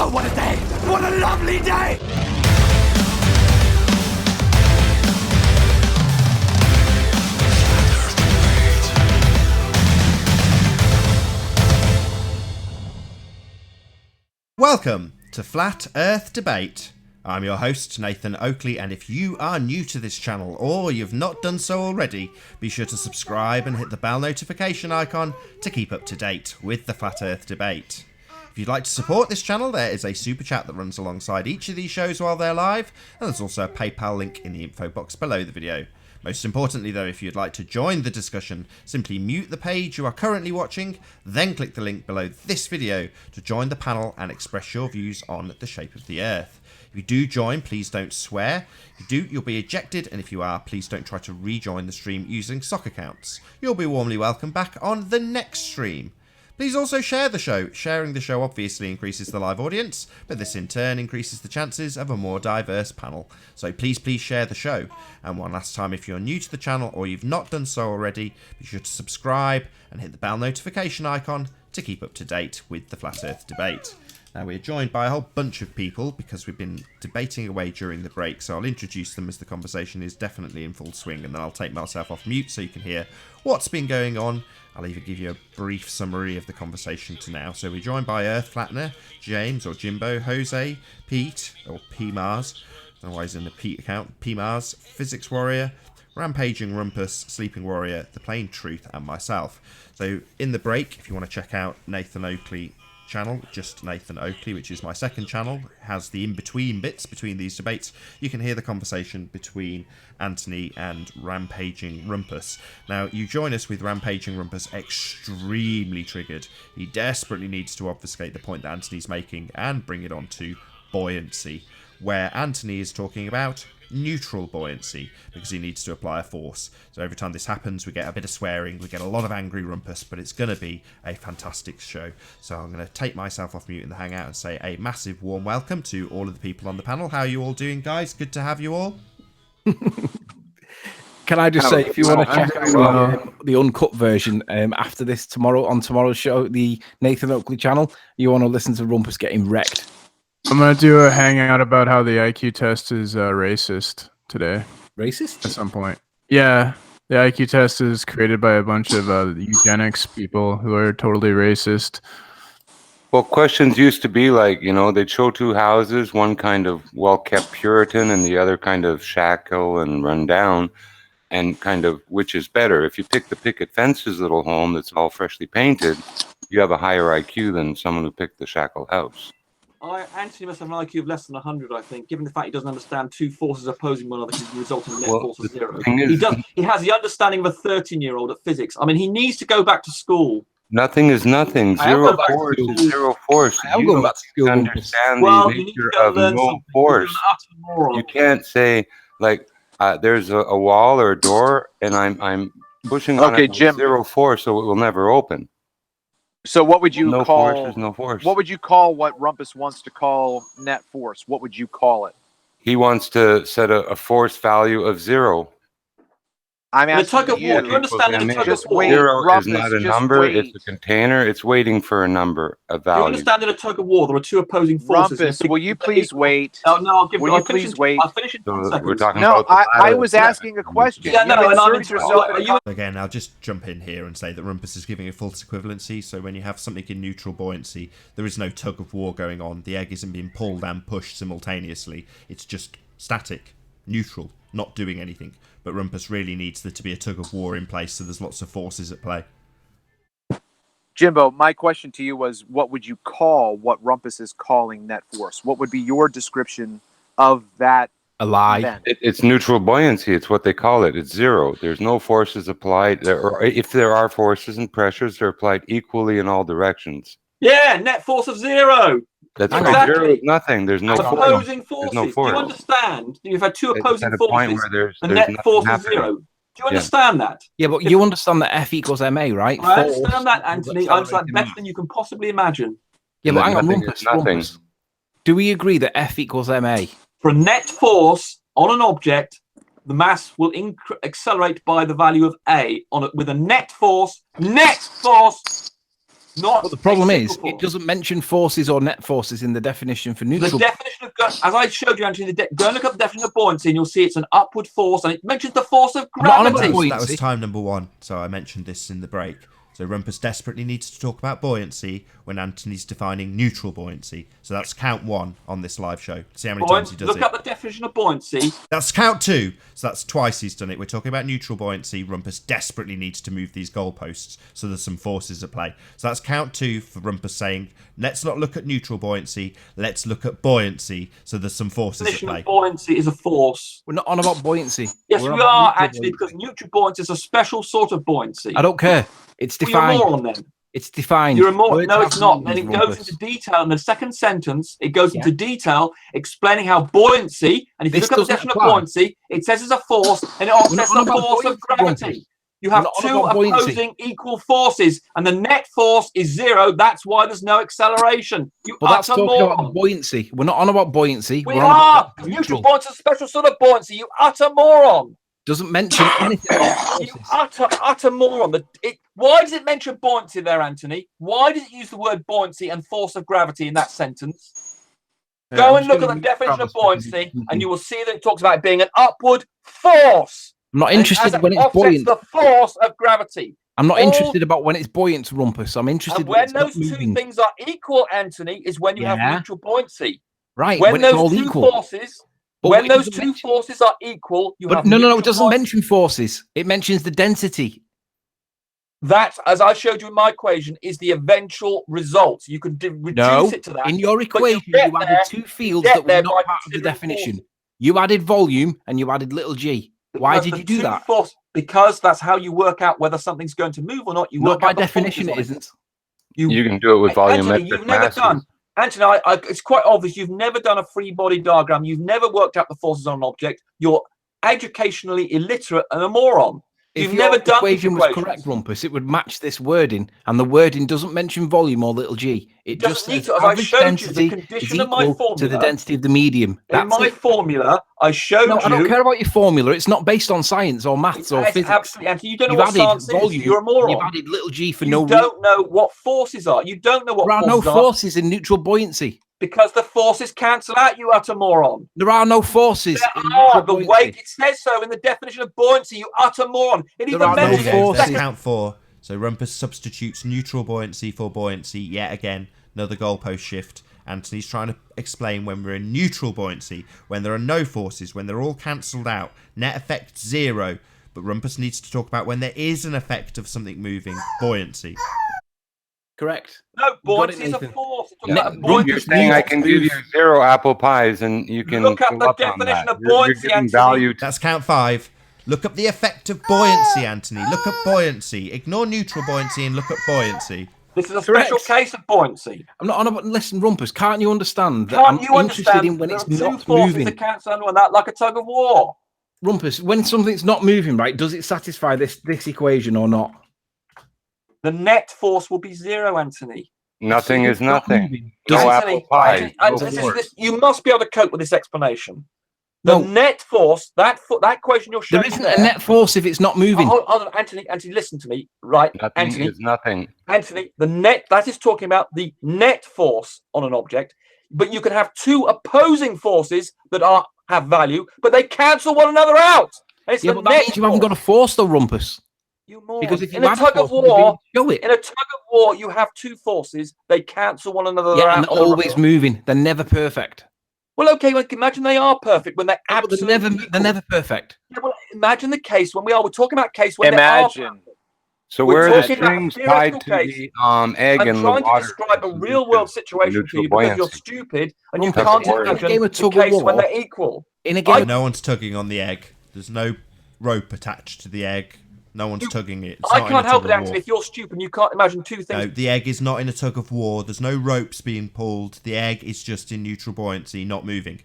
Oh, what a day! What a lovely day! Welcome to Flat Earth Debate. I'm your host, Nathan Oakley, and if you are new to this channel or you've not done so already, be sure to subscribe and hit the bell notification icon to keep up to date with the Flat Earth Debate. If you'd like to support this channel, there is a super chat that runs alongside each of these shows while they're live, and there's also a PayPal link in the info box below the video. Most importantly though, if you'd like to join the discussion, simply mute the page you are currently watching, then click the link below this video to join the panel and express your views on the shape of the Earth. If you do join, please don't swear. If you do, you'll be ejected, and if you are, please don't try to rejoin the stream using sock accounts. You'll be warmly welcomed back on the next stream. Please also share the show. Sharing the show obviously increases the live audience, but this in turn increases the chances of a more diverse panel. So please share the show. And one last time, if you're new to the channel or you've not done so already, be sure to subscribe and hit the bell notification icon to keep up to date with the Flat Earth Debate. Now we're joined by a whole bunch of people because we've been debating away during the break, so I'll introduce them as the conversation is definitely in full swing, and then I'll take myself off mute so you can hear what's been going on. I'll even give you a brief summary of the conversation to now. So we're joined by Earth Flattener, James or Jimbo, Jose, Pete or P-Mars, otherwise in the Pete account, P-Mars, Physics Warrior, Rampaging Rumpus, Sleeping Warrior, The Plain Truth, and myself. So in the break, if you want to check out Nathan Oakley channel, just Nathan Oakley, which is my second channel, has the in-between bits between these debates. You can hear the conversation between Anthony and Rampaging Rumpus. Now, you join us with Rampaging Rumpus extremely triggered. He desperately needs to obfuscate the point that Anthony's making and bring it on to buoyancy, where Anthony is talking about neutral buoyancy because he needs to apply a force. So every time this happens, we get a bit of swearing, we get a lot of angry rumpus, but it's going to be a fantastic show. So I'm going to take myself off mute in the hangout and say a massive warm welcome to all of the people on the panel. How are you all doing, guys? Good to have you all. Can I just say, if you want to check out the uncut version after this on tomorrow's show, the Nathan Oakley channel, you want to listen to Rumpus getting wrecked. I'm going to do a hangout about how the IQ test is racist today. Racist? At some point. Yeah. The IQ test is created by a bunch of eugenics people who are totally racist. Well, questions used to be like, they'd show two houses, one kind of well-kept Puritan and the other kind of shackle and run down, and kind of which is better. If you pick the picket fences little home that's all freshly painted, you have a higher IQ than someone who picked the shackle house. Anthony must have an IQ of less than 100, I think, given the fact he doesn't understand two forces opposing one another, which result in a net force of zero. He has the understanding of a 13-year-old at physics. I mean, he needs to go back to school. Nothing is nothing. Zero force is zero force. I'm going back to school. Understand the nature of no force. You can't say, like, there's a wall or a door, and I'm pushing on it with zero force, so it will never open. So what would you call? Force is no force. What would you call what Rumpus wants to call net force? What would you call it? He wants to set a force value of zero. I'm asking the tug of war. You understand that the tug of war? Zero is not a number. It's a container. It's waiting for a number, a value. You understand that a tug of war, there are two opposing forces. Rumpus, will you please wait? Oh, no, I'll please wait? I'll finish in 10 seconds. We're talking no, about I was asking a question. Yeah, no, and I'm interested. Again, I'll just jump in here and say that Rumpus is giving a false equivalency. So when you have something in neutral buoyancy, there is no tug of war going on. The egg isn't being pulled and pushed simultaneously. It's just static, neutral, not doing anything. But Rumpus really needs there to be a tug of war in place, so there's lots of forces at play. Jimbo, my question to you was, what would you call what Rumpus is calling net force? What would be your description of that? A lie. It's neutral buoyancy. It's what they call it. It's zero. There's no forces applied. Or if there are forces and pressures, they're applied equally in all directions. Yeah, net force of zero. That's exactly. right. Zero is nothing. There's no opposing forces. No force. Do you understand? You've had two opposing forces. There's net force is zero. Do you understand that? Yeah, but you understand that F equals ma, right? I understand that, Anthony. I understand that better than you can possibly imagine. Yeah, but hang on, Rumpus. Do we agree that F equals ma? For a net force on an object, the mass will accelerate by the value of a with a net force Not But the problem a is, single it force. doesn't mention forces or net forces in the definition for neutral. The definition of, as I showed you, Anthony, go and look up the definition of buoyancy and you'll see it's an upward force, and it mentions the force of I'm not on about gravity. buoyancy. That was time number 1, so I mentioned this in the break. So Rumpus desperately needs to talk about buoyancy when Anthony's defining neutral buoyancy. So that's count 1 on this live show. See how many times he does Look it. up the definition of buoyancy. That's count 2. So that's twice he's done it. We're talking about neutral buoyancy. Rumpus desperately needs to move these goalposts, so there's some forces at play. So that's count 2 for Rumpus saying, let's not look at neutral buoyancy, let's look at buoyancy, so there's some forces at Definition play. of buoyancy is a force. We're not on about buoyancy. Yes, We're we on about are neutral actually, buoyancy. because neutral buoyancy is a special sort of buoyancy. I don't care. It's Well, you're a defined. moron then. It's defined. You're a moron. Words No, have it's not. Then it meanings, goes Rumpus. into detail in the second sentence. It goes into detail explaining how buoyancy, and if you This look at the doesn't definition of apply. buoyancy, it says it's a force, and it also We're not says on the about force of buoyancy, gravity. Rumpus. You have We're not on two about buoyancy. opposing equal forces, and the net force is 0. That's why there's no acceleration. You But that's utter talking about moron. buoyancy. We're not on about buoyancy. We We're on are. about Neutral neutral. buoyancy is a special sort of buoyancy. You utter moron. Doesn't mention anything about You forces. utter moron. Why does it mention buoyancy there, Anthony? Why does it use the word buoyancy and force of gravity in that sentence? Go and look at the definition of buoyancy, and you will see that it talks about it being an upward force. I'm not And interested as when it it's offsets buoyant. the force of gravity. I'm not all- interested about when it's buoyant, Rumpus. I'm interested And when when it's not those two moving. things are equal, Anthony, is when you have Yeah. neutral buoyancy. Right, When when it's those all two equal. forces, But when it those doesn't two mention- forces are equal, you But have no, it neutral doesn't buoyancy. mention forces. It mentions the density. That, as I showed you in my equation, is the eventual result. You can reduce No, it to that. in your but equation, you get you added there- two fields get that were there not by part of the considering definition. forces. You added volume and you added little g. Why Because did the you do two that? Because that's how you work out whether something's going to move or not. You Not work by out the definition, it forces on isn't. You can do it with Anthony, volumetric you've never masses. done. Anthony, it's quite obvious you've never done a free body diagram. You've never worked out the forces on an object. You're educationally illiterate and a moron. If You've your never done equation was equations. correct, Rumpus, it would match this wording, and the wording doesn't mention volume or little g. It doesn't just need says to, as I average showed you, the density is condition of my equal to the formula. density of the medium. In That's my it. formula, I showed No, you. I don't care about your formula. It's not based on science or maths or It's physics. absolutely, Anthony, you don't know You've what added science volume. is. You're a moron. You've added little g for You no reason. don't know what forces are. You don't know what There are no forces are forces in neutral buoyancy. because the forces cancel out, you utter moron. There are no forces There in are. neutral The buoyancy. weight, it says so in the definition of buoyancy, you utter moron. It There even are no There we mentions go. it in forces. That's second. count 4. So Rumpus substitutes neutral buoyancy for buoyancy yet again. Another goalpost shift. Anthony's trying to explain when we're in neutral buoyancy, when there are no forces, when they're all cancelled out, net effect 0. But Rumpus needs to talk about when there is an effect of something moving, buoyancy. Correct. No, got it, buoyancy is a Nathan. force. It's Yeah. about Rumpus buoyancy. You're saying I can give you 0 apple pies and you can Look up go the up on definition that. of You're buoyancy, giving Anthony. value to That's count 5. Look up the effect of buoyancy, Anthony. Look up buoyancy. Ignore neutral buoyancy and look up buoyancy. This is a Correct. special case of buoyancy. I'm not on about. Listen, Rumpus, can't you understand that Can't I'm you interested understand in when there it's are two not forces moving? that cancel on that like a tug of war? Rumpus, when something's not moving, right, does it satisfy this equation or not? The net force will be 0, Anthony. nothing is It's not nothing. moving. No Does it- apple Anthony, pie. Anthony, No force. you must be able to cope with this explanation. The No. net force, that equation you're showing There isn't there, a net force if it's not moving. Hold on, Anthony, listen to me, right? Nothing Anthony, is nothing. Anthony, the net, that is talking about the net force on an object, but you can have two opposing forces that have value, but they cancel one another out. And it's Yeah, the but that net means you haven't got a force. force, though, Rumpus. You moron. Because if you in a had tug a of force, you'd be able war, to show it. in a tug of war, you have two forces. They cancel one another Yeah, out. and they're on the always road. moving. They're never perfect. Well, okay, well, imagine they are perfect when they're No, but absolutely they're equal. never perfect. Yeah, well, imagine the case when we're talking about case when they are Imagine. perfect. So We're where are the talking about a strings tied to theoretical the egg I'm and the trying to water? describe a real world situation to you because you're stupid and you Rumpus, can't in a imagine game of the tug of case when war- they're equal. In a game, No one's tugging on the egg. There's no rope attached to the egg. No one's tugging it. It's I not in can't a help tug it, of Anthony. war. If you're stupid and you can't imagine two things. No, the egg is not in a tug of war. There's no ropes being pulled. The egg is just in neutral buoyancy, not moving.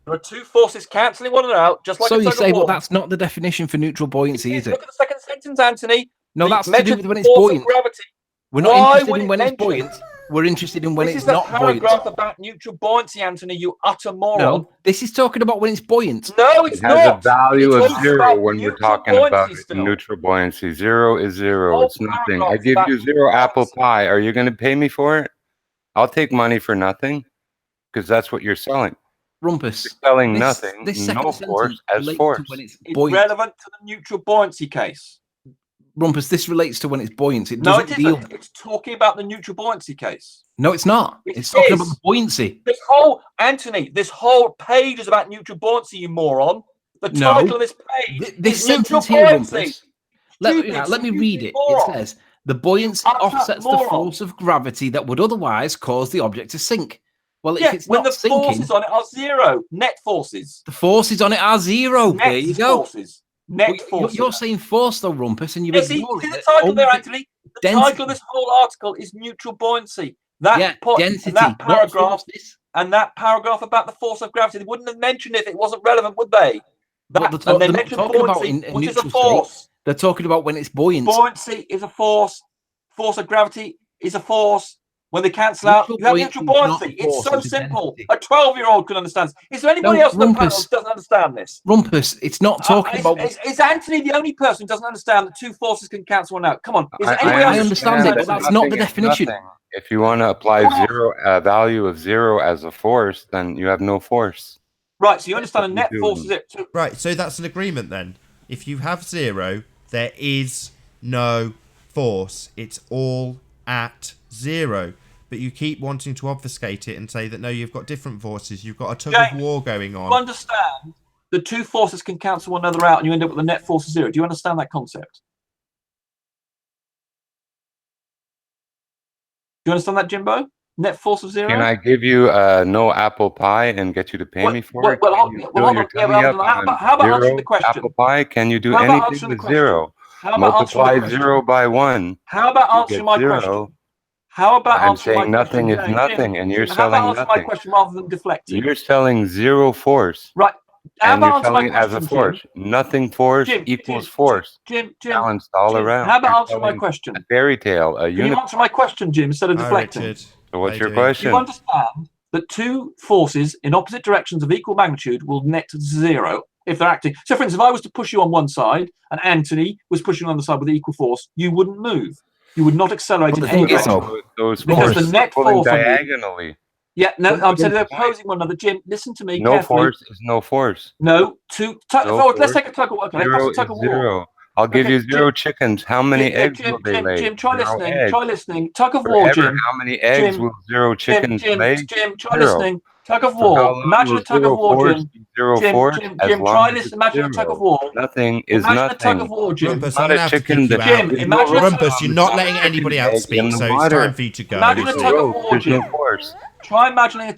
There are two forces cancelling one another out, just like so a you tug say, of war. but that's not the definition for neutral buoyancy, is it? Look at the second sentence, Anthony. No, The that's to do mentioned with when it's force of buoyant. gravity. We're not Why interested would in it when it's mention- buoyant. We're interested in when This it's is a not buoyant. paragraph about neutral buoyancy, Anthony, you utter moron. No, this is talking about when it's buoyant. No, it's It has not. a value It of talks 0 about when we're neutral talking about buoyancy still. neutral buoyancy. 0 is 0. Whole It's nothing. paragraph I is give about you 0 apple buoyancy. pie. Are you going to pay me for it? I'll take money for nothing because that's what you're selling. Rumpus. You're selling This nothing, second no sentence force as relates force. to when it's It's buoyant. relevant to the neutral buoyancy case. Rumpus, this relates to when it's buoyant. It No, doesn't it deal. isn't. It's talking about the neutral buoyancy case. No, it's not. It It's talking about is. the buoyancy. This whole, Anthony, this whole page is about neutral buoyancy, you moron. The No. title of this page This is neutral sentence here, buoyancy. Rumpus. Stupid, Let me read it. moron. It says the buoyancy utter offsets the moron. force of gravity that would otherwise cause the object to sink. Well, if Yeah, it's when not the sinking, forces on it are 0, net forces. the forces on it are 0. Net There you go. forces. Net Well, forces. you're saying force though, Rumpus, and you're Yeah, see ignoring the it. title there, Only Anthony. The density. title of this whole article is neutral buoyancy. That Yeah, point, density, and that not paragraph, forces. and that paragraph about the force of gravity, they wouldn't have mentioned it if it wasn't relevant, would they? But That, they're and they not mentioned talking about buoyancy, in which is a neutral force. state. They're talking about when it's buoyant. Buoyancy is a force. Force of gravity is a force. When they cancel out, Neutral you have buoyancy neutral is not buoyancy. a force, It's so it's a simple. density. A 12-year-old can understand. Is there anybody No, else on the panel Rumpus. who doesn't understand this? Rumpus, it's not talking about. Is Anthony the only person who doesn't understand that two forces can cancel one out? Come on. Is there I anybody else? I who understand it, but understands that's not the Nothing is definition. nothing. If you want to apply a value of 0 as a force, then you have no force. Right, so you understand a What net you're force doing. is it? So Right, so that's an agreement then. If you have 0, there is no force. It's all at 0. But you keep wanting to obfuscate it and say that no, you've got different forces. You've got a tug of war going you on. understand the two forces can cancel one another out and you end up with a net force of 0. Do you understand that concept? Do you understand that, Jimbo? Net force of 0? Can I give you no apple pie and get you to pay me for it? Well, Can you fill your tummy up on how about answering 0 the question? apple pie? Can you do How about anything answering the with question? 0? How about answering Multiply the question? 0 by 1. How about you answering get my 0. question? How about I'm answering my saying nothing question? is nothing, and you're Jim, how about selling answering my nothing. question rather than deflecting? You're selling 0 force, Right. How and about you're answer my selling it as a question, force. Jim? Nothing force Jim, equals force. Jim, Balanced all Jim, around. how about You're answering my selling question? a fairy tale, a Can you unicorn. answer my question, Jim, instead of Hi, deflecting? Richard. So How what's you your doing? Do question? you understand that two forces in opposite directions of equal magnitude will net to 0 if they're acting? So, for instance, if I was to push you on one side and Anthony was pushing on the side with equal force, you wouldn't move. You would not accelerate But in the any thing is, direction. though, Those Because the forces net pulling force on you. diagonally. Yeah, no, Don't I'm saying forget they're the point. opposing one another. Jim, listen to me No carefully. force is no force. No, No let's force. take a tug of war. Okay, let's 0 take a tug is of war. 0. I'll give Okay, you 0 chickens. How many eggs will they lay? Jim, try 0 listening. eggs. Try listening. Tug of war, Forever, Jim. how many eggs Jim, will 0 chickens lay? Jim, try 0. listening. Tug of For how war. long Imagine will a tug of 0 war, force Jim. be 0 Jim, force? Jim, As Jim, long try as listen. it's Imagine a tug 0. of war. Nothing is Imagine a tug of nothing. war, Jim. Rumpus, Not I'm going a to have to chicken kick you that out. Jim, imagine a Rumpus, you're not letting chicken anybody else egg in speak, the so it's water. time for you to go. Imagine a It's tug of gross. war, There's no Jim. force. Try imagining a.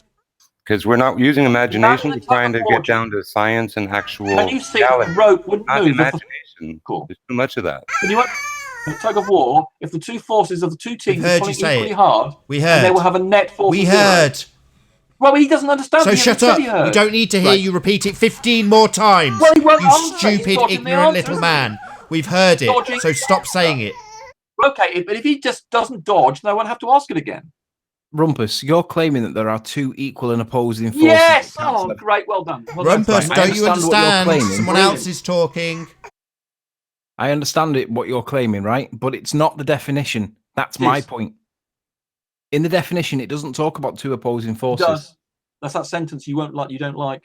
Because we're not using imagination. Imagine a We're tug trying of to war, get down to science and actual Can you see reality. the rope wouldn't Not move? imagination. Cool. There's too much of that. Can you a tug of war if the two forces of the two teams are heard pulling you say equally it. hard? We And they heard. will have a net force We of 0. heard. Well, he doesn't understand. So He shut hasn't up. said he heard. We don't need to hear Right. you repeat it 15 more times. Well, he won't You answer. He's stupid, dodging the ignorant answer, little isn't he? man. We've heard it. Dodging So the stop answer. saying it. Okay, but if he just doesn't dodge, no one have to ask it again. Rumpus, you're claiming that there are two equal and opposing forces. Yes. that cancel Oh, great. Well done. Well, Rumpus, I don't you understand what you're understand? claiming. Someone Brilliant. else is talking. I understand it, what you're claiming, right? But it's not the definition. That's my Yes. point. In the definition, it doesn't talk about two opposing It forces. does. That's that sentence you won't like. You don't like.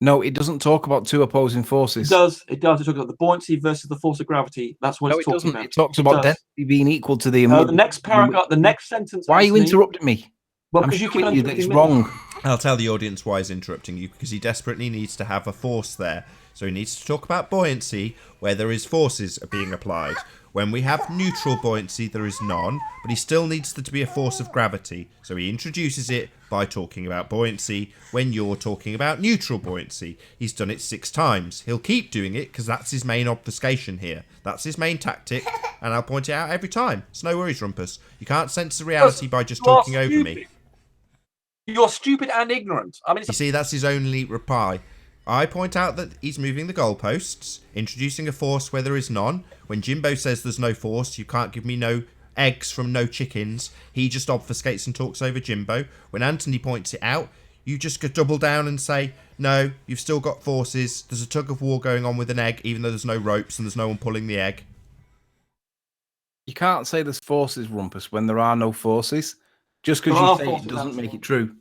No, it doesn't talk about two opposing forces. It does. It does. It talks about the buoyancy versus the force of gravity. That's what No, it's it talking doesn't. about. It talks It about does. density being equal to the. No, the next paragraph, the next sentence. Why are you Anthony, interrupting me? Well, I'm because you keep showing you that it's interrupting me. wrong. I'll tell the audience why he's interrupting you, because he desperately needs to have a force there. So he needs to talk about buoyancy, where there is forces are being applied. When we have neutral buoyancy, there is none, but he still needs there to be a force of gravity. So he introduces it by talking about buoyancy when you're talking about neutral buoyancy. He's done it 6 times. He'll keep doing it because that's his main obfuscation here. That's his main tactic, and I'll point it out every time. It's no worries, Rumpus. You can't censor reality by just You are talking over me. stupid. You're stupid and ignorant. I mean, You see, that's his only reply. I point out that he's moving the goalposts, introducing a force where there is none. When Jimbo says there's no force, you can't give me no eggs from no chickens, he just obfuscates and talks over Jimbo. When Anthony points it out, you just go double down and say, no, you've still got forces. There's a tug of war going on with an egg, even though there's no ropes and there's no one pulling the egg. You can't say there's forces, Rumpus, when there are no forces. Just because you say it doesn't make it true.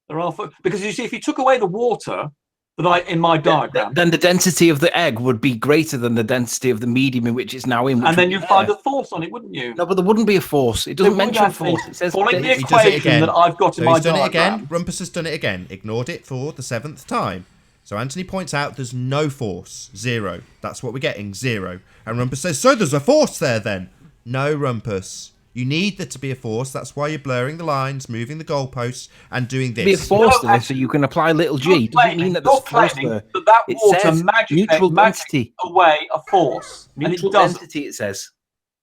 There are because you see, if you took away the water that in my diagram, then the density of the egg would be greater than the density of the medium in which it's now in. And then you'd find a force on it, wouldn't you? No, but there wouldn't be a force. It doesn't mention force. It says following the equation that I've got in my diagram. He's done it again. Rumpus has done it again. Ignored it for the 7th time. So Anthony points out there's no force. 0. That's what we're getting. 0. And Rumpus says, so there's a force there then. No, Rumpus. You need there to be a force. That's why you're blurring the lines, moving the goalposts, and doing this. Be a force there, so you can apply little g. Doesn't mean that there's force there. That water magically away a force. Neutral density, it says.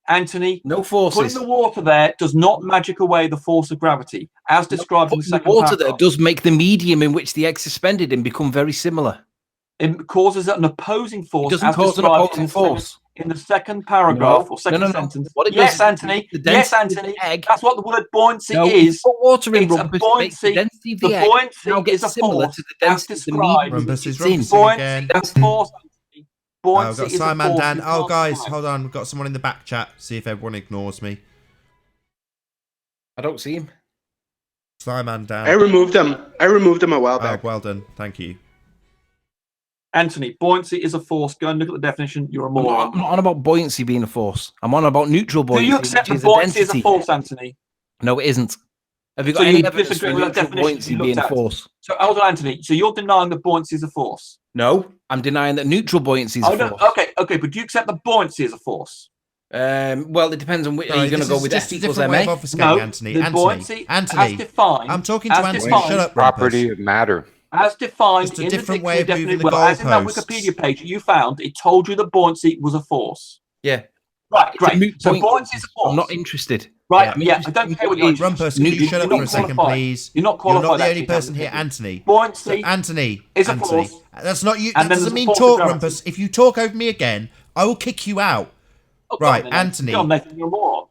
Anthony, no forces. Putting the water there does not magic away the force of gravity, as described in the second paragraph. The water there does make the medium in which the egg's suspended in become very similar. It causes an opposing force. It doesn't cause an opposing force. In the second paragraph or second sentence. What it yes, does Anthony. Yes, Anthony. Egg. That's what the word buoyancy is. Put water in, it's Rumpus, a buoyancy. The density of the buoyancy now gets is a similar force, to the density of the medium. Rumpus is rumpusing again. That's force, Anthony. Buoyancy I've got Simon Dan. Oh, guys, hold on. We've got someone in the back chat. See if everyone ignores me. I don't see him. Simon Dan. I removed him a while back. Oh, well done. Thank you. Anthony, buoyancy is a force. Go and look at the definition. You're a moron. I'm not on about buoyancy being a force. I'm on about neutral buoyancy. Do you accept that buoyancy is a force, Anthony? No, it isn't. Have you got any evidence for neutral buoyancy being a force? So, hold on, Anthony. So you're denying that buoyancy is a force? No, I'm denying that neutral buoyancy is a force. Okay, but do you accept that buoyancy is a force? Well, it depends on which. Are you going to go with F equals MA? No, Anthony. The buoyancy, as defined. I'm talking to Anthony. Shut up, property of matter. As defined just a in different the way of moving the as in that Wikipedia page you found, it told you that buoyancy was a force. Yeah. Right, great. So buoyancy is a force. I'm not interested. Right, yeah. I don't care what you're Rumpus, can you shut up for a second, please? You're not qualified. You're not the only person here, Anthony. Buoyancy Anthony is a force. That's not you. That doesn't mean talk, Rumpus. If you talk over me again, I will kick you out. Right, Anthony. You're a moron.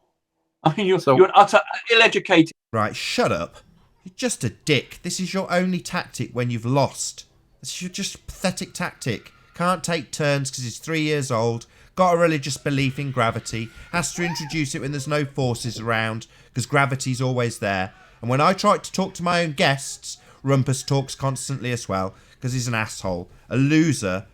I mean, you're an utter ill-educated. Right, shut up. You're just a dick. This is your only tactic when you've lost. This is your just pathetic tactic. Can't take turns because he's 3 years old. Got a religious belief in gravity. Has to introduce it when there's no forces around because gravity's always there. And when I try to talk to my own guests, Rumpus talks constantly as well because he's an asshole. A loser.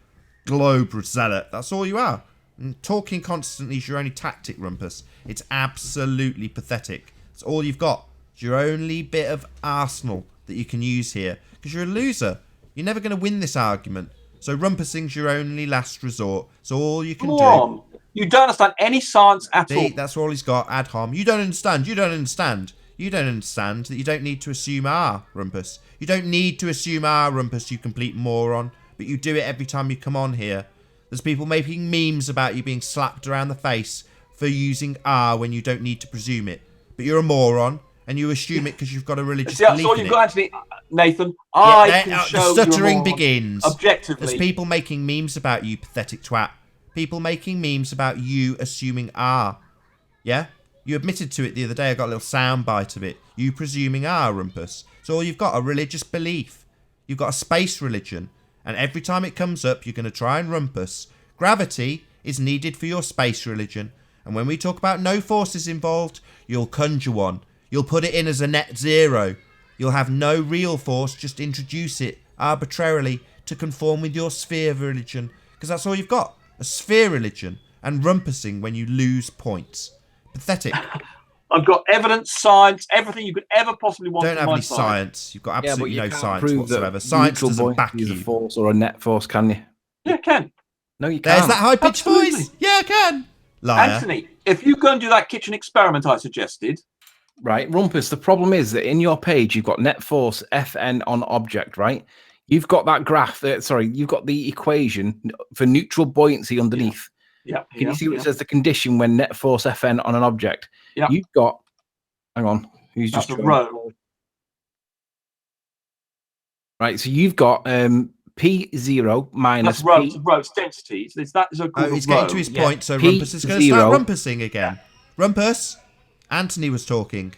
Globe zealot. That's all you are. And talking constantly is your only tactic, Rumpus. It's absolutely pathetic. It's all you've got. It's your only bit of arsenal that you can use here. Because you're a loser. You're never going to win this argument. So rumpusing's your only last resort. So all you can do... You don't understand any science at all. That's all he's got. Ad hom. You don't understand. You don't understand. You don't understand that you don't need to assume R, Rumpus. You don't need to assume R, Rumpus, you complete moron. But you do it every time you come on here. There's people making memes about you being slapped around the face for using R when you don't need to presume it. But you're a moron. And you assume it because you've got a religious belief so all you've got, Anthony, Nathan. The stuttering begins. Objectively. There's people making memes about you, pathetic twat. People making memes about you assuming R. Yeah? You admitted to it the other day. I got a little sound bite of it. You presuming R, Rumpus. So all you've got a religious belief. You've got a space religion. And every time it comes up, you're going to try and Rumpus. Gravity is needed for your space religion. And when we talk about no forces involved, you'll conjure one. You'll put it in as a net zero. You'll have no real force, just introduce it arbitrarily to conform with your sphere religion. Because that's all you've got. A sphere religion and rumpusing when you lose points. Pathetic. I've got evidence, science, everything you could ever possibly want. Don't have any science. You've got absolutely no science whatsoever. Science doesn't back you. A force or a net force, can you? Yeah, I can. No, you can't. There's that high-pitched voice. Yeah, I can. Liar. Anthony, if you go and do that kitchen experiment I suggested... Right, Rumpus, the problem is that in your page, you've got net force Fn on object, right? You've got that graph, you've got the equation for neutral buoyancy underneath. Yeah. Can you see what it says? The condition when net force Fn on an object. Yeah. You've got, hang on, who's That's just a row. Right, so you've got P0 minus row, P. it's row, it's density. It's that is a he's getting to his point, so P0. Rumpus is going to start rumpusing again. Rumpus, Anthony was talking.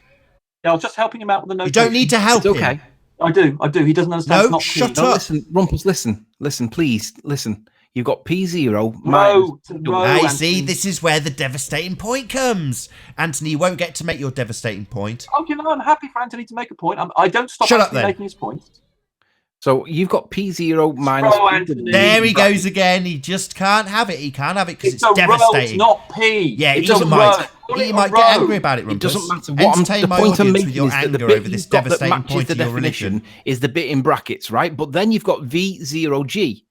Yeah, I was just helping him out with the notation. You don't need to help It's him. okay. I do. He doesn't understand. No, it's not shut P. up. No, listen, Rumpus, listen, please, listen. You've got P0 Row minus. to row, I Anthony. see, this is where the devastating point comes. Anthony, you won't get to make your devastating point. Okay, no, I'm happy for Anthony to make a point. I don't stop Shut up, Anthony then. making his point. So you've got P0 minus. Row, P. Anthony. There he goes again. He just can't have it. He can't have it because it's a row, devastating. it's not P. Yeah, it you doesn't might. row. You might get angry about it, It Rumpus. doesn't matter what Entertain the my point I'm audience making with your is that the anger bit over this you've got that devastating matches point the of your definition religion. is the bit in brackets, right? But then you've got V0G.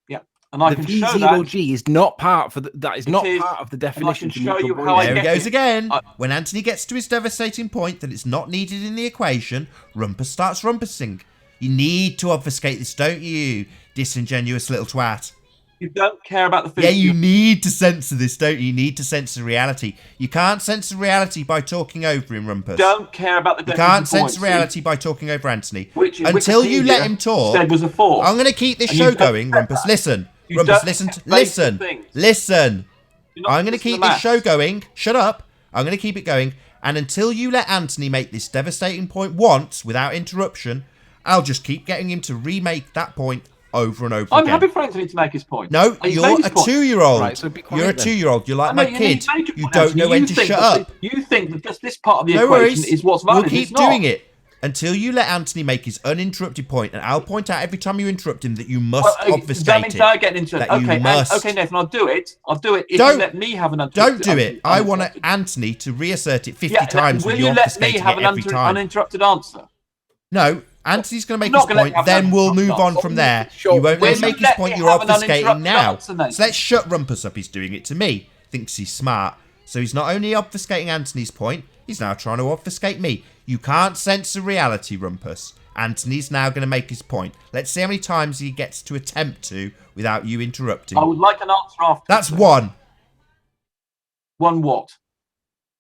Yeah, and I The can show that. V0G is not part for that is It not is, part of the and I definition. can for show neutral you how buoyancy. I There he get goes it. again. When Anthony gets to his devastating point that it's not needed in the equation, Rumpus starts rumpusing. You need to obfuscate this, don't you, disingenuous little twat? You don't care about the Yeah, physics. you need to censor this, don't you? You need to censor reality. You can't censor reality by talking over him, Rumpus. don't care about the You definition can't of censor buoyancy, reality by talking over Anthony. which in Until you let Wikipedia him talk, said was a force. I'm going to keep this And you show don't going, accept Rumpus. that. Listen. You Rumpus, don't listen. accept basic Listen. things. Listen. You're not I'm going to listening keep to this maths. show going. Shut up. I'm going to keep it going. And until you let Anthony make this devastating point once without interruption, I'll just keep getting him to remake that point over and over I'm again. happy for Anthony to make his point. No, He's you're made his a point. 2-year-old. Right, so be quiet You're a then. 2-year-old. You're like I my know, you kid. need to make your You point, don't Anthony. know when You to think shut that up. You think that just this part of the No equation worries. is what's We'll valid. keep It's not. doing it until you let Anthony make his uninterrupted point, and I'll point out every time you interrupt him that you must That obfuscate means it. I get into That okay, you must. okay, Nathan, I'll do it. I'll do it if Don't- you let me have an Don't do it. I want uninterrupted. Anthony to reassert it 50 Yeah, times will when you you're let me obfuscating have it an every time. uninterrupted answer? No, Anthony's going to make I'm not his gonna let point, you have then an we'll move uninterrupted on from there. Sure. You won't let Will him make you his let point, me you're have an obfuscating uninterrupted now. answer, Nathan? So let's shut Rumpus up, he's doing it to me. Thinks he's smart. So he's not only obfuscating Anthony's point, he's now trying to obfuscate me. You can't censor reality, Rumpus. Anthony's now going to make his point. Let's see how many times he gets to attempt to without you interrupting. I would like an answer after. That's one. One what?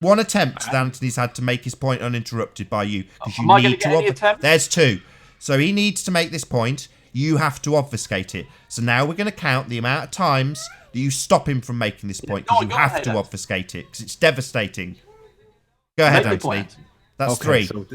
One attempt that Anthony's had to make his point uninterrupted by you. Because you Am I gonna need get to any attempts? There's 2. So he needs to make this point. You have to obfuscate it. So now we're going to count the amount of times that you stop him from making this point. Because you go have ahead, to Anthony. obfuscate it. Because it's devastating. Go ahead, Make your Anthony. point. That's 3. So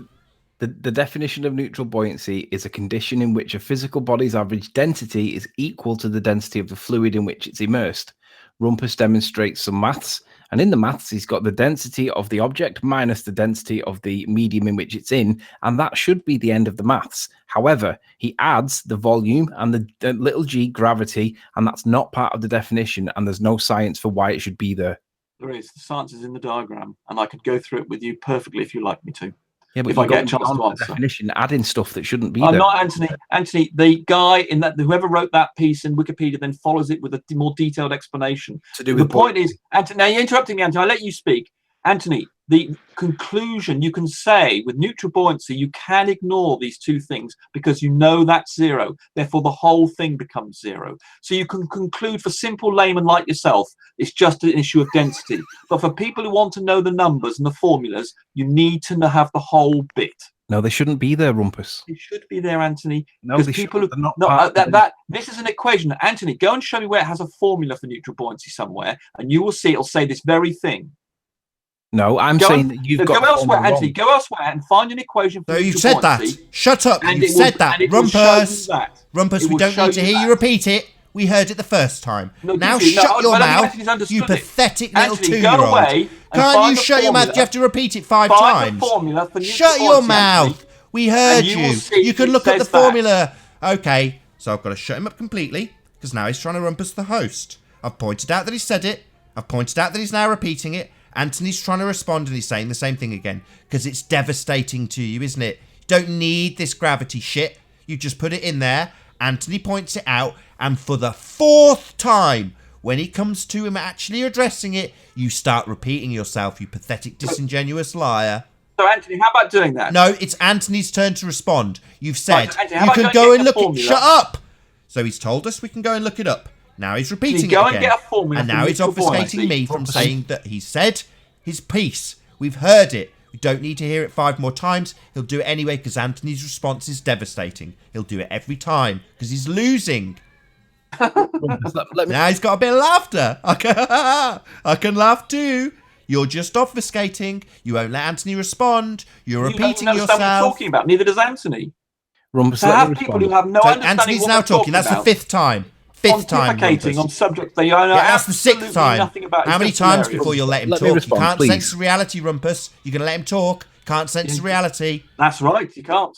the definition of neutral buoyancy is a condition in which a physical body's average density is equal to the density of the fluid in which it's immersed. Rumpus demonstrates some maths, and in the maths, he's got the density of the object minus the density of the medium in which it's in, and that should be the end of the maths. However, he adds the volume and the little g gravity, and that's not part of the definition, and there's no science for why it should be there. There is. The science is in the diagram, and I could go through it with you perfectly if you like me to. Yeah, but If I you get a don't chance go to on answer. the definition, adding stuff that shouldn't be I'm there. not Anthony. Anthony, the guy in that whoever wrote that piece in Wikipedia then follows it with a more detailed explanation. To do The with point is, Anthony. Now you're interrupting me, Anthony. I let you speak, Anthony. The conclusion you can say with neutral buoyancy, you can ignore these 2 things because you know that's 0. Therefore, the whole thing becomes 0. So you can conclude for simple laymen like yourself, it's just an issue of density. But for people who want to know the numbers and the formulas, you need to have the whole bit. No, they shouldn't be there, Rumpus. It should be there, Anthony. No, Because they people shouldn't. They're not no, part of the- this is an equation. Anthony, go and show me where it has a formula for neutral buoyancy somewhere, and you will see it'll say this very thing. No, I'm Go saying and- that you've no, got go the elsewhere, formula Anthony. wrong. Go elsewhere and find an equation for So neutral you've said that. buoyancy, Shut up. and You've it will- said that. and it will show you Rumpus. that. Rumpus, It we will don't show need to you hear that. you repeat it. We heard it the first time. No, Now did you? No, shut your but I don't think mouth, Anthony's understood you it. pathetic little Anthony, go 2-year-old. away and Can't find you the shut your mouth? formula. Do you have to repeat it 5 Find times? the formula for neutral Shut your buoyancy, mouth. Anthony. We heard And you will you. see You can it look at the says that. formula. Okay, so I've got to shut him up completely because now he's trying to rumpus the host. I've pointed out that he said it. I've pointed out that he's now repeating it. Anthony's trying to respond and he's saying the same thing again because it's devastating to you, isn't it? You don't need this gravity shit. You just put it in there. Anthony points it out, and for the 4th time, when it comes to him actually addressing it, you start repeating yourself, you pathetic, disingenuous liar. So, Anthony, how about doing that? No, it's Anthony's turn to respond. You've said Right, Anthony, how you about can going go get and the look it. formula? Shut up. So he's told us we can go and look it up. Now he's repeating go it and again. get a formula And for now he's neutral obfuscating buoyancy. me from saying that he said his piece. We've heard it. We don't need to hear it 5 more times. He'll do it anyway because Anthony's response is devastating. He'll do it every time because he's losing. Let me, Now he's got a bit of laughter. I can laugh too. You're just obfuscating. You won't let Anthony respond. You're You repeating don't understand what yourself. you're talking about. Neither does Anthony. Rumpus, To let me have people who respond. have no So understanding Anthony's what now we're talking. That's the about, 5th time. 5th time. pontificating Rumpus. on subjects they know Yeah, that's the 6th absolutely time. nothing about. How It's many just times hilarious. before you'll let him Let me talk? respond, You can't please. sense the reality, Rumpus. You're going to let him talk. Can't sense the reality. That's right. You can't.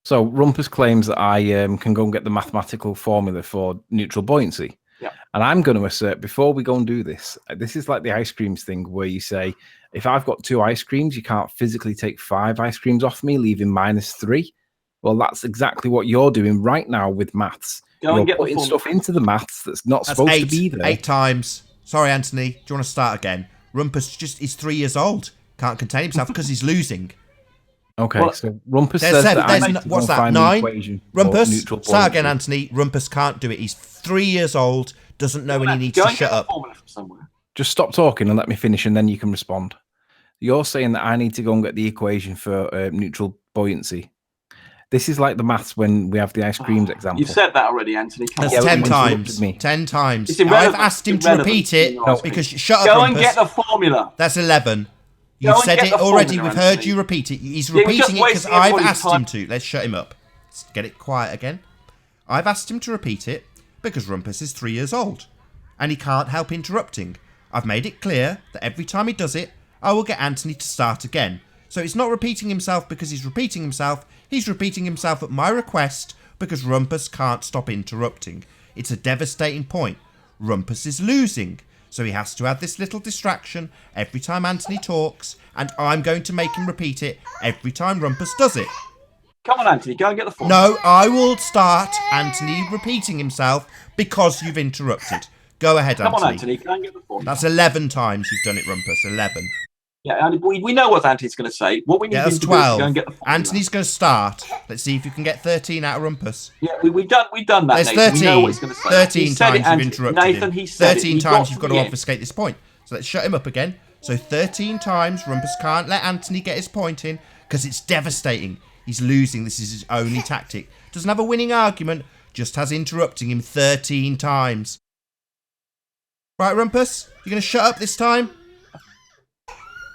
So Rumpus claims that I can go and get the mathematical formula for neutral buoyancy. Yeah. And I'm going to assert, before we go and do this, this is like the ice creams thing where you say, if I've got 2 ice creams, you can't physically take 5 ice creams off me, leaving -3. Well, that's exactly what you're doing right now with maths. Go You're and get the putting formula. stuff into the maths that's not That's supposed 8. to be there. 8 times. Sorry, Anthony. Do you want to start again? Rumpus is 3 years old. Can't contain himself because he's losing. Okay, Well, so Rumpus There's says 7. that I There's need to go what's and that? find the 9. equation for Rumpus. neutral Start again, buoyancy. Anthony. Rumpus can't do it. He's 3 years old. Doesn't know when he needs Go to and shut get the up. formula from somewhere. Just stop talking and let me finish, and then you can respond. You're saying that I need to go and get the equation for neutral buoyancy. This is like the maths when we have the ice creams example. You've said that already, Anthony. Come That's on. Yeah, 10 you interrupted times. me. 10 times. It's irrelevant. I've asked him to Irrelevant. repeat it You're asking. because shut up, Go Rumpus. and get the formula. That's 11. Go You've and said get it the already. formula, We've heard Anthony. you repeat it. He's Yeah, we're just repeating it because wasting I've everybody's asked him time. to. Let's shut him up. Let's get it quiet again. I've asked him to repeat it because Rumpus is 3 years old and he can't help interrupting. I've made it clear that every time he does it, I will get Anthony to start again. So he's not repeating himself because he's repeating himself. He's repeating himself at my request because Rumpus can't stop interrupting. It's a devastating point. Rumpus is losing. So he has to add this little distraction every time Anthony talks, and I'm going to make him repeat it every time Rumpus does it. Come on, Anthony. Go and get the formula. No, I will start Anthony repeating himself because you've interrupted. Go ahead, Come Anthony. on, Anthony. Go and get the formula. That's 11 times you've done it, Rumpus. 11. Yeah, and we know what Anthony's going to say. What we need Yeah, him that's to do is to 12. go and get the formula. Anthony's going to start. Let's see if you can get 13 out of Rumpus. Yeah, we've done that. There's Nathan. We know 13. what he's going to say. 13 He said times it, you've Anthony. interrupted Nathan, him. he said 13 it. times you've got to the end. obfuscate this point. So let's shut him up again. So 13 times Rumpus can't let Anthony get his point in because it's devastating. He's losing. This is his only tactic. Doesn't have a winning argument, just has interrupting him 13 times. Right, Rumpus, you're going to shut up this time?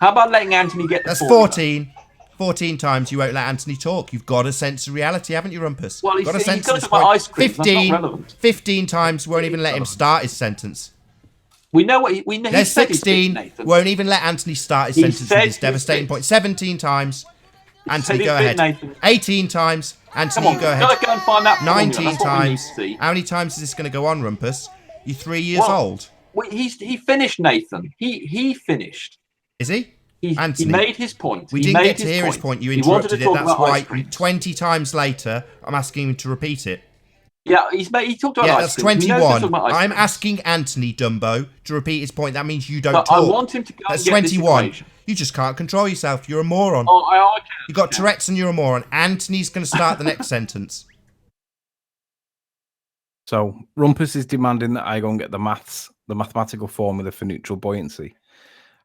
How about letting Anthony get the That's formula? 14. 14 times you won't let Anthony talk. You've got a sense of reality, haven't you, Rumpus? Well, got a he's sense got of to this talk about point. ice cream. That's not relevant. 15 times won't even let him start his sentence. We know what we know. There's He said he's 16. Nathan. Won't even let Anthony start his He sentence said with his he's devastating bit. point. 17 times. Anthony, he's go bit, ahead. Nathan. 18 times. Anthony, Come on, go we've ahead. got to go and find that formula. 19 That's what we need times. to see. How many times is this going to go on, Rumpus? You're 3 years Well, old. He finished, Nathan. He finished. Is he? He Anthony. made his point. We He didn't made get to hear his point. You He wanted interrupted to it. talk That's about why ice cream. 20 times later, I'm asking him to repeat it. Yeah, he talked about Yeah, ice that's cream. We know he's 21. talking about ice I'm cream. asking Anthony, Dumbo, to repeat his point. That means you don't But talk. I want him to go That's and get this 21. equation. You just can't control yourself. You're a moron. Oh, I can. You got Tourette's and you're a moron. Anthony's going to start the next sentence. So Rumpus is demanding that I go and get the mathematical formula for neutral buoyancy.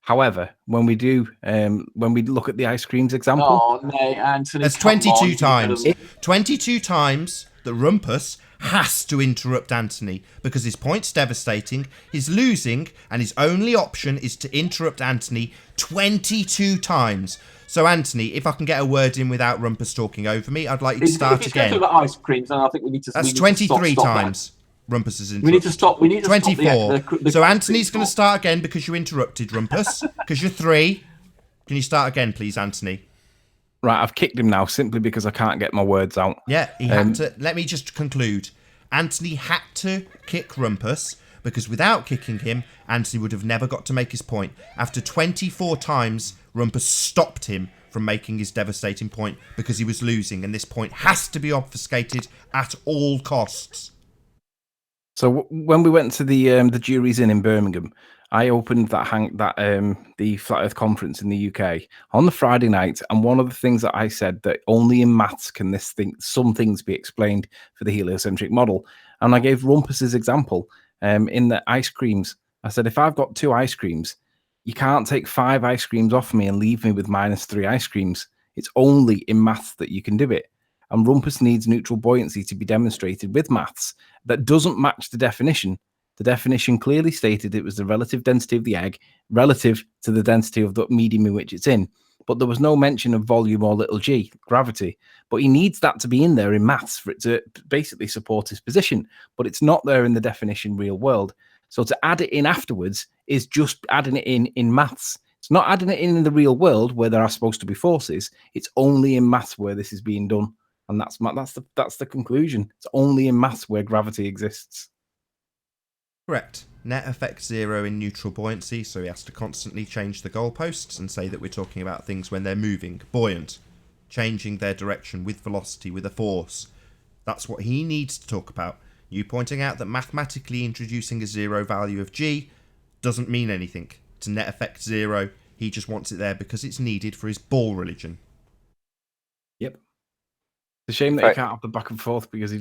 However, when we look at the ice creams example, Oh, no, Anthony. There's come 22 on, times. you better- 22 times that Rumpus has to interrupt Anthony because his point's devastating, he's losing, and his only option is to interrupt Anthony 22 times. So, Anthony, if I can get a word in without Rumpus talking over me, I'd like you to If start he's going to again. talk about ice creams, then I think we need to. That's we need 23 to stop times Rumpus is that. interrupted. We need to stop. We need to 24. Stop the So ice Anthony's cream going to start again because you interrupted, Rumpus. Because you're 3. Can you start again, please, Anthony? right, I've kicked him now simply because I can't get my words out. Yeah, he had to. Let me just conclude. Anthony had to kick Rumpus because without kicking him, Anthony would have never got to make his point. After 24 times, Rumpus stopped him from making his devastating point because he was losing, and this point has to be obfuscated at all costs. So when we went to the Jury's Inn in Birmingham, I opened the Flat Earth conference in the UK on the Friday night, and one of the things that I said that only in maths can some things be explained for the heliocentric model, and I gave Rumpus's example in the ice creams. I said if I've got 2 ice creams, you can't take 5 ice creams off me and leave me with -3 ice creams. It's only in maths that you can do it. And Rumpus needs neutral buoyancy to be demonstrated with maths that doesn't match the definition. The definition clearly stated it was the relative density of the egg relative to the density of the medium in which it's in. But there was no mention of volume or little g, gravity. But he needs that to be in there in maths for it to basically support his position. But it's not there in the definition real world. So to add it in afterwards is just adding it in maths. It's not adding it in the real world where there are supposed to be forces. It's only in maths where this is being done. And that's the conclusion. It's only in maths where gravity exists. Correct. Net affects 0 in neutral buoyancy, so he has to constantly change the goalposts and say that we're talking about things when they're moving, buoyant, changing their direction with velocity, with a force. That's what he needs to talk about. You pointing out that mathematically introducing a 0 value of g doesn't mean anything. To net affect 0, he just wants it there because it's needed for his ball religion. Yep. It's a shame that he can't have the back and forth because he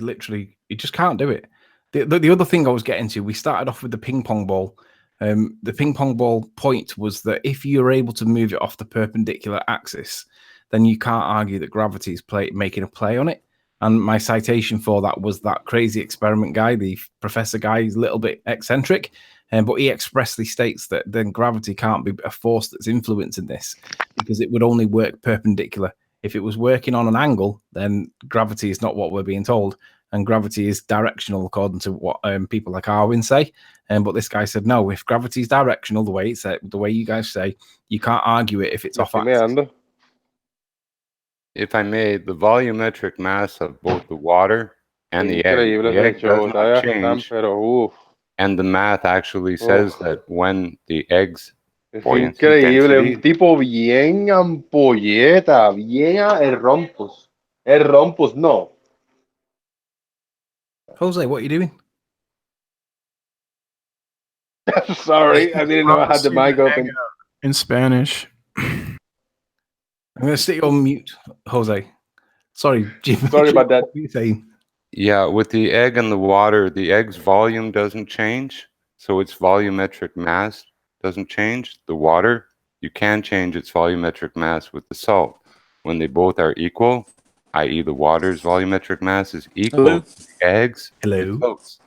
just can't do it. The other thing I was getting to, we started off with the ping pong ball. The ping pong ball point was that if you're able to move it off the perpendicular axis, then you can't argue that gravity is making a play on it. And my citation for that was that crazy experiment guy, the professor guy. He's a little bit eccentric, but he expressly states that then gravity can't be a force that's influencing this because it would only work perpendicular. If it was working on an angle, then gravity is not what we're being told. And gravity is directional, according to what people like Arwin say. But this guy said, no, if gravity is directional, the way you guys say, you can't argue it if it's off axis. If I may, the volumetric mass of both the water and the egg does not change. And the math actually says that when the eggs buoyancy density, un tipo bien ampolleta, bien el rompus. El rompus, no. Jose, what are you doing? Sorry, I didn't know I had the mic open. In Spanish. I'm going to sit you on mute, Jose. Sorry, Jim. Sorry about that. What were you saying? yeah, with the egg and the water, the egg's volume doesn't change. So its volumetric mass doesn't change. The water, you can change its volumetric mass with the salt. When they both are equal, i.e. the water's volumetric mass is equal to the eggs, it floats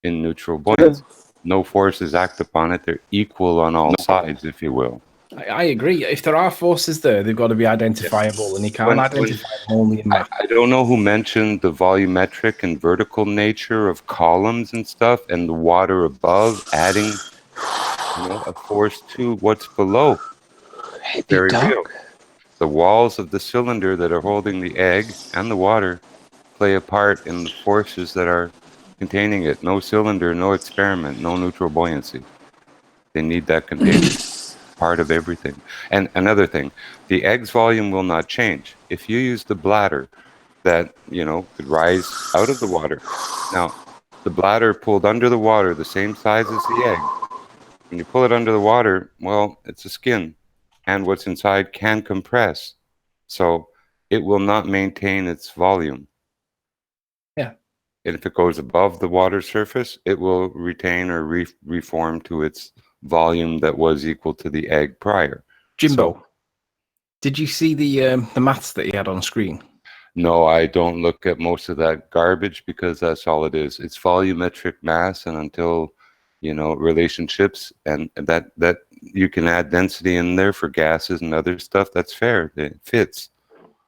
in neutral buoyancy. No forces act upon it. They're equal on all sides, if you will. I agree. If there are forces there, they've got to be identifiable, and you can't identify them only in math. I don't know who mentioned the volumetric and vertical nature of columns and stuff, and the water above adding, a force to what's below. Very real. The walls of the cylinder that are holding the egg and the water play a part in the forces that are containing it. No cylinder, no experiment, no neutral buoyancy. They need that containment. Part of everything. And another thing, the egg's volume will not change. If you use the bladder that, could rise out of the water. Now, the bladder pulled under the water, the same size as the egg. When you pull it under the water, well, it's a skin. And what's inside can compress. So it will not maintain its volume. Yeah. And if it goes above the water surface, it will retain or reform to its volume that was equal to the egg prior. Jimbo, did you see the maths that he had on screen? No, I don't look at most of that garbage because that's all it is. It's volumetric mass, and until relationships and that you can add density in there for gases and other stuff, that's fair. It fits.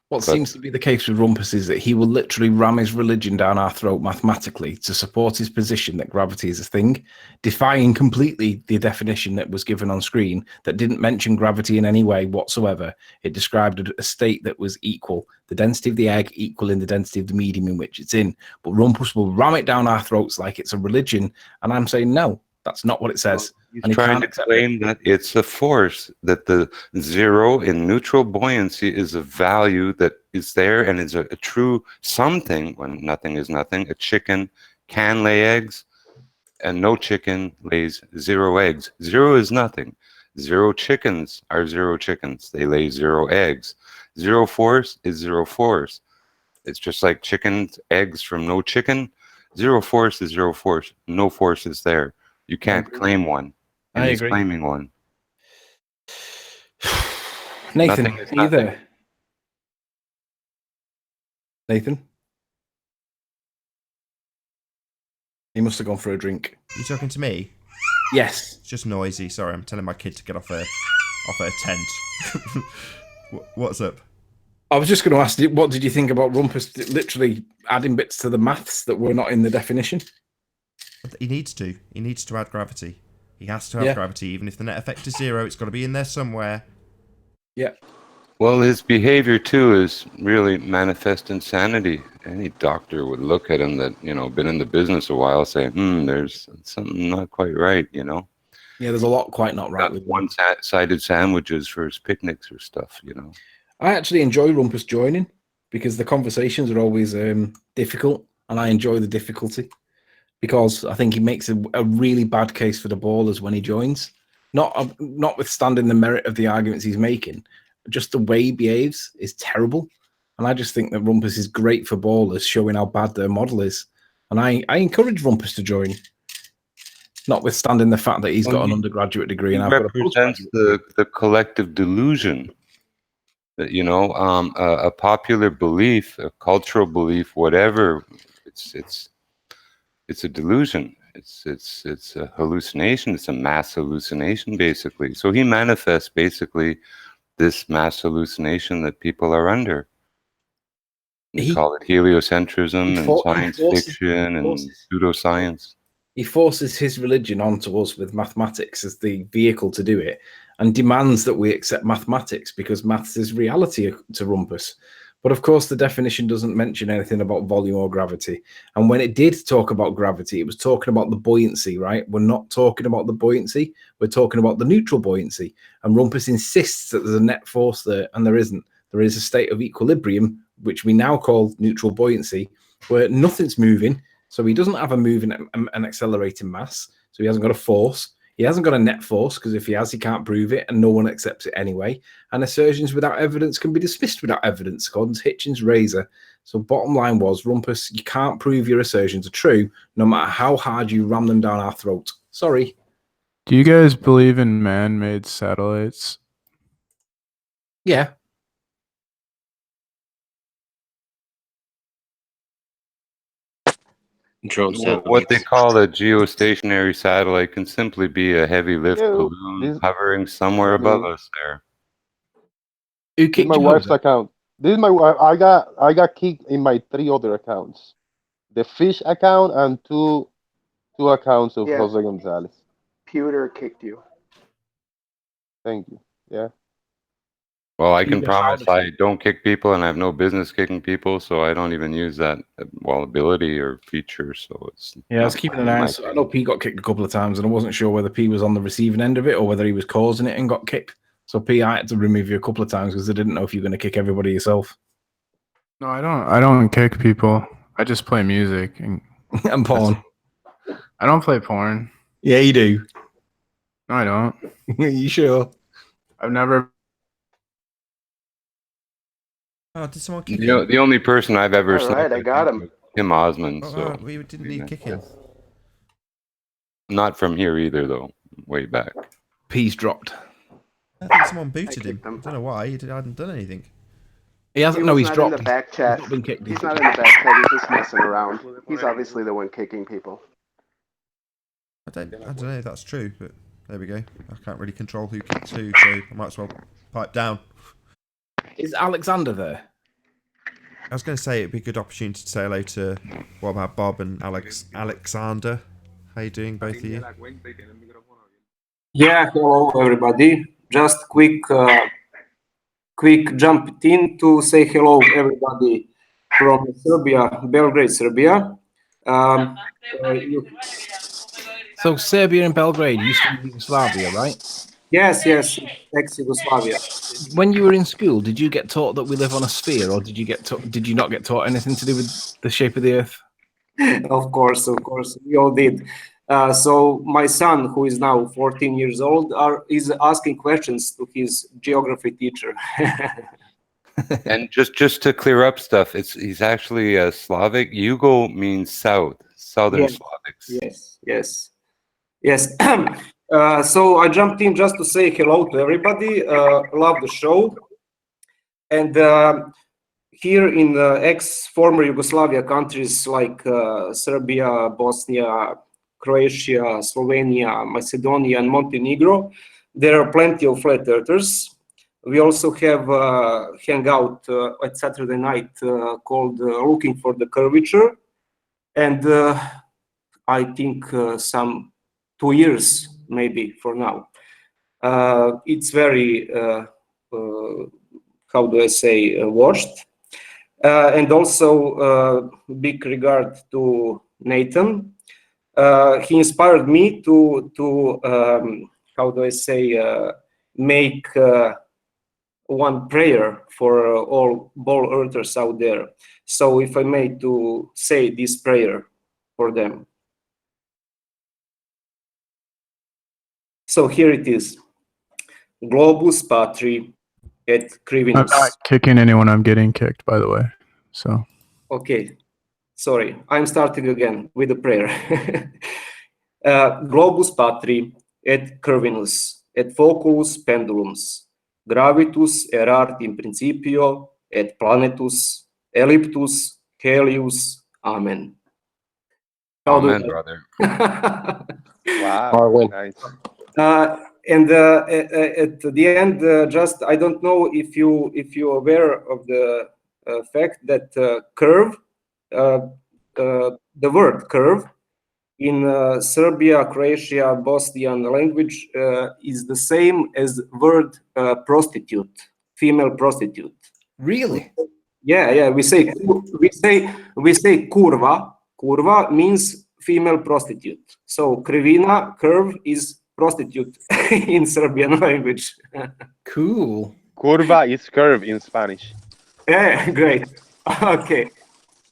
What seems to be the case with Rumpus is that he will literally ram his religion down our throat mathematically to support his position that gravity is a thing, defying completely the definition that was given on screen that didn't mention gravity in any way whatsoever. It described a state that was equal, the density of the egg equaling the density of the medium in which it's in. But Rumpus will ram it down our throats like it's a religion, and I'm saying no, that's not what it says. He's trying to claim that it's a force, that the 0 in neutral buoyancy is a value that is there and is a true something when nothing is nothing. A chicken can lay eggs and no chicken lays 0 eggs. 0 is nothing. 0 chickens are 0 chickens. They lay 0 eggs. 0 force is 0 force. It's just like chickens, eggs from no chicken. 0 force is 0 force. No force is there. You can't claim one. And I he's agree. claiming one. Nathan, are you there? Nathan? He must have gone for a drink. You talking to me? Yes. It's just noisy. Sorry, I'm telling my kid to get off her tent. What's up? I was just going to ask you, what did you think about Rumpus literally adding bits to the maths that were not in the definition? He needs to. He needs to add gravity. He has to have gravity. Even if the net effect is 0, it's got to be in there somewhere. Yeah. Well, his behavior too is really manifest insanity. Any doctor would look at him that, you know, been in the business a while, say, there's something not quite right, you know. Yeah, there's a lot quite not right with one-sided sandwiches for his picnics or stuff, you know. I actually enjoy Rumpus joining because the conversations are always difficult, and I enjoy the difficulty because I think he makes a really bad case for the ballers when he joins. Notwithstanding the merit of the arguments he's making, just the way he behaves is terrible. And I just think that Rumpus is great for ballers, showing how bad their model is. And I encourage Rumpus to join, notwithstanding the fact that he's got an undergraduate degree and I've got a postgraduate degree. The collective delusion that, you know, a popular belief, a cultural belief, whatever, it's a delusion. It's a hallucination. It's a mass hallucination, basically. So he manifests basically this mass hallucination that people are under. We call it heliocentrism and science fiction and pseudoscience. He forces his religion onto us with mathematics as the vehicle to do it, and demands that we accept mathematics because maths is reality to Rumpus. But of course, the definition doesn't mention anything about volume or gravity. And when it did talk about gravity, it was talking about the buoyancy, right? We're not talking about the buoyancy. We're talking about the neutral buoyancy. And Rumpus insists that there's a net force there, and there isn't. There is a state of equilibrium, which we now call neutral buoyancy, where nothing's moving. So he doesn't have a moving and accelerating mass. So he hasn't got a force. He hasn't got a net force, because if he has, he can't prove it, and no one accepts it anyway. And assertions without evidence can be dismissed without evidence, according to Hitchens' razor. So bottom line was, Rumpus, you can't prove your assertions are true, no matter how hard you ram them down our throat. Sorry. Do you guys believe in man-made satellites? Yeah. What they call a geostationary satellite can simply be a heavy lift balloon hovering somewhere above us there. Who kicked my wife's account? This is my wife. I got kicked in my 3 other accounts. The fish account and two accounts of Jose Gonzalez. Pewter kicked you. Thank you. Yeah. Well, I can promise I don't kick people, and I have no business kicking people, so I don't even use that ability or feature. So it's I was keeping an eye on. I know P got kicked a couple of times, and I wasn't sure whether P was on the receiving end of it or whether he was causing it and got kicked. So P, I had to remove you a couple of times because I didn't know if you were going to kick everybody yourself. No, I don't. I don't kick people. I just play music and porn. I don't play porn. Yeah, you do. No, I don't. You sure? I've never. Oh, did someone kick him? The only person I've ever All right, I got him. Tim Osmond. Oh, so we didn't need kicking. Not from here either, though. Way back. P's dropped. I think someone booted him. I don't know why. He hadn't done anything. He hasn't. No, he's dropped. In the back chat. He's not been kicked. He's not in the back chat. He's just messing around. He's obviously the one kicking people. I don't know if that's true, but there we go. I can't really control who kicks who, so I might as well pipe down. Is Alexander there? I was going to say it'd be a good opportunity to say hello to, what about Bob and Alexander? How you doing, both of you? Yeah, hello everybody. Just quick jump in to say hello everybody from Serbia, Belgrade, Serbia. So Serbia and Belgrade used to be Yugoslavia, right? Yes, ex-Yugoslavia. When you were in school, did you get taught that we live on a sphere, or did you not get taught anything to do with the shape of the Earth? Of course, we all did. So my son, who is now 14 years old, is asking questions to his geography teacher. And just to clear up stuff, he's actually Slavic. Yugo means southern Slavics. Yes. So I jumped in just to say hello to everybody. Love the show, and here in the ex-former Yugoslavia countries like Serbia, Bosnia, Croatia, Slovenia, Macedonia, and Montenegro, there are plenty of flat earthers. We also have a hangout at Saturday night called Looking for the Curvature. And I think some 2 years, maybe for now. It's very, how do I say, watched. And also big regard to Nathan. He inspired me to how do I say, make one prayer for all ball earthers out there. So if I may to say this prayer for them. So here it is. Globus patri et criminus. I'm not kicking anyone. I'm getting kicked, by the way. So. Okay. Sorry. I'm starting again with the prayer. Globus patri et curvinus et foculus pendulums. Gravitus erart in principio et planetus elliptus helius. Amen. Amen, brother. Wow. Nice. And at the end, just I don't know if you're aware of the fact that curve, the word curve in Serbia, Croatia, Bosnian language is the same as word prostitute, female prostitute. Really? Yeah. We say kurva. Kurva means female prostitute. So krivina, curve, is prostitute in Serbian language. Cool. Curva is curve in Spanish. Yeah, great.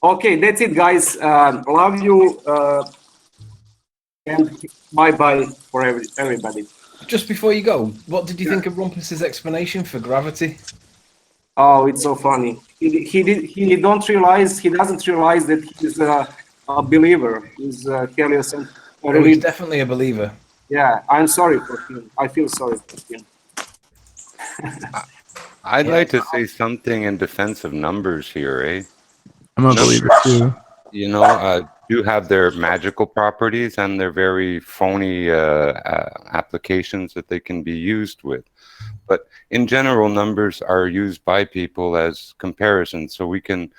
Okay, that's it, guys. Love you. And bye-bye for everybody. Just before you go, what did you think of Rumpus's explanation for gravity? Oh, it's so funny. He doesn't realize that he's a believer. He's Helios. He's definitely a believer. Yeah, I'm sorry for him. I feel sorry for him. I'd like to say something in defense of numbers here, eh? I'm a believer too. You know, do have their magical properties and their very phony applications that they can be used with. But in general, numbers are used by people as comparisons, so we can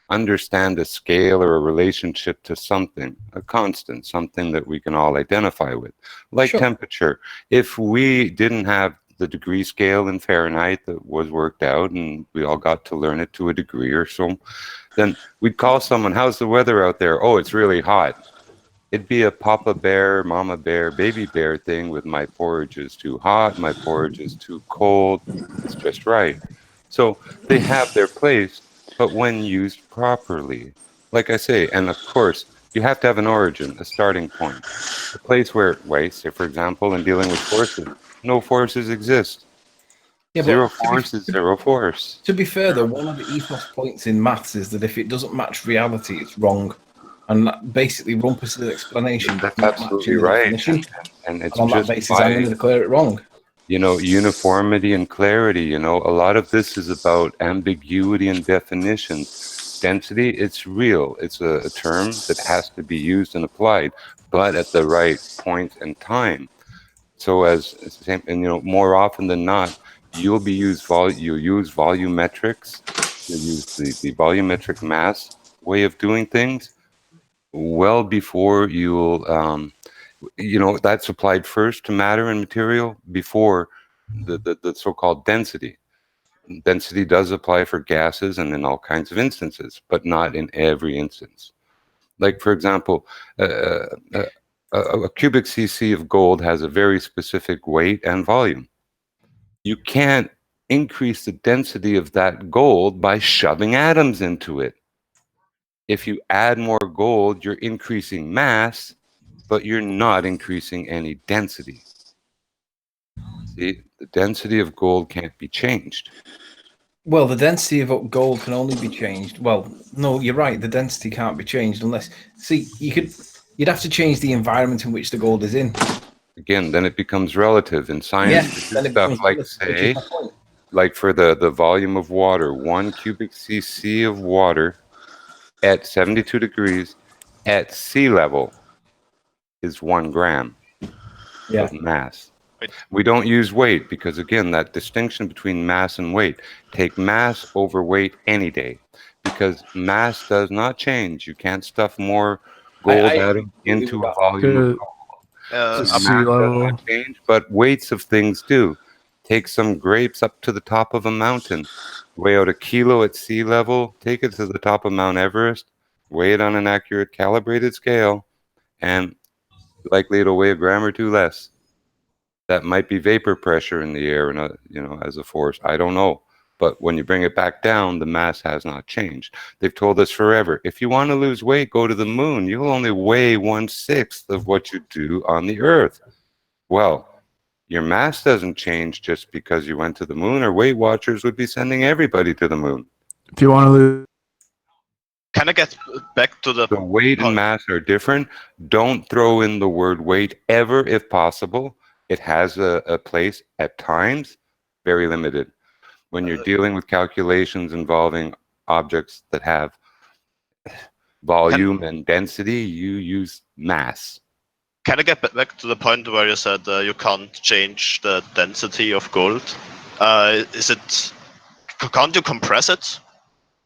understand a scale or a relationship to something, a constant, something that we can all identify with, like temperature. If we didn't have the degree scale in Fahrenheit that was worked out and we all got to learn it to a degree or so, then we'd call someone, how's the weather out there? Oh, it's really hot. It'd be a papa bear, mama bear, baby bear thing with my porridge is too hot, my porridge is too cold. It's just right. So they have their place, but when used properly, like I say, and of course, you have to have an origin, a starting point, a place where, say for example, in dealing with forces, no forces exist. Yeah, zero force is zero force. To be fair, though, one of the ethos points in maths is that if it doesn't match reality, it's wrong. And that basically Rumpus's explanation. That's absolutely right. And it's on that basis, I'm going to declare it wrong. You know, uniformity and clarity, you know, a lot of this is about ambiguity and definitions. Density, it's real. It's a term that has to be used and applied, but at the right point and time. So and you know, more often than not, you'll use volumetrics, you'll use the volumetric mass way of doing things well before you'll, you know, that's applied first to matter and material before the so-called density. Density does apply for gases and in all kinds of instances, but not in every instance. Like, for example, a cubic cc of gold has a very specific weight and volume. You can't increase the density of that gold by shoving atoms into it. If you add more gold, you're increasing mass, but you're not increasing any density. See, the density of gold can't be changed. Well, the density of gold can only be changed. Well, no, you're right. The density can't be changed unless, see, you'd have to change the environment in which the gold is in. Again, then it becomes relative in science. Yeah, stuff like, say, like for the volume of water, 1 cubic cc of water at 72 degrees at sea level is 1 gram of mass. We don't use weight because, again, that distinction between mass and weight. Take mass over weight any day because mass does not change. You can't stuff more gold atom into a volume of gold. So sea mass does level. not change, but weights of things do. Take some grapes up to the top of a mountain, weigh out 1 kilo at sea level, take it to the top of Mount Everest, weigh it on an accurate calibrated scale, and likely it'll weigh 1 gram or 2 less. That might be vapor pressure in the air, and as a force. I don't know. But when you bring it back down, the mass has not changed. They've told us forever, if you want to lose weight, go to the moon. You'll only weigh 1/6 of what you do on the Earth. Well, your mass doesn't change just because you went to the moon, or Weight Watchers would be sending everybody to the moon. If you want to lose. Can I get back to the weight and mass are different. Don't throw in the word weight ever if possible. It has a place at times, very limited. When you're dealing with calculations involving objects that have volume and density, you use mass. Can I get back to the point where you said you can't change the density of gold? Can't you compress it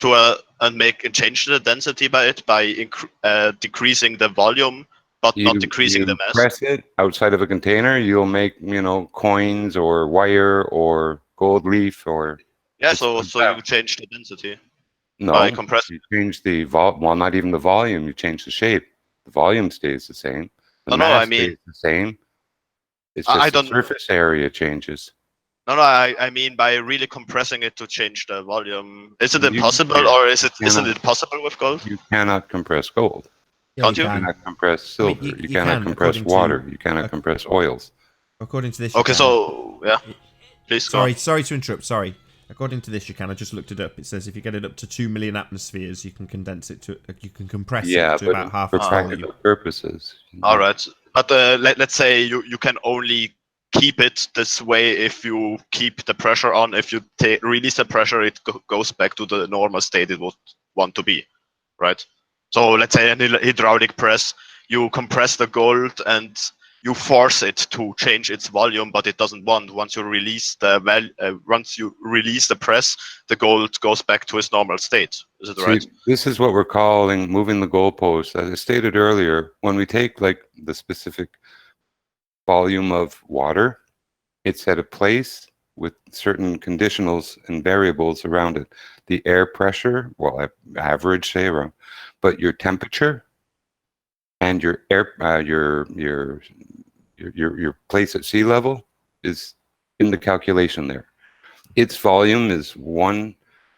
to and change the density by decreasing the volume, but not decreasing the mass? Press it outside of a container, you'll make coins or wire or gold leaf or so you change the density. No, by compressing. you change the well, not even the volume. You change the shape. The volume stays the same. The mass stays the same. It's just the surface area changes. No, I mean by really compressing it to change the volume. Is it impossible, or isn't it possible with gold? You cannot compress gold. Can't you? You cannot compress silver. You cannot compress water. You cannot compress oils. According to this. Okay, so yeah. Please. Sorry to interrupt. Sorry. According to this, you can. I just looked it up. It says if you get it up to 2 million atmospheres, you can condense it to. You can compress it to about half its volume. For practical purposes. All right, but let's say you can only keep it this way if you keep the pressure on. If you release the pressure, it goes back to the normal state it would want to be, right? So let's say in a hydraulic press, you compress the gold and you force it to change its volume, but it doesn't want. Once you release the press, the gold goes back to its normal state. Is it right? This is what we're calling moving the goalpost. As I stated earlier, when we take like the specific volume of water, it's at a place with certain conditionals and variables around it. The air pressure, well, average, say around, but your temperature and your air, your place at sea level is in the calculation there. Its volume is 1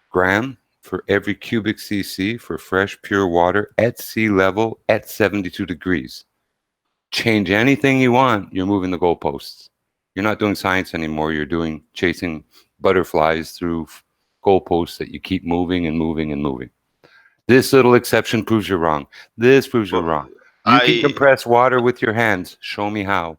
gram for every cubic cc for fresh, pure water at sea level at 72 degrees. Change anything you want, you're moving the goalposts. You're not doing science anymore. You're chasing butterflies through goalposts that you keep moving and moving and moving. This little exception proves you're wrong. This proves you're wrong. You can compress water with your hands. Show me how.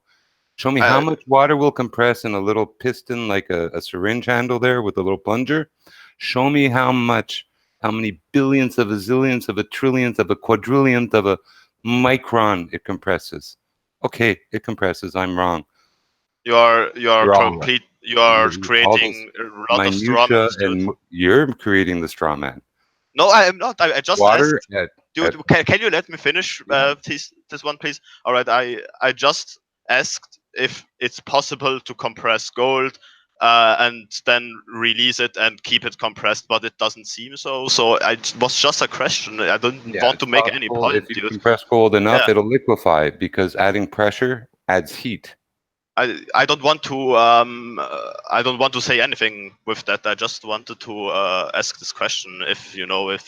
Show me how much water will compress in a little piston, like a syringe handle there with a little plunger. Show me how many billions of a zillionth of a trillionth of a quadrillionth of a micron it compresses. Okay, it compresses. I'm wrong. You are complete. You are creating a lot of straw man. And you're creating the straw man. No, I am not. I just water asked. Can you let me finish, please? This one, please. All right. I just asked if it's possible to compress gold and then release it and keep it compressed, but it doesn't seem so. So it was just a question. I don't want to make any point. If you compress gold enough, it'll liquefy because adding pressure adds heat. I don't want to say anything with that. I just wanted to ask this question if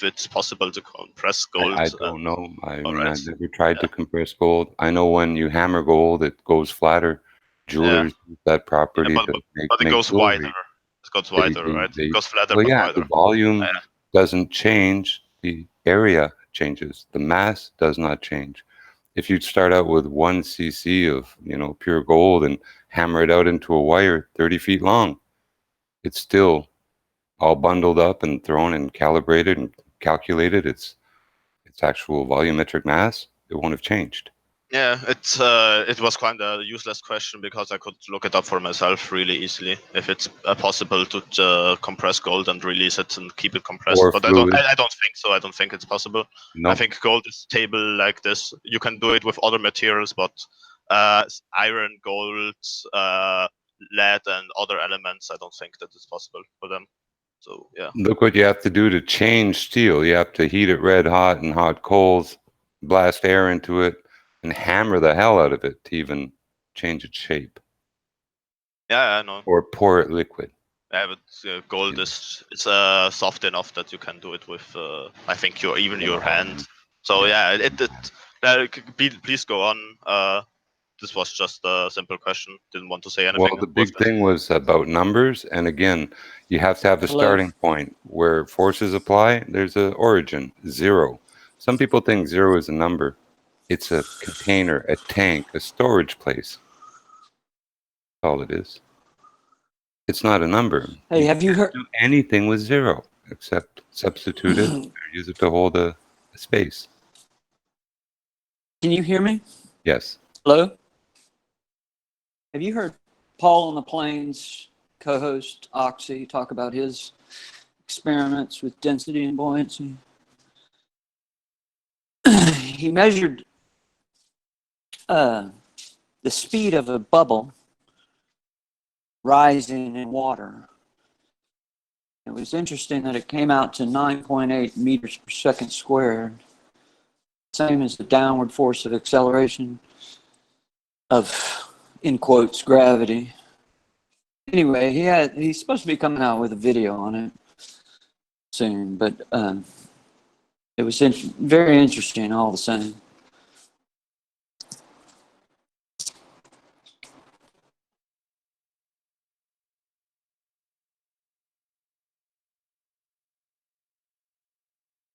it's possible to compress gold. I don't know. I've never tried to compress gold. I know when you hammer gold, it goes flatter. Jewelers use that property to make but it goes jewelry. wider. It goes wider, right? It goes flatter, well, but yeah, wider. the volume doesn't change. The area changes. The mass does not change. If you start out with 1 cc of pure gold and hammer it out into a wire 30 feet long, it's still all bundled up and thrown and calibrated and calculated. Its actual volumetric mass, it won't have changed. Yeah, it was kind of a useless question because I could look it up for myself really easily if it's possible to compress gold and release it and keep it compressed. Or But fluid. I don't think so. I don't think it's possible. No. I think gold is stable like this. You can do it with other materials, but iron, gold, lead, and other elements, I don't think that it's possible for them. So yeah. Look what you have to do to change steel. You have to heat it red hot in hot coals, blast air into it, and hammer the hell out of it to even change its shape. Yeah, I know. Or pour it liquid. Yeah, but gold is it's soft enough that you can do it with I think your hand. So yeah, please go on. This was just a simple question. Didn't want to say anything. Well, the big thing was about numbers, and again, you have to have a starting point where forces apply. There's an origin, 0. Some people think 0 is a number. It's a container, a tank, a storage place. That's all it is. It's not a number. Hey, have you heard? Do anything with 0 except substitute it or use it to hold a space. Can you hear me? Yes. Hello? Have you heard Paul on the Plains, co-host Oxy, talk about his experiments with density and buoyancy? He measured the speed of a bubble rising in water. It was interesting that it came out to 9.8 meters per second squared, same as the downward force of acceleration of, in quotes, gravity. Anyway, he's supposed to be coming out with a video on it soon, but it was very interesting all the same.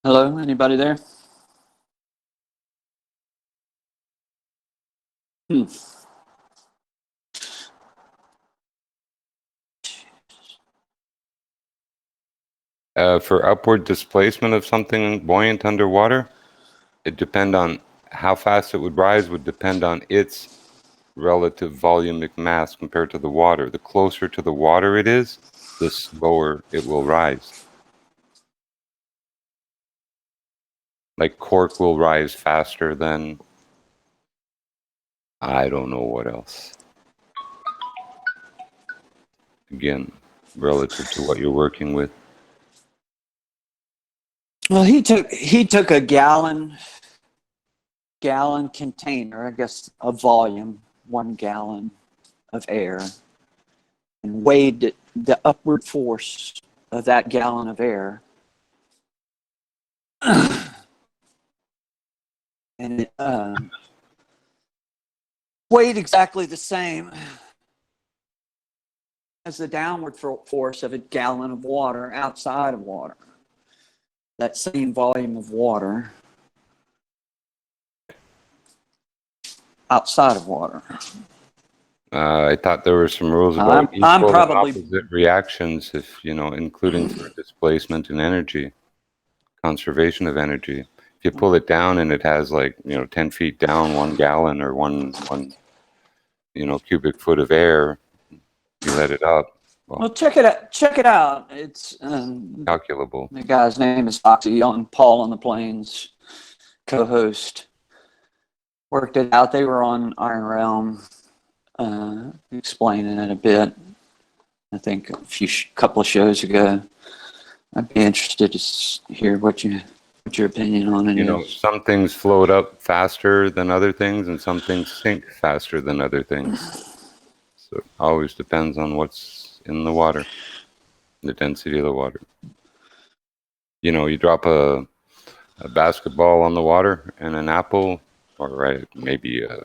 Hello, anybody there? For upward displacement of something buoyant underwater, it depend on how fast it would rise would depend on its relative volumic mass compared to the water. The closer to the water it is, the slower it will rise. Like cork will rise faster than I don't know what else. Again, relative to what you're working with. Well, he took a gallon container, I guess a volume, 1 gallon of air, and weighed the upward force of that gallon of air. And it weighed exactly the same as the downward force of a gallon of water outside of water. That same volume of water outside of water. I thought there were some rules about equal I'm and probably opposite reactions, if including for displacement and energy, conservation of energy. If you pull it down and it has 10 feet down, 1 gallon or one cubic foot of air, you let it up. Well, check it out. It's calculable. The guy's name is Oxy, on Paul on the Plains, co-host. Worked it out. They were on Iron Realm, explaining it a bit. I think a couple of shows ago. I'd be interested to hear what your opinion on it is. Some things float up faster than other things, and some things sink faster than other things. So it always depends on what's in the water, the density of the water. You drop a basketball on the water and an apple, or maybe a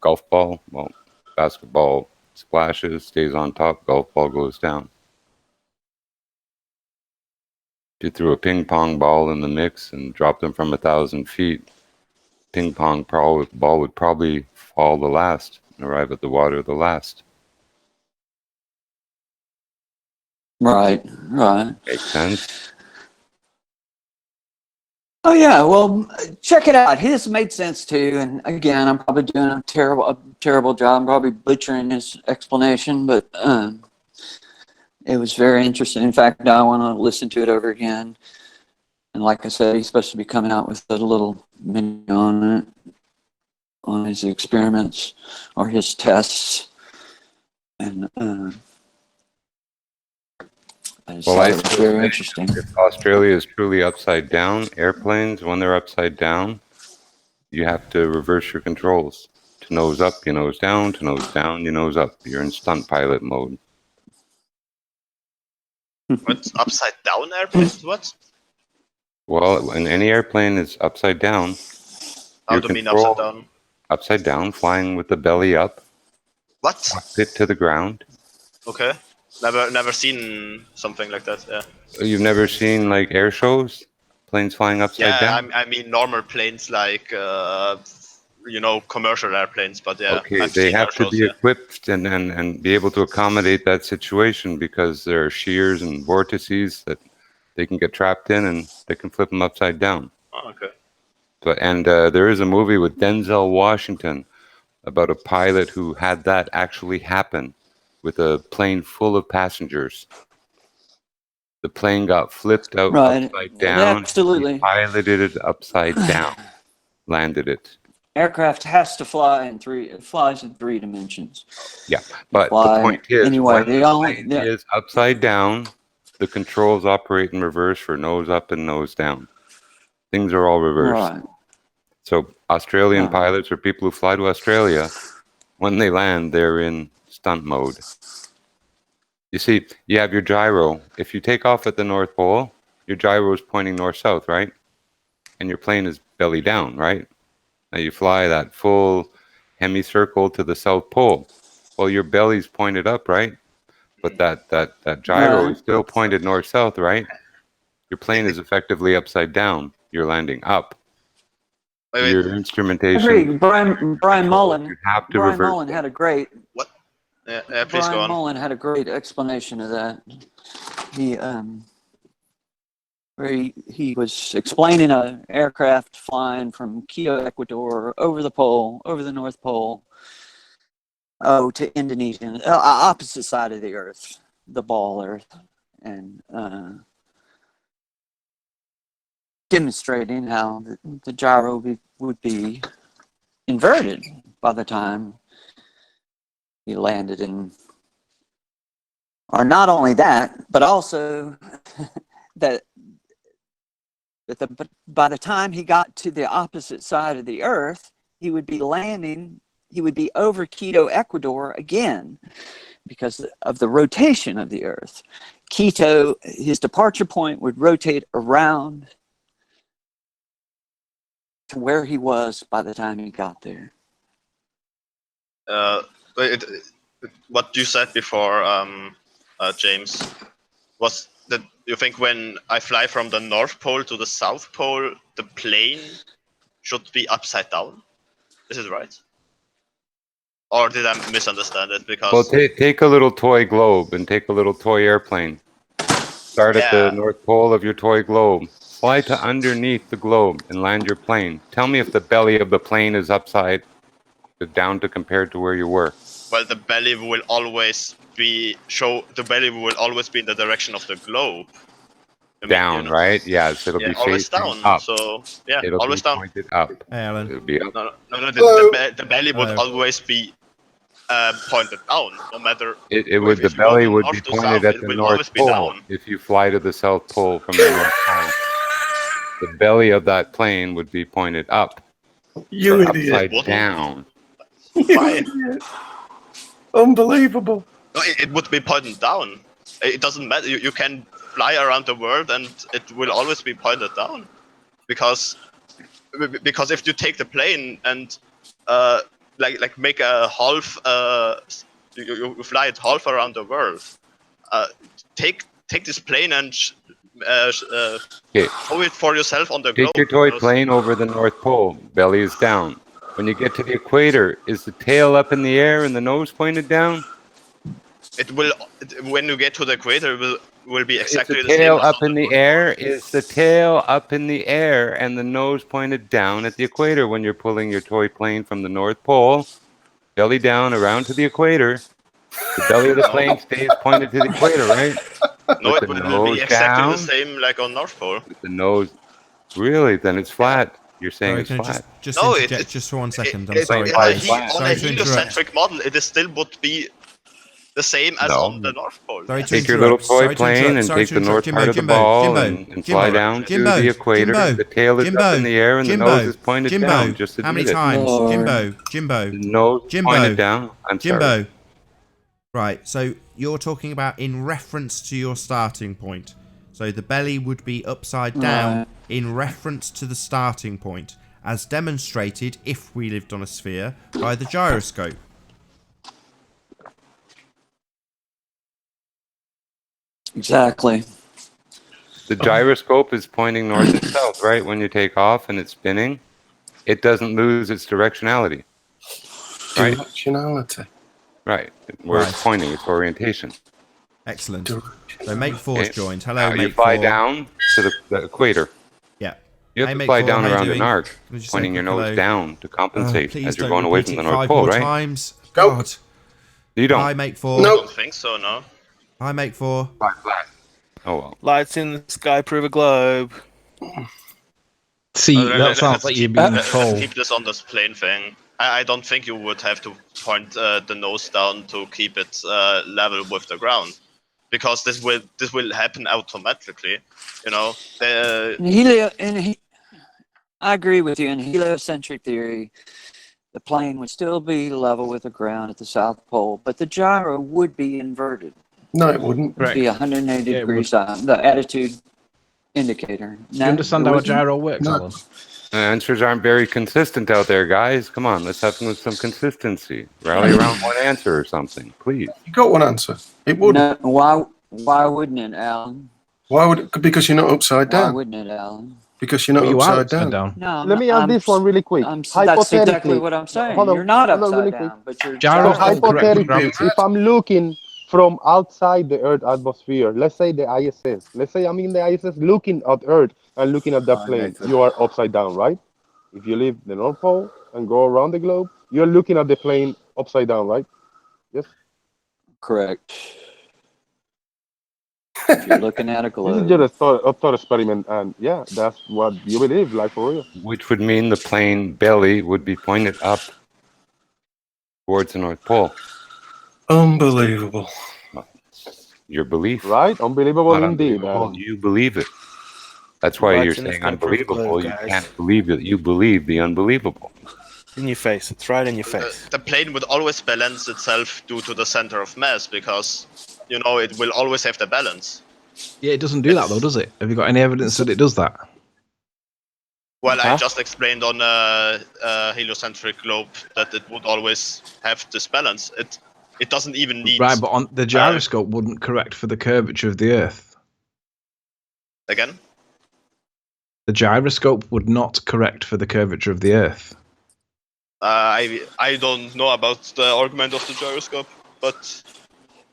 golf ball. Well, basketball splashes, stays on top, golf ball goes down. If you threw a ping pong ball in the mix and dropped them from 1,000 feet, ping pong ball would probably fall the last and arrive at the water the last. Right. Right. Makes sense. Oh yeah, well, check it out. His made sense too. And again, I'm probably doing a terrible job. I'm probably butchering his explanation, but it was very interesting. In fact, I want to listen to it over again. And like I said, he's supposed to be coming out with a little mini on it, on his experiments or his tests. And I just thought it was very interesting. If Australia is truly upside down, airplanes, when they're upside down, you have to reverse your controls. To nose up, you nose down. To nose down, you nose up. You're in stunt pilot mode. What? Upside down airplanes? What? Well, when any airplane is upside down, How do you mean upside down? Upside down, flying with the belly up. What? Cockpit to the ground. Okay. Never seen something like that. Yeah. You've never seen like air shows, planes flying upside down? I mean normal planes like commercial airplanes, but yeah. Okay, they have to be equipped and be able to accommodate that situation because there are shears and vortices that they can get trapped in and they can flip them upside down. Oh, okay. But there is a movie with Denzel Washington about a pilot who had that actually happen with a plane full of passengers. The plane got flipped out upside down. Absolutely. He piloted it upside down, landed it. Aircraft has to fly in three. It flies in 3 dimensions. Yeah, but the point is, anyway, when the plane is upside down, the controls operate in reverse for nose up and nose down. Things are all reversed. Right. So Australian pilots or people who fly to Australia, when they land, they're in stunt mode. You see, you have your gyro. If you take off at the North Pole, your gyro is pointing north-south, right? And your plane is belly down, right? Now you fly that full hemicircle to the South Pole. Well, your belly's pointed up, right? But that gyro is still pointed north-south, right? Your plane is effectively upside down. You're landing up. Your instrumentation. I agree. Brian Mullen. You have to Brian reverse Mullen had a great. What? Yeah, please go on. Brian Mullen had a great explanation of that. He where he was explaining an aircraft flying from Quito, Ecuador, over the pole, over the North Pole, to Indonesia, opposite side of the Earth, the ball Earth, and demonstrating how the gyro would be inverted by the time he landed in. Or not only that, but also that by the time he got to the opposite side of the Earth, he would be landing, he would be over Quito, Ecuador again because of the rotation of the Earth. Quito, his departure point would rotate around to where he was by the time he got there. What you said before, James, was that you think when I fly from the North Pole to the South Pole, the plane should be upside down? Is it right? Or did I misunderstand it? Because well, take a little toy globe and take a little toy airplane. Start at the North Pole of your toy globe. Fly to underneath the globe and land your plane. Tell me if the belly of the plane is upside down to compared to where you were. Well, the belly will always be in the direction of the globe. Down, right? Yes, it'll be always facing down. up. So yeah, it'll always be down. Pointed up. Hey, Alan. It'll be up. No. The belly would always be pointed down, no matter. The belly would be pointed at the North Pole. If you fly to the South Pole from the North Pole, the belly of that plane would be pointed up. You upside idiot. down. Unbelievable. No, it would be pointed down. It doesn't matter. You can fly around the world and it will always be pointed down, because if you take the plane and like make a half, you fly it half around the world. Take this plane and throw it for yourself on the globe. Take your toy plane over the North Pole. Belly is down. When you get to the equator, is the tail up in the air and the nose pointed down? It will, when you get to the equator, it will be exactly Is the the tail same. up in the air? Is the tail up in the air and the nose pointed down at the equator when you're pulling your toy plane from the North Pole, belly down around to the equator? The belly of the plane stays pointed to the equator, right? No, With it the will be nose exactly down. the same like on North Pole. With the nose, really? Then it's flat. You're saying Sorry, it's can I flat. just No, interject just for 1 second? I'm it, sorry, fine, guys. fine. on Sorry a to interrupt. heliocentric model, it is still would be the same as on the North Pole. Sorry to Take interrupt. your little toy Sorry to plane interrupt. and Sorry take to the interrupt. north part of the Jimbo, ball Jimbo, and fly down to the equator. The tail is up in the air and the nose is pointed down. Just how many admit it. times? Lord. Jimbo. The nose pointed down. I'm sorry. Jimbo. Right, so you're talking about in reference to your starting point. So the belly would be upside down Right. in reference to the starting point, as demonstrated, if we lived on a sphere, by the gyroscope. Exactly. The gyroscope is pointing north and south, right? When you take off and it's spinning, it doesn't lose its directionality. Right? Directionality. Right. Where it's pointing, its orientation. Excellent. So Mate 4's joined. Hello, now Mate you fly 4. down to the equator. Yeah. You have Hey, to Mate fly 4, down how you around doing? an arc, Can I just say pointing a your quick nose hello? down to compensate Please as you're don't going away repeat from the it North 5 Pole, more right? times. Go. God. You don't. Hi, Mate 4. I don't think so, no. Hi, Mate 4. Flat. Oh well. Lights in the sky prove a globe. See, that sounds like you're being Let's told. keep this on this plane thing. I don't think you would have to point the nose down to keep it level with the ground, because this will happen automatically. You know, I agree with you. In heliocentric theory, the plane would still be level with the ground at the South Pole, but the gyro would be inverted. No, it wouldn't. It'd be 180 Yeah, it degrees on the attitude indicator. Do you understand how a gyro works, Alan? Answers aren't very consistent out there, guys. Come on, let's have some consistency. Rally around one answer or something, please. You got one answer. It wouldn't. No, why wouldn't it, Alan? Why would it? Because you're not upside Why down. wouldn't it, Alan? Because you're not You are upside down. No, Let me ask this one really quick. that's exactly what I'm saying. Hold on, You're not hold on upside really down, quick. but you're Gyros So don't correct with hypothetically, gravity. if I'm looking from outside the Earth atmosphere, let's say the ISS, let's say I'm in the ISS looking at Earth and looking at that plane, you are upside down, right? If you leave the North Pole and go around the globe, you're looking at the plane upside down, right? Yes? correct. If you're looking at a This globe. is just a thought experiment, and yeah, that's what you believe, like for real. Which would mean the plane belly would be pointed up towards the North Pole. Unbelievable. Your belief. Right? Unbelievable Not indeed. unbelievable. You believe it. That's why Lights you're in the saying sky prove a unbelievable. globe, You guys. can't believe that you believe the unbelievable. In your face. It's right in your face. the plane would always balance itself due to the center of mass, because you know it will always have the balance. Yeah, it doesn't do that though, does it? Have you got any evidence that it does that? Well, I just explained on a heliocentric globe that it would always have this balance. It doesn't even need. Right, but on the gyroscope wouldn't correct for the curvature of the Earth. Again? The gyroscope would not correct for the curvature of the Earth. I don't know about the argument of the gyroscope, but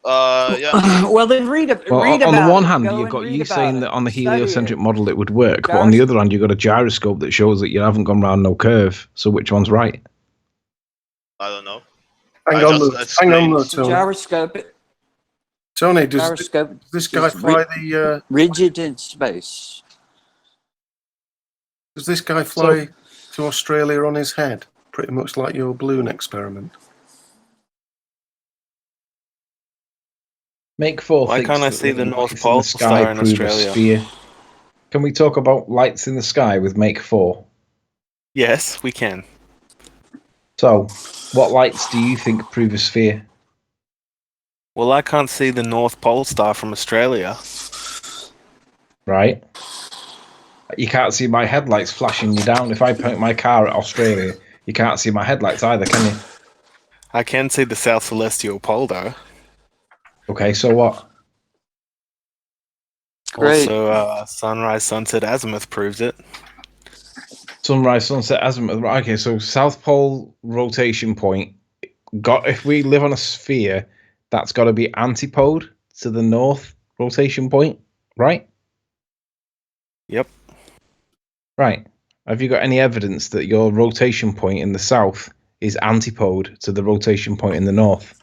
yeah. Well, then read about on the one it. hand, Go you've and got read you about saying it. that on the Study heliocentric it. model it would work, but on the other hand, you've got a gyroscope that shows that you haven't gone round no curve. So which one's right? I don't know. Hang on, Tony. Gyroscope. Tony, does Gyroscope this guy is fly the? rigid in space. Does this guy fly to Australia on his head? Pretty much like your balloon experiment. Make 4. Why thinks can't I that see the lights North in Pole the sky star in prove a Australia? sphere. Can we talk about lights in the sky with Make 4? Yes, we can. So, what lights do you think prove a sphere? Well, I can't see the North Pole star from Australia. Right? You can't see my headlights flashing you down. If I point my car at Australia, you can't see my headlights either, can you? I can see the South Celestial Pole, though. Okay, so what? Great. Also, sunrise, sunset, azimuth proves it. Sunrise, sunset, azimuth. Right, okay, so South Pole rotation point. If we live on a sphere, that's got to be antipode to the north rotation point, right? Yep. Right. Have you got any evidence that your rotation point in the south is antipode to the rotation point in the north?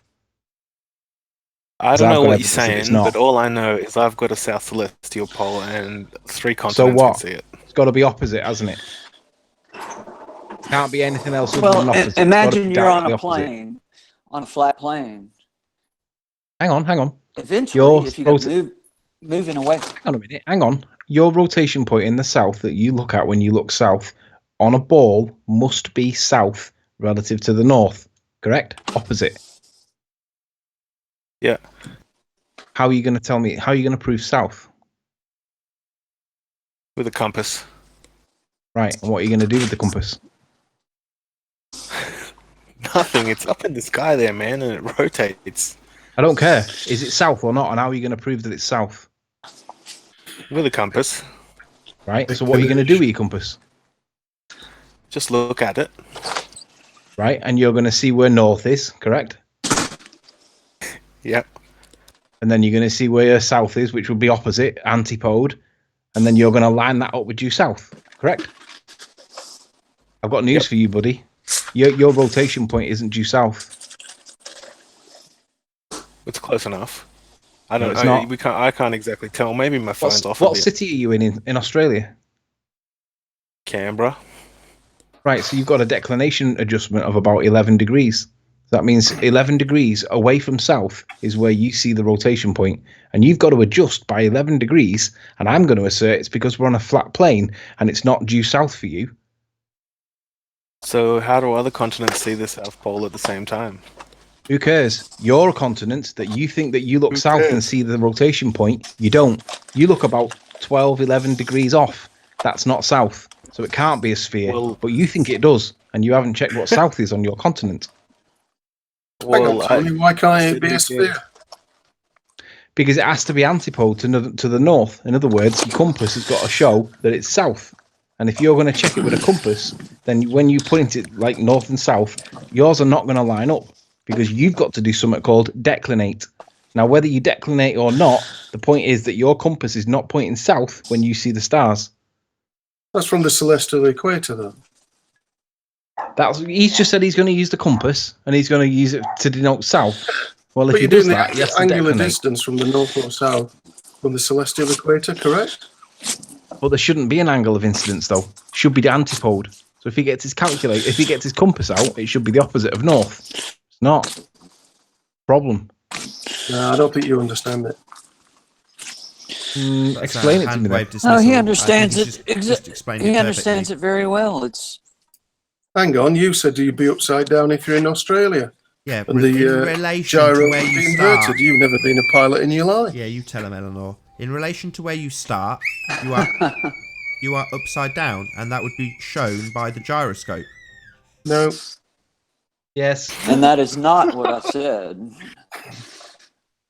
I don't I've know got what you're evidence that it's saying, not. but all I know is I've got a south celestial pole and 3 So continents can what? see it. It's got to be opposite, hasn't it? Can't be anything else other Well, than opposite. It's gotta imagine be you're on directly a opposite. plane, on a flat plane. Hang on. Eventually, if you got moving away. Hang on a minute. Hang on. Your rotation point in the south that you look at when you look south on a ball must be south relative to the north, correct? Opposite. Yeah. How are you going to tell me? How are you going to prove south? With a compass. Right. And what are you going to do with the compass? Nothing. It's up in the sky there, man, and it rotates. I don't care. Is it south or not? And how are you going to prove that it's south? With a compass. Right. So what are you going to do with your compass? Just look at it. Right. And you're going to see where north is, correct? Yep. And then you're going to see where your south is, which would be opposite, antipode. And then you're going to line that up with due south, correct? I've got news for you, buddy. Your rotation point isn't due south. It's close enough. I don't No, it's know. not. I can't exactly tell. Maybe my phone's off. What city are you in Australia? Canberra. Right, so you've got a declination adjustment of about 11 degrees. That means 11 degrees away from south is where you see the rotation point, and you've got to adjust by 11 degrees, and I'm going to assert it's because we're on a flat plane and it's not due south for you. So how do other continents see the South Pole at the same time? Who cares? You're a continent that you think that you look south and see the rotation point. You don't. You look about 12, 11 degrees off. That's not south. So it can't be a sphere. But you think it does. And you haven't checked what south is on your continent. Hang on, Tony, why can't it be a sphere? Because it has to be antipode to the north. In other words, your compass has got to show that it's south. And if you're going to check it with a compass, then when you point it like north and south, yours are not going to line up. Because you've got to do something called declinate. Now, whether you declinate or not, the point is that your compass is not pointing south when you see the stars. That's from the celestial equator, though. He's just said he's going to use the compass and he's going to use it to denote south. Well, if But he you're does doing that, he has the to angular declinate. distance from the north or south from the celestial equator, correct? But there shouldn't be an angle of incidence, though. It should be the antipode. So if he gets his if he gets his compass out, it should be the opposite of north. It's not. Problem. No, I don't think you understand it. Explain it to me then. Oh, he understands it. He understands it very well. It's. Hang on, you said you'd be upside down if you're in Australia. Yeah, and in the relation gyro to where would you be start. inverted. You've never been a pilot in your life. Yeah, you tell him, Eleanor. In relation to where you start, you are upside down, and that would be shown by the gyroscope. No. Yes. And that is not what I said.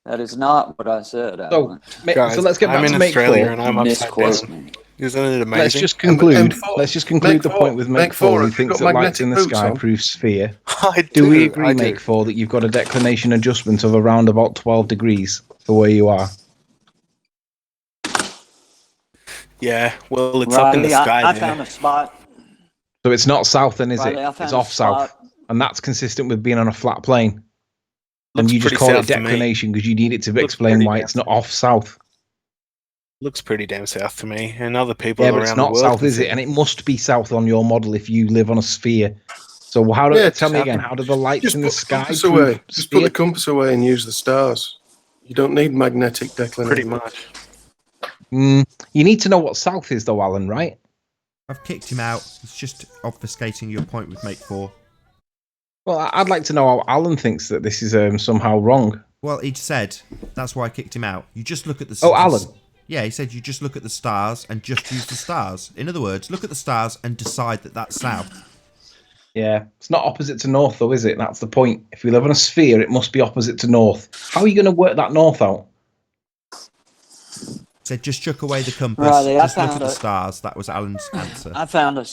That is not what I said. So, Guys, so let's get back I'm to in make Australia four. and I'm upside down. Isn't it amazing? Let's just conclude. Let's just conclude the point with make four. Who have you thinks got that lights magnetic in the boots sky on? prove sphere? I Do we do, agree, I do. make four, that you've got a declination adjustment of around about 12 degrees for where you are? Yeah, well, it's up in the sky I there. found a spot. So it's not south then, is Riley, I it? found It's a off south. spot. And that's consistent with being on a flat plane. And Looks you just pretty call it south to me. declination because you need it to Looks explain pretty why damn it's not off south. Looks pretty damn south to me, and other people Yeah, but around it's the not world south, can is see it? And it must be south on your model if you live on a sphere. So how do Yeah, tell me how again? can- How do the lights Just in the put the sky compass prove away. Just put sphere? the compass away and use the stars. You don't need magnetic declination. Pretty much. You need to know what south is, though, Alan, right? I've kicked him out. He's just obfuscating your point with make four. Well, I'd like to know how Alan thinks that this is somehow wrong. Well, he said that's why I kicked him out. You just look at the. Oh, Alan. Yeah, he said you just look at the stars and just use the stars. In other words, look at the stars and decide that that's south. Yeah, it's not opposite to north, though, is it? That's the point. If we live on a sphere, it must be opposite to north. How are you going to work that north out? Said just chuck away the compass. Riley, Just look at the stars. That was Alan's answer. I found a.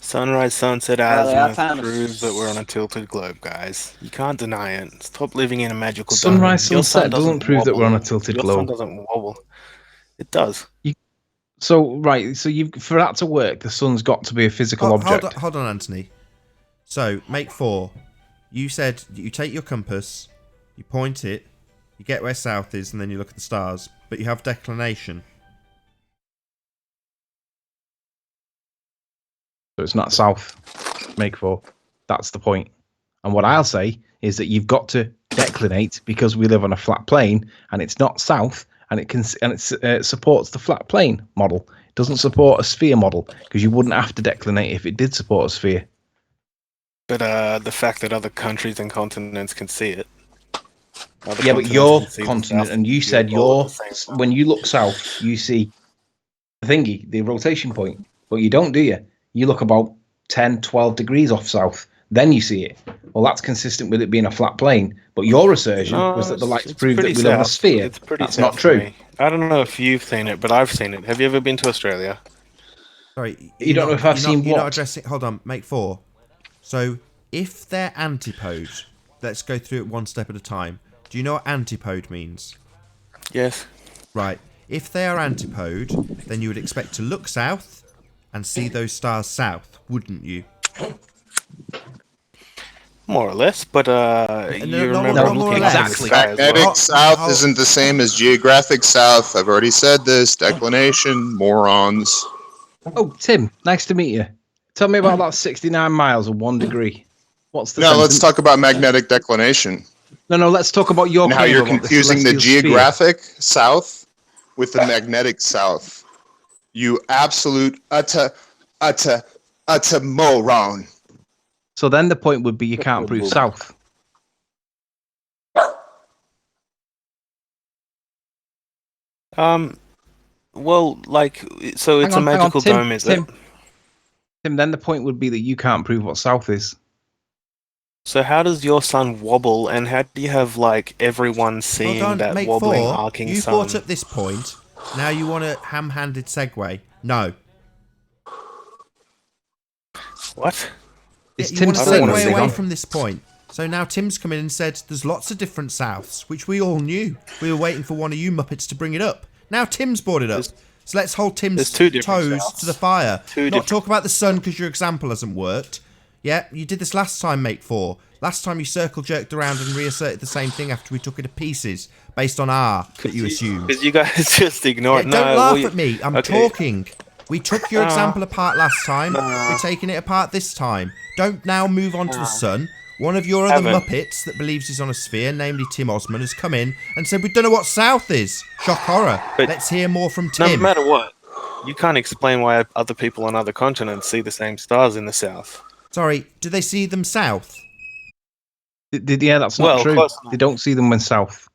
Sunrise, sunset, Riley, I azimuth found proves that we're on a tilted globe, guys. You can't deny it. Stop living in a magical Sunrise, diamond. Your sunset sun doesn't prove that we're on a tilted Your sun globe. doesn't wobble. It does. So for that to work, the sun's got to be a physical object. Hold on, Anthony. So, make 4. You said you take your compass, you point it, you get where south is, and then you look at the stars. But you have declination. So it's not south. Make 4. That's the point. And what I'll say is that you've got to declinate because we live on a flat plane, and it's not south, and it supports the flat plane model. It doesn't support a sphere model because you wouldn't have to declinate if it did support a sphere. But the fact that other countries and continents can see it. Yeah, but your continent, and you said when you look south, you see the thingy, the rotation point. But you don't, do you? You look about 10, 12 degrees off south, then you see it. Well, that's consistent with it being a flat plane. But your assertion was that the lights prove that we live on a sphere. That's not true. I don't know if you've seen it, but I've seen it. Have you ever been to Australia? Sorry, you don't know if I've seen what? You're not addressing. Hold on, make 4. So, if they're antipode, let's go through it one step at a time. Do you know what antipode means? Yes. Right. If they are antipode, then you would expect to look south and see those stars south, wouldn't you? More or less, but you remember looking at the sky as well. Magnetic south isn't the same as geographic south. I've already said this. Declination, morons. Oh, Tim, nice to meet you. Tell me about that 69 miles and 1 degree. What's the No, let's talk about magnetic declination. No, let's talk about your and how you're confusing the geographic south with the magnetic south. You absolute utter moron. So then the point would be you can't prove south. Well, like, so it's a magical dome, is it? Tim, then the point would be that you can't prove what south is. So how does your sun wobble, and how do you have, like, everyone seeing that wobbling, arcing sun? You brought up this point. Now you want a ham-handed segue. No. What? Yeah, you want to segue away from this point. So now Tim's come in and said there's lots of different souths, which we all knew. We were waiting for one of you Muppets to bring it up. Now Tim's brought it up. So let's hold Tim's toes to the fire. Not talk about the sun because your example hasn't worked. Yeah, you did this last time, Make 4. Last time you circle jerked around and reasserted the same thing after we took it to pieces, based on R that you assumed. Because you guys just ignore it. Don't laugh at me. I'm talking. We took your example apart last time. We're taking it apart this time. Don't now move on to the sun. One of your other Muppets that believes he's on a sphere, namely Tim Osman, has come in and said, we don't know what south is. Shock horror. But let's hear more from Tim. No matter what, you can't explain why other people on other continents see the same stars in the south. Sorry, do they see them south? Yeah, that's not true. They don't see them when south.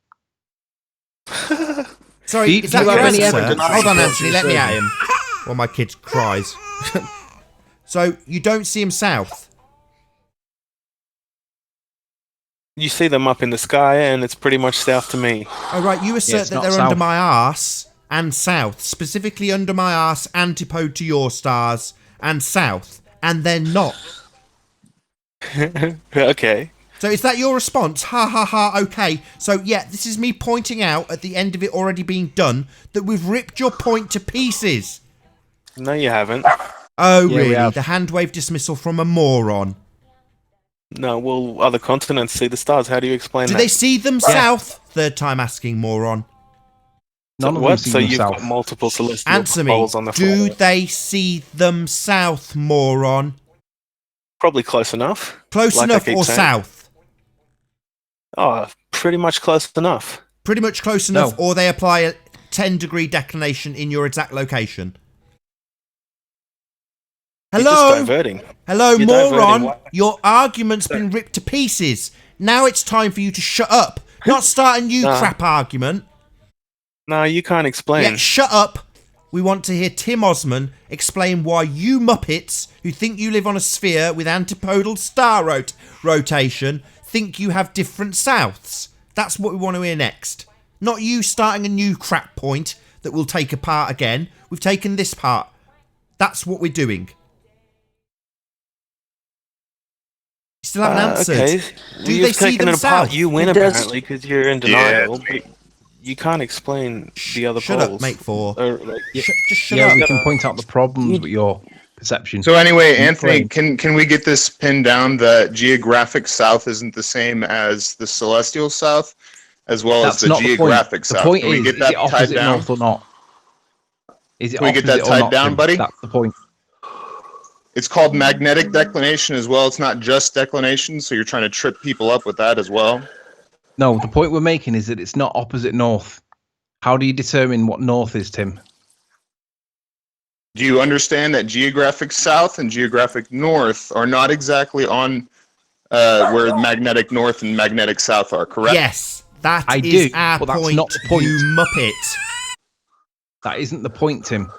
Sorry, is that your answer? Hold on, Anthony, let me at him. Well, my kid cries. So, you don't see them south? You see them up in the sky, and it's pretty much south to me. Oh, right, you assert that they're under my arse and south. Specifically under my arse, antipode to your stars, and south. And they're not. Okay. So is that your response? Ha ha ha, okay. So yeah, this is me pointing out at the end of it already being done that we've ripped your point to pieces. No, you haven't. Oh, yeah, really? The hand wave dismissal from a moron. No, well, other continents see the stars. How do you explain that? Do they see them south? Third time asking, moron. None of them see them you've south. got multiple celestial Answer me. poles on the Do floor. they see them south, moron? Probably close enough. Close enough or south? Oh, pretty much close enough. Pretty much close enough, or they apply a 10-degree declination in your exact location. Hello? You're just diverting. Hello, You're moron. diverting. Your argument's been ripped to pieces. Now it's time for you to shut up. Not start a new crap argument. No, you can't explain. Yeah, shut up. We want to hear Tim Osman explain why you Muppets, who think you live on a sphere with antipodal star rotation, think you have different souths. That's what we want to hear next. Not you starting a new crap point that we'll take apart again. We've taken this part. That's what we're doing. You still haven't answered. Okay. Do You've they see taken it themselves? apart. You win apparently because you're in denial. But you can't explain the other Shut poles. up, mate. Four. Yeah, Just shut up. we can point out the problems with your perception. So anyway, Anthony, can we get this pinned down that geographic south isn't the same as the celestial south, as well as the geographic south? The point can we get is that it tied opposite down? north or not? Is it Can we get that opposite or tied not, down, Tim? buddy? That's the point. It's called magnetic declination as well. It's not just declination, so you're trying to trip people up with that as well. No, the point we're making is that it's not opposite north. How do you determine what north is, Tim? Do you understand that geographic south and geographic north are not exactly on where magnetic north and magnetic south are, correct? Yes, that is our but that's point, not the point. you muppet. That isn't the point, Tim.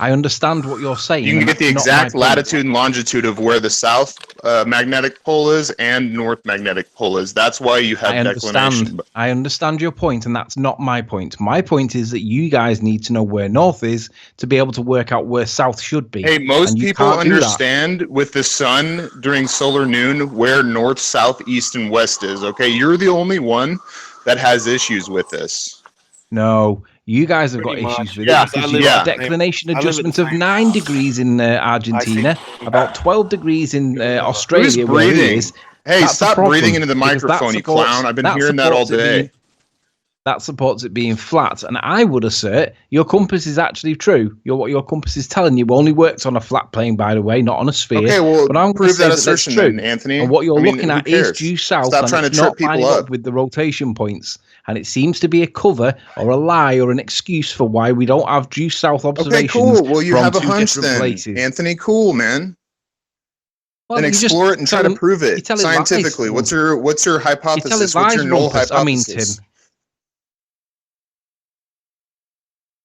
I understand what you're saying. You can get the That's not exact my point. latitude and longitude of where the south magnetic pole is and north magnetic pole is. That's why you have declination. I understand your point, and that's not my point. My point is that you guys need to know where north is to be able to work out where south should be. Hey, most and you people can't do that. understand with the sun during solar noon where north, south, east, and west is. Okay, you're the only one that has issues with this. No, you guys have got issues with it because you've got a declination adjustment of 9 degrees in Argentina, about 12 degrees in Australia. Who's where he breathing? is. Hey, That's stop a problem, breathing into the because that microphone, you supports- clown. I've been hearing that all supports it day. being- that supports it being flat, and I would assert your compass is actually true. What your compass is telling you only works on a flat plane, by the way, not on a sphere. Okay, well, but I'm gonna prove say that that's assertion true. then, Anthony. And what you're I mean, looking who at is cares? due south, Stop and trying it's to trip not people lining up. up with the rotation points. And it seems to be a cover or a lie or an excuse for why we don't have due south observations. Okay, cool. Well, you from have a two hunch different then, places. Anthony. Cool, man. Well, Then you just explore it and try to prove you're it telling lies. scientifically. What's your hypothesis? You're What's telling your null lies, Rumpus. I mean, hypothesis? Tim.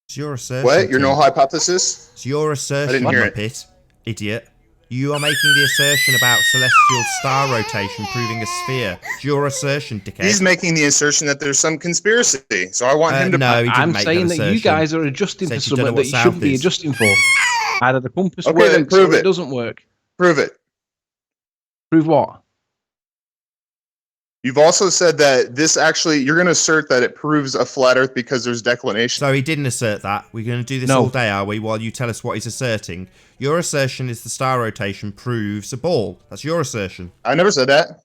It's your assertion. What? Your Tim. null hypothesis? It's your assertion, I didn't hear it. muppet. Idiot. You are making the assertion about celestial star rotation proving a sphere. It's your assertion, dickhead. He's making the assertion that there's some conspiracy. So I want him to. No, he didn't I'm make saying that that you assertion. guys are adjusting for Said you don't know something what that you south shouldn't be is. adjusting for. Either the compass Okay, works then prove or it. it doesn't work. Prove it. Prove what? You've also said that this actually, you're going to assert that it proves a flat Earth because there's declination. So he didn't assert that. We're going to do this No. all day, are we? While you tell us what he's asserting. Your assertion is the star rotation proves a ball. That's your assertion. I never said that.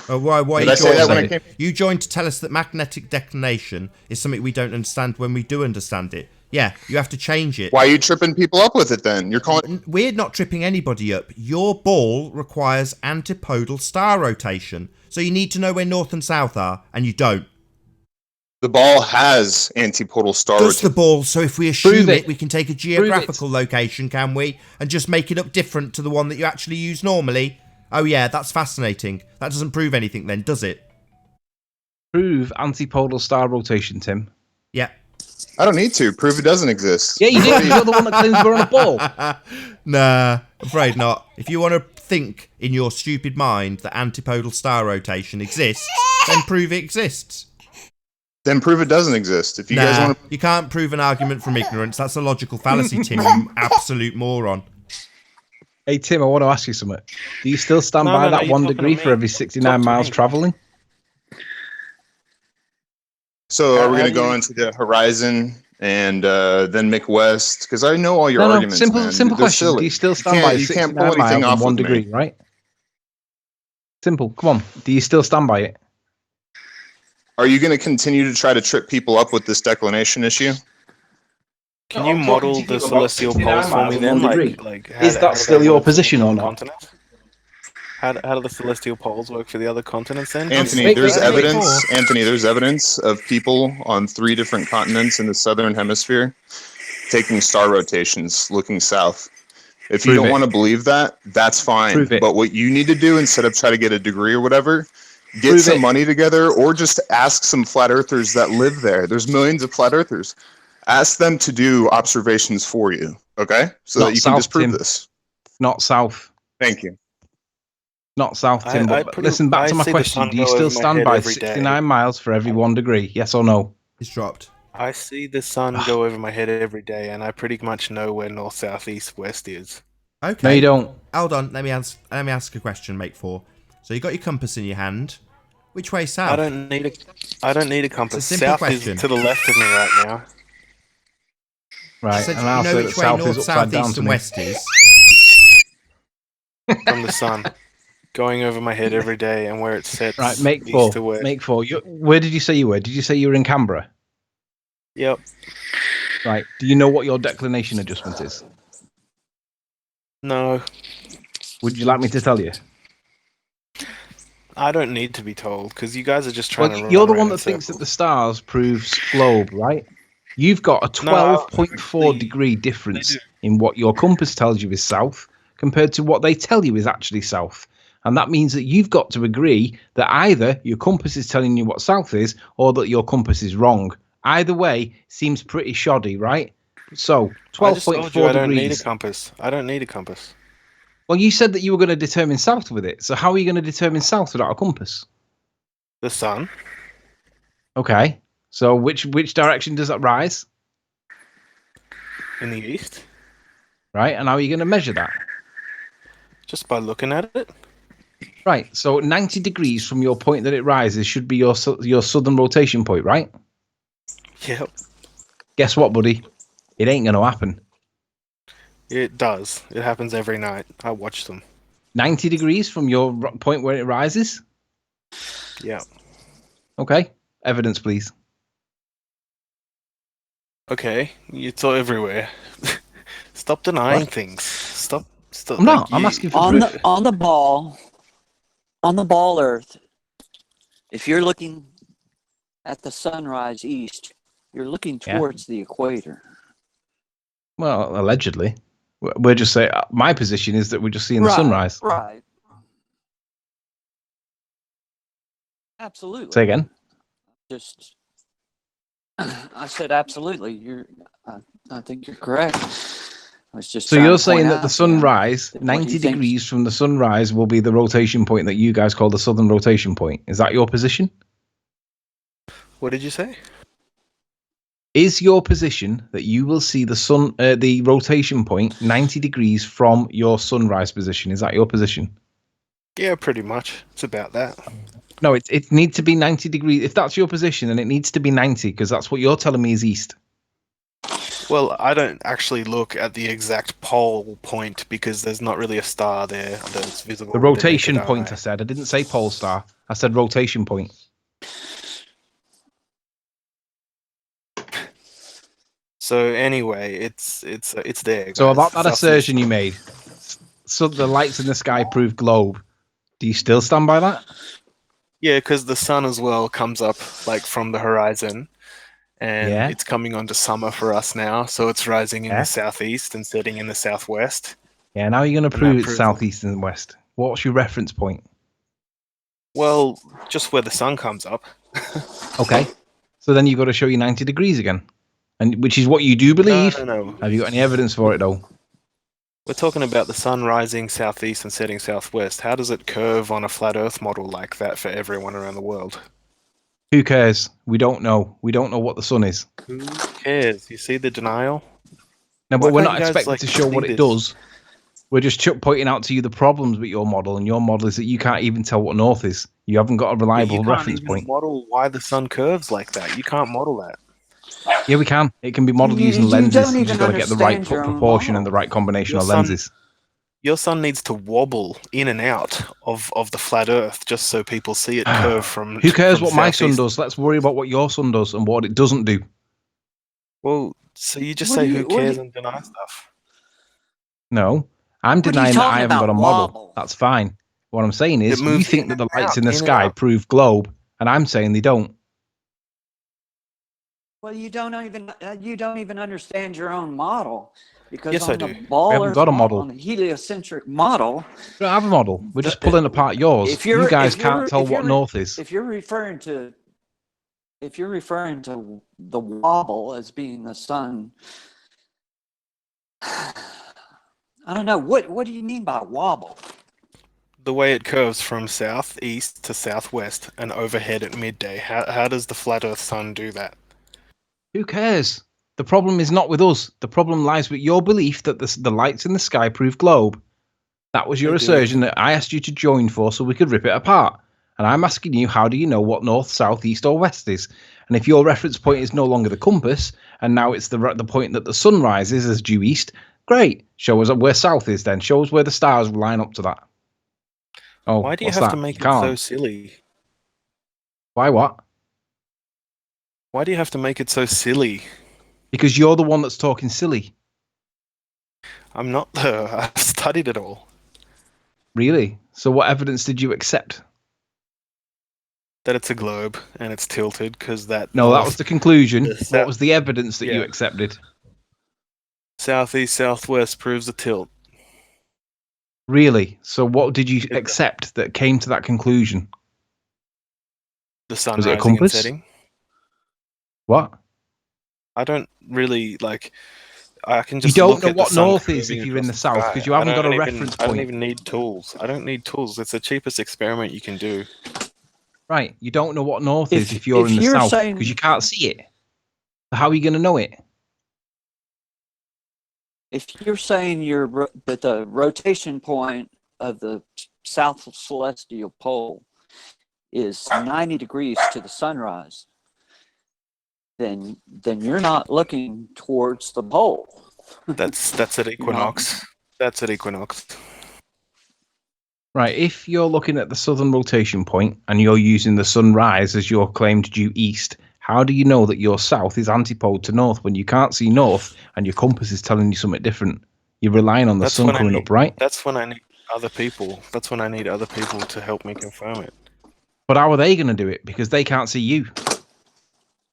Why Did you I say that when I joined? came? You joined to tell us that magnetic declination is something we don't understand when we do understand it. Yeah, you have to change it. Why are you tripping people up with it then? You're calling. We're not tripping anybody up. Your ball requires antipodal star rotation. So you need to know where north and south are, and you don't. The ball has antipodal star Does the rotation. ball, so if we assume Prove it, it. we can take a geographical location, can we? And just make it up different to the one that you actually use normally? Oh yeah, that's fascinating. That doesn't prove anything then, does it? Prove antipodal star rotation, Tim. Yeah. I don't need to. Prove it doesn't exist. Yeah, you do. You're the one that claims we're on a ball. Nah, afraid not. If you want to think in your stupid mind that antipodal star rotation exists, then prove it exists. Then prove it doesn't exist. If you guys want to. You can't prove an argument from ignorance. That's a logical fallacy, Tim, you absolute moron. Hey, Tim, I want to ask you something. Do you still stand No, by no, no, that you're 1 talking to degree me. for every 69 Talk to miles me. traveling? So are we how going to do go you- into the horizon and then McWest? Because I know all your No, arguments, simple, man. simple They're question. silly. Do you still stand by You can't 69 pull anything miles off and 1 with degree, me. right? Simple. Come on. Do you still stand by it? Are you going to continue to try to trip people up with this declination issue? Can you model the celestial poles for me then? Like how Is how that do still they your work for the position or other not? continents? How do the celestial poles work for the other continents then? Anthony, Wait, there's wait, wait. evidence. Anthony, there's evidence of people on 3 different continents in the southern hemisphere taking star rotations, looking south. If you Prove don't it. want to believe that, that's fine. Prove it. But what you need to do instead of try to get a degree or whatever, get Prove some it. money together, or just ask some flat earthers that live there. There's millions of flat earthers. Ask them to do observations for you, okay? So Not that you can south, disprove Tim. this. Not south. Thank you. Not south, Tim. I But pretty- listen back I to my see the question. sun Do you go still over my stand head by every day. 69 miles for every 1 degree? Yes or no? It's dropped. I see the sun go over my head every day, and I pretty much know where north, south, east, west is. Okay. No, you don't. Hold on. Let me ask a question, mate. 4. So you got your compass in your hand. Which way south? I don't need a compass. It's a simple South question. is to the left of me right now. Right, Said, and I'll say that which way south north, is upside south, down east, to and me. west is? From the sun. Going over my head every day, and where it sets Right, make east to four. west. Make four. Where did you say you were? Did you say you were in Canberra? Yep. Right. Do you know what your declination adjustment is? No. Would you like me to tell you? I don't need to be told, because you guys are just trying to run You're the around one in that thinks that circles. the stars proves globe, right? You've got a 12.4 degree difference in what your compass tells you is south compared to what they tell you is actually south. And that means that you've got to agree that either your compass is telling you what south is or that your compass is wrong. Either way seems pretty shoddy, right? So, I just told you 12.4 I don't need a degrees. compass. I don't need a compass. Well, you said that you were going to determine south with it. So how are you going to determine south without a compass? The sun. Okay. So which direction does that rise? In the east. Right. And how are you going to measure that? Just by looking at it. Right. So 90 degrees from your point that it rises should be your southern rotation point, right? Yep. Guess what, buddy? It ain't going to happen. It does. It happens every night. I watch them. 90 degrees from your point where it rises? Yeah. Okay. Evidence, please. Okay. It's all everywhere. Stop denying What? things. Stop. I'm not. I'm asking for on proof. on the ball Earth. If you're looking at the sunrise east, you're looking towards the equator. Well, allegedly. We're just saying, my position is that we're just seeing the sunrise. Right. Absolutely. Say again. Just, I said absolutely. I think you're correct. I was just. So trying you're to saying point that the out, sunrise, that what he 90 thinks- degrees from the sunrise, will be the rotation point that you guys call the southern rotation point. Is that your position? What did you say? Is your position that you will see the rotation point 90 degrees from your sunrise position? Is that your position? Yeah, pretty much. It's about that. No, it needs to be 90 degrees. If that's your position, then it needs to be 90 because that's what you're telling me is east. Well, I don't actually look at the exact pole point because there's not really a star there that's visible. The with the rotation naked point, eye. I said. I didn't say pole star. I said rotation point. So anyway, it's there. Guys. So about that Southeast. assertion you made, so the lights in the sky prove globe. Do you still stand by that? Yeah, because the sun as well comes up like from the horizon, and Yeah. it's coming onto summer for us now. So it's rising in Yeah. the southeast and setting in the southwest. Yeah, now you're going to And prove that it's proves southeast and west. What's your reference point? Well, just where the sun comes up. Okay. So then you've got to show you 90 degrees again, and which is what you do believe. No. Have you got any evidence for it, though? We're talking about the sun rising southeast and setting southwest. How does it curve on a flat Earth model like that for everyone around the world? Who cares? We don't know. We don't know what the sun is. Who cares? You see the denial? No, Why but we're can't not you guys, expected like, to show what see it this? does. We're just pointing out to you the problems with your model, and your model is that you can't even tell what north is. You haven't got a You reliable can't reference even point. model why the sun curves like that. You can't model that. Yeah, we can. It can be modeled using You lenses. don't You even just got to get the right understand your own proportion and model. the right combination Your of sun- lenses. Your sun needs to wobble in and out of the flat Earth just so people see it curve from. Who cares from what my sun southeast. does? Let's worry about what your sun does and what it doesn't do. Well, so you just What say do you- who what do cares you- and deny stuff. No, I'm What are you denying that talking I haven't got about, a model. wobble? That's fine. What I'm saying is, It you moves think in that the and lights out, in the in and sky out. prove globe, and I'm saying they don't. Well, you don't even understand your own model because Yes, on I the do. ball We haven't Earth got a model, model. on the heliocentric model, We don't have a model. We're just pulling apart yours. if you're You guys if you're- can't tell if what you're- north is. If you're referring to the wobble as being the sun, I don't know. What do you mean by wobble? The way it curves from southeast to southwest and overhead at midday. How does the flat Earth sun do that? Who cares? The problem is not with us. The problem lies with your belief that the lights in the sky prove globe. That was your They do. assertion that I asked you to join for so we could rip it apart. And I'm asking you, how do you know what north, south, east, or west is? And if your reference point is no longer the compass, and now it's the point that the sun rises as due east, great. Show us where south is then. Show us where the stars line up to that. Oh, Why do you what's have that? to make You it so can't. silly? Why what? Why do you have to make it so silly? Because you're the one that's talking silly. I'm not though. I've studied it all. Really? So what evidence did you accept? That it's a globe and it's tilted because that. No, that was the conclusion. the What south- was the evidence that you Yeah. accepted? Southeast, southwest proves a tilt. Really? So what did you accept that came to that conclusion? The sun Was it a rising and compass? setting. What? I don't really like. I can You just don't look know at what the sun north is moving if you're in the across south sky. because you haven't I got a don't reference I don't point. even need tools. I don't need tools. It's the cheapest experiment you can do. Right. You don't know what north is If if you're in the you're south saying because you can't see it. So how are you going to know it? if you're saying that the rotation point of the south celestial pole is 90 degrees to the sunrise, then you're not looking towards the pole. That's at equinox. That's at equinox. Right. If you're looking at the southern rotation point and you're using the sunrise as your claimed due east, how do you know that your south is antipode to north when you can't see north and your compass is telling you something different? You're relying on the sun coming up, right? That's when I need other people. That's when I need other people to help me confirm it. But how are they going to do it? Because they can't see you.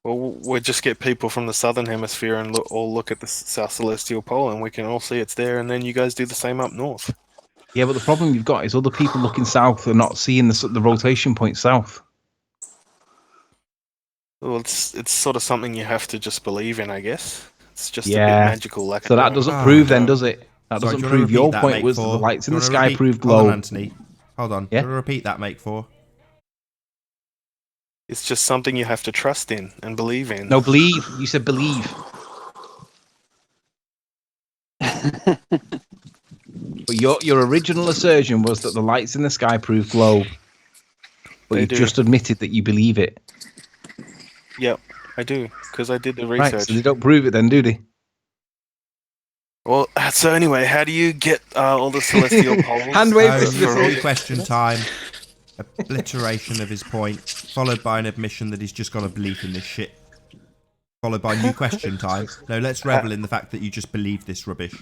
Well, we'll just get people from the southern hemisphere and all look at the south celestial pole, and we can all see it's there. And then you guys do the same up north. Yeah, but the problem you've got is other people looking south are not seeing the rotation point south. Well, it's sort of something you have to just believe in, I guess. It's just a bit Yeah. magical. Like So that doesn't prove then, does it? That Sorry, doesn't do you wanna prove your repeat that, point mate, was that the four? lights Do in you the wanna sky repeat- prove Hold on, globe. Anthony. Hold on. Yeah? Do you want to repeat that, mate, four? It's just something you have to trust in and believe in. No, believe. You said believe. But your original assertion was that the lights in the sky prove globe. But They you've do. just admitted that you believe it. Yep, I do, because I did the Right, research. so they don't prove it then, do they? Well, so anyway, how do you get all the celestial poles? Hand wave So, dismissal. free question time. Obliteration of his point, followed by an admission that he's just got a belief in this shit. Followed by new question time. No, let's revel in the fact that you just believe this rubbish.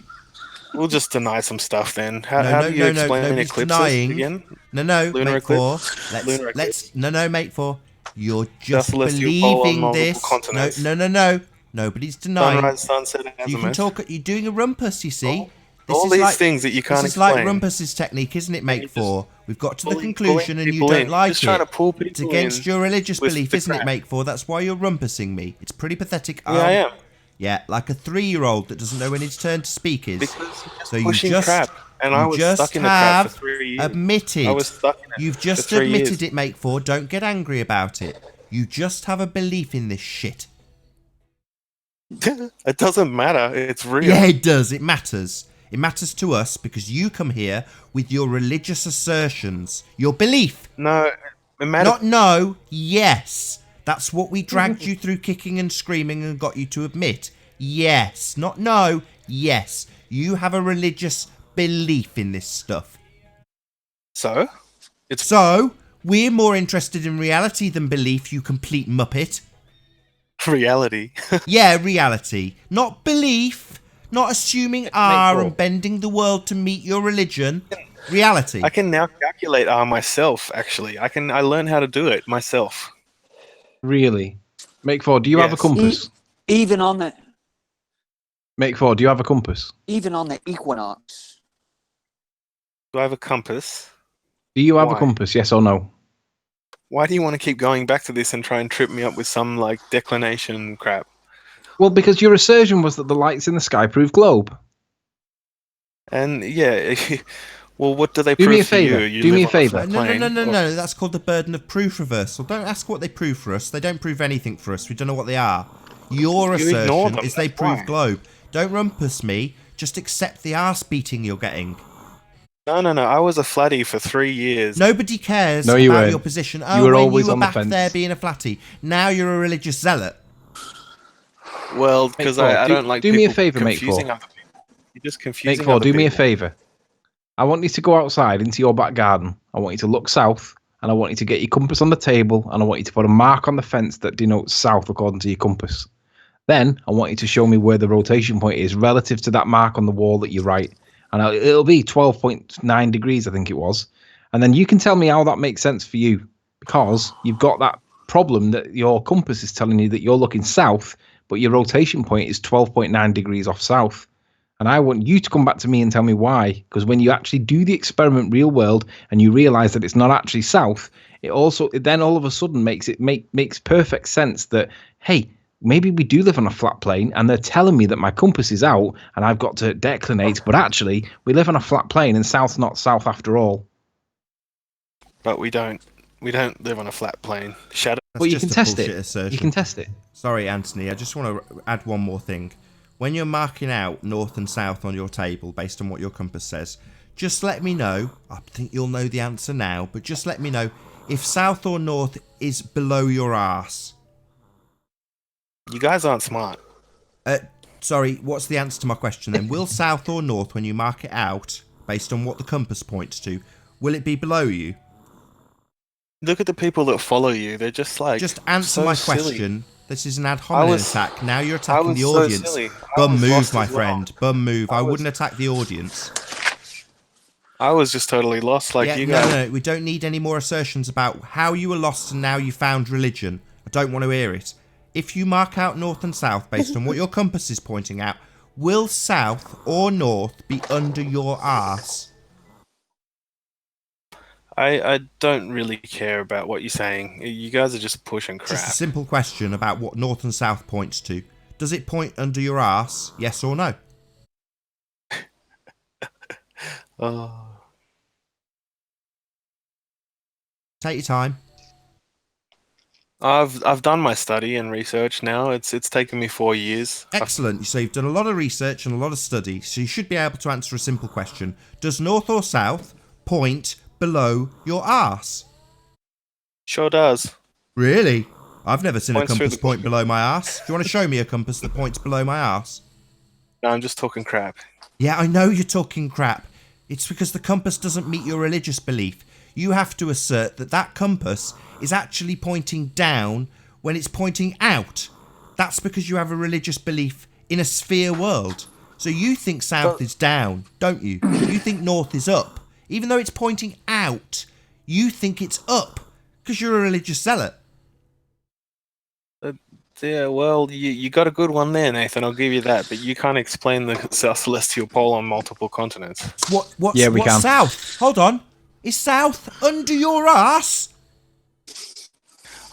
We'll just deny some stuff then. How No, do you explain nobody's eclipses denying. again? No, Lunar mate, four. eclipse? Lunar eclipse? No, mate, four. You're just celestial pole on believing multiple this. continents. No. Nobody's denying. Sunrise, sunset, and You can azimuth. talk. You're doing a rumpus, you see. All these things that you can't This is like explain. Rumpus's technique, isn't it, mate? Four. We've got to the pulling conclusion, and you people don't in. like Just trying to it. pull It's people against in your religious with belief, the isn't it, crap. mate? Four. That's why you're rumpusing me. It's pretty pathetic. Yeah, I am. Yeah, like a 3-year-old that doesn't know when his turn to speak is. Because you're just So you pushing just crap, and I was stuck in the crap for 3 years. admitted. I was stuck in it You've for just 3 admitted years. it, mate. Four. Don't get angry about it. You just have a belief in this shit. It doesn't matter. It's real. Yeah, it does. It matters. It matters to us because you come here with your religious assertions, your belief. No, it matters. Not no, yes. That's what we dragged you through kicking and screaming and got you to admit. Yes. Not no, yes. You have a religious belief in this stuff. So? So, we're more interested in reality than belief, you complete muppet. Reality. Yeah, reality. Not belief. Not assuming R four. and bending the world to meet your religion. Reality. I can now calculate R myself, actually. I learned how to do it myself. Really? Make four, do you have a Yes. compass? Even on the Make four, do you have a compass? equinox. Do I have a compass? Do you have Why? a compass, yes or no? Why do you want to keep going back to this and try and trip me up with some, like, declination crap? Well, because your assertion was that the lights in the sky prove globe. And, yeah, well, what do they Do prove me a for you? favour. You Do me live a on favour. flat No. plane. That's called the burden of proof reversal. Don't ask what they prove for us. They don't prove anything for us. We don't know what they are. Your You ignore assertion them, is they that's prove why. globe. Don't rumpus me. Just accept the arse beating you're getting. No. I was a flatty for 3 years. Nobody cares No, you about weren't. your position. You Oh, were when always you were on the back fence. there being a flatty. Now you're a religious zealot. Well, because Mate, I don't like do people me a favour, mate, confusing Four. other people. You're just Mate, confusing Four, other do me a people. favour. I want you to go outside into your back garden. I want you to look south, and I want you to get your compass on the table, and I want you to put a mark on the fence that denotes south according to your compass. Then I want you to show me where the rotation point is relative to that mark on the wall that you write. And it'll be 12.9 degrees, I think it was. And then you can tell me how that makes sense for you, because you've got that problem that your compass is telling you that you're looking south, but your rotation point is 12.9 degrees off south. And I want you to come back to me and tell me why. Because when you actually do the experiment real world and you realize that it's not actually south, it then all of a sudden makes perfect sense that, hey, maybe we do live on a flat plane and they're telling me that my compass is out and I've got to declinate, but actually we live on a flat plane and south's not south after all. But we don't live on a flat plane. Shadow. Well, you can test it. Assertion. You can test it. Sorry, Anthony, I just want to add one more thing. When you're marking out north and south on your table based on what your compass says, just let me know. I think you'll know the answer now, but just let me know if south or north is below your arse. You guys aren't smart. Sorry, what's the answer to my question then? Will south or north, when you mark it out based on what the compass points to, will it be below you? Look at the people that follow you. They're just like... Just answer so my silly. question. This is an ad hominem attack. Now you're attacking the so audience. silly. Bum move, my friend. Bum move. I wouldn't attack the audience. I was just totally lost like you guys. No, we don't need any more assertions about how you were lost and now you found religion. I don't want to hear it. If you mark out north and south based on what your compass is pointing out, will south or north be under your arse? I don't really care about what you're saying. You guys are just pushing crap. Just a simple question about what north and south points to. Does it point under your arse, yes or no? Oh. Take your time. I've done my study and research now. It's taken me 4 years. Excellent. So you've done a lot of research and a lot of study, so you should be able to answer a simple question. Does north or south point below your arse? Sure does. Really? I've never seen Points a through compass the- point below my arse. Do you want to show me a compass that points below my arse? No, I'm just talking crap. Yeah, I know you're talking crap. It's because the compass doesn't meet your religious belief. You have to assert that that compass is actually pointing down when it's pointing out. That's because you have a religious belief in a sphere world. So you think south is down, don't you? You think north is up. Even though it's pointing out, you think it's up because you're a religious zealot. Yeah, well, you got a good one there, Nathan. I'll give you that. But you can't explain the South Celestial Pole on multiple continents. What's south? Hold on. Is south under your ass?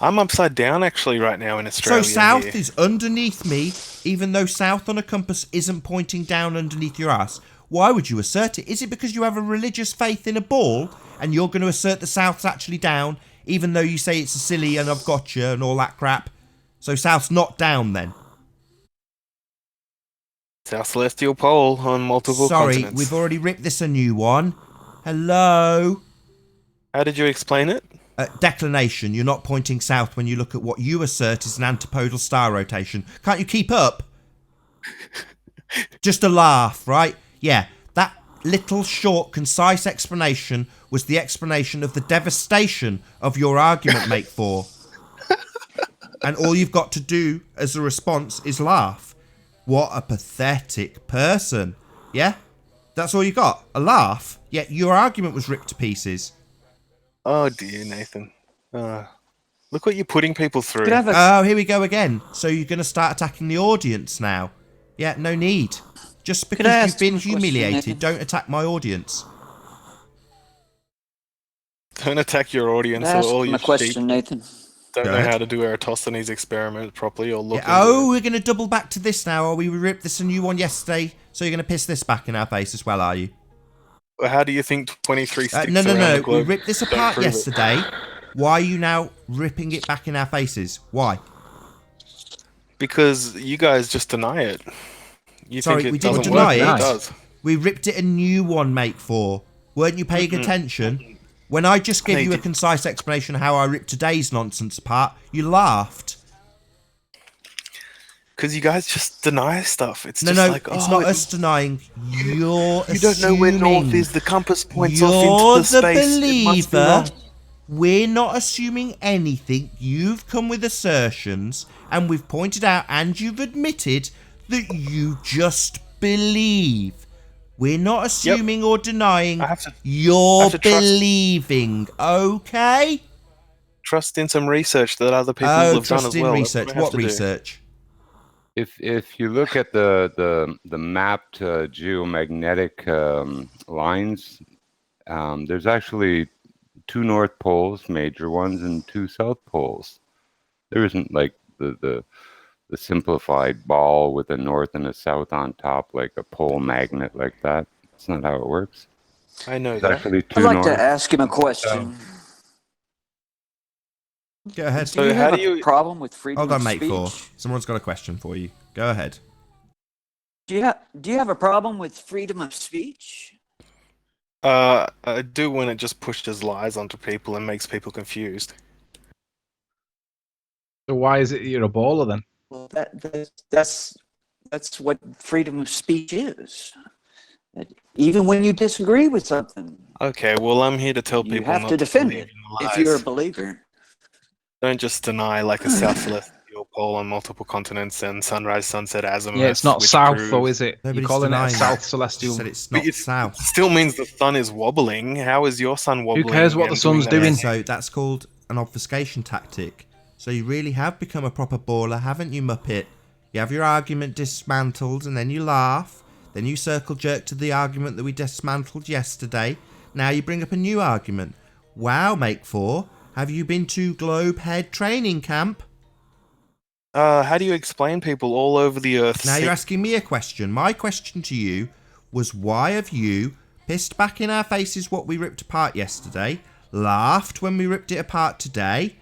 I'm upside down actually right now in Australia. So south here. is underneath me, even though south on a compass isn't pointing down underneath your ass. Why would you assert it? Is it because you have a religious faith in a ball and you're going to assert the south's actually down, even though you say it's a silly and I've got you and all that crap? So south's not down then? South Celestial Pole on multiple continents. Sorry, we've already ripped this a new one. Hello? How did you explain it? Declination. You're not pointing south when you look at what you assert is an antipodal star rotation. Can't you keep up? Just a laugh, right? Yeah, that little short, concise explanation was the explanation of the devastation of your argument, mate 4. And all you've got to do as a response is laugh. What a pathetic person. Yeah? That's all you got? A laugh? Yet your argument was ripped to pieces. Oh dear, Nathan. Look what you're putting people through. Oh, here we go again. So you're going to start attacking the audience now? Yeah, no need. Just because you've been humiliated, don't attack my audience. Don't attack your audience or all your sheep. Nathan. Don't know how to do Eratosthenes' experiment properly or look. We're going to double back to this now. We ripped this a new one yesterday, so you're going to piss this back in our face as well, are you? Well, how do you think 23 sticks No. around the globe? We ripped this Don't apart prove it. yesterday. Why are you now ripping it back in our faces? Why? Because you guys just deny it. You Sorry, think it we didn't doesn't deny work, but it. it does. We ripped it a new one, mate 4. Weren't you paying attention? When I just gave you a concise explanation of how I ripped today's nonsense apart, you laughed. Because you guys just deny stuff. It's No, just no, like, it's not us denying. You're You don't know where north is. The compass points off into the space. It must be wrong. We're not assuming anything. You've come with assertions, and we've pointed out, and you've admitted that you just believe. We're not assuming or denying. You're believing, okay? Trust in some research that other people have done as well. Research. What research? If you look at the mapped geomagnetic lines, there's actually 2 north poles, major ones, and 2 south poles. There isn't like the simplified ball with a north and a south on top, like a pole magnet like that. That's not how it works. I know It's that. actually 2 I'd like north. to ask him a question. Go ahead. Do you have a problem with freedom Hold on, of mate. speech? Someone's got a question for you. Go ahead. Do you have a problem with freedom of speech? I do when it just pushes lies onto people and makes people confused. So why is it you're a baller then? Well, that's what freedom of speech is. That even when you disagree with something, Okay, well, I'm here to tell you people have not to defend believe it in if you're a lies. believer. Don't just deny like a south celestial pole on multiple continents and sunrise, sunset, azimuth. Yeah, it's not which south prove- though, is it? You're Nobody's calling it a denying south that. celestial. Said it's But not south. Still means the sun is wobbling. How is your sun wobbling? cares what the and sun's that? doing? So that's called an obfuscation tactic. So you really have become a proper baller, haven't you, Muppet? You have your argument dismantled and then you laugh. Then you circle jerk to the argument that we dismantled yesterday. Now you bring up a new argument. Wow, Make 4. Have you been to Globehead training camp? How do you explain people all over the earth? Now you're asking me a question. My question to you was, why have you pissed back in our faces what we ripped apart yesterday, laughed when we ripped it apart today,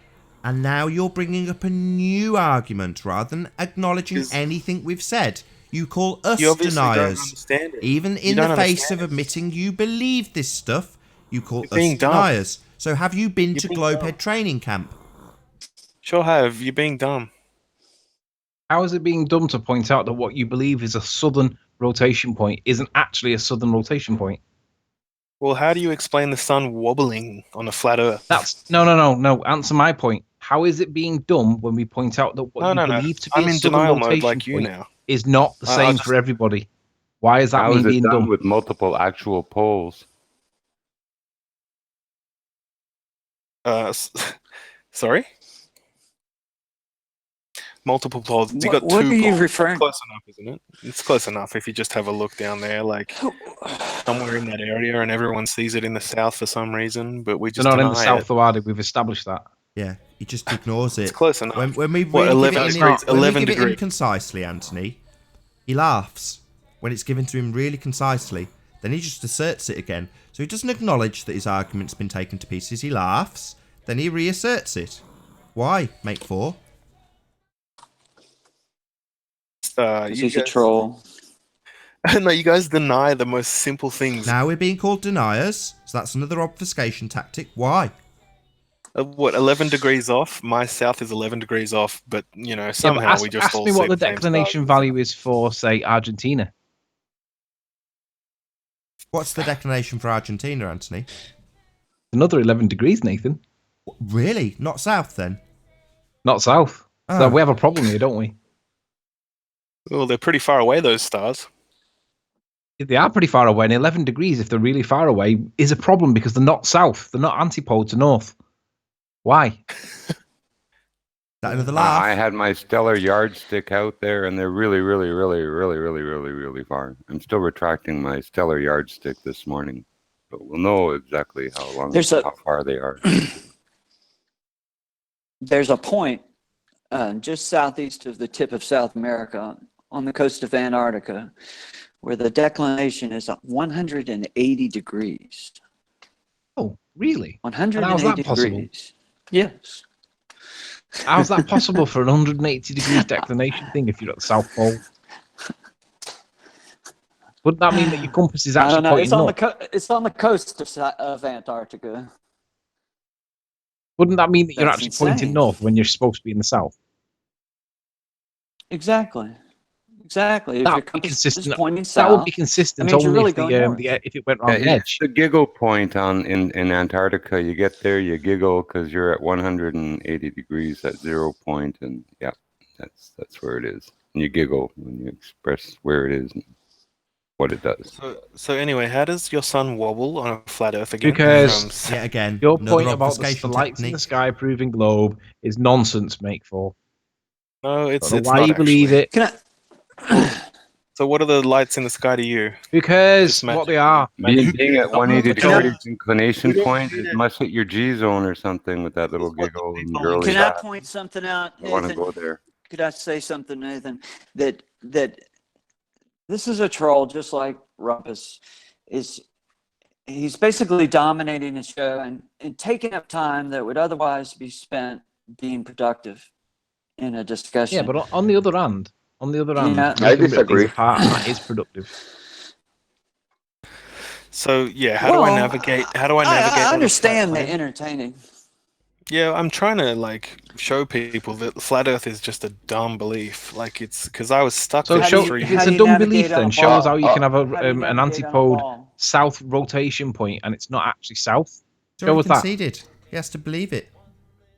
and now you're bringing up a new argument rather than acknowledging anything we've said? You call us You obviously don't deniers. understand it. Even You in the don't face understand of admitting you believe this stuff, you call You're being us dumb. deniers. So have you been You're to being Globehead dumb. training camp? Sure have. You're being dumb. How is it being dumb to point out that what you believe is a southern rotation point isn't actually a southern rotation point? Well, how do you explain the sun wobbling on a flat Earth? That's no. Answer my point. How is it being dumb when we point out that what No. you believe to be I'm a in southern denial mode rotation like you point now. is not the same for everybody? Why is that How me is it being done dumb? with multiple actual poles? Sorry? Multiple poles. You got What two are you poles. referring? Close enough, isn't it? It's close enough if you just have a look down there, like somewhere in that area, and everyone sees it in the south for some reason, but we They're just not in deny the south, it. though, are they? We've established that. Yeah, he just ignores it. It's close enough. When we What, really 11 give it degrees? when we 11 give it him degrees. concisely, Anthony, he laughs. When it's given to him really concisely, then he just asserts it again. So he doesn't acknowledge that his argument's been taken to pieces. He laughs, then he reasserts it. Why, Make 4? He's a troll. No, you guys deny the most simple things. Now we're being called deniers, so that's another obfuscation tactic. Why? What, 11 degrees off? My south is 11 degrees off, but, you know, Yeah, but somehow we just ask all me see what the the same declination stars. value is for, say, Argentina. What's the declination for Argentina, Anthony? Another 11 degrees, Nathan. Really? Not south, then? Not south. Oh. So we have a problem here, don't we? Well, they're pretty far away, those stars. They are pretty far away, and 11 degrees, if they're really far away, is a problem because they're not south. They're not antipode to north. Why? That another laugh? I had my stellar yardstick out there, and they're really, really, really, really, really, really, really far. I'm still retracting my stellar yardstick this morning, but we'll know exactly how far they are. There's a point just southeast of the tip of South America on the coast of Antarctica where the declination is 180 degrees. Oh, really? 180 And how's that possible? degrees. Yes. How's that possible for an 180 degrees declination thing if you're at the South Pole? Wouldn't that mean that your compass is I actually don't know. pointing north? It's on the coast of Antarctica. Wouldn't that mean that you're That's actually pointing insane. north when you're supposed to be in the south? Exactly. If That your would be compass is consistent. pointing That would south, be that consistent means you're only really if going north. if it went around the edge. It's the giggle point in Antarctica. You get there, you giggle because you're at 180 degrees at 0 point, and yeah, that's where it is. And you giggle when you express where it is and what it does. So anyway, how does your sun wobble on a flat Earth again? Because Yet again, your another point about the obfuscation lights in the technique. sky proving globe is nonsense, make for. No, it's Don't know it's why not you believe actually. it. Can I? So what are the lights in the sky to you? Because Just what they are. Being at 180 Can I- degrees inclination point, it must hit your G zone or something with that little giggle and girly Can I laugh. point something out, I want to Nathan? go there. Could I say something, Nathan? That this is a troll, just like Rumpus. He's basically dominating the show and taking up time that would otherwise be spent being productive in a discussion. Yeah, but on the other hand, Yeah. you I can rip things disagree. apart, and that is productive. So yeah, how do I navigate? How do I navigate? I on a understand flat the plane? entertaining. Yeah, I'm trying to like show people that the flat Earth is just a dumb belief. Like it's because I was stuck So there show, for 3 if years. it's a dumb belief, then show us how you can have How do you an navigate on a antipode ball? south rotation point, and it's not actually south. He's Show already us that. conceded. He has to believe it.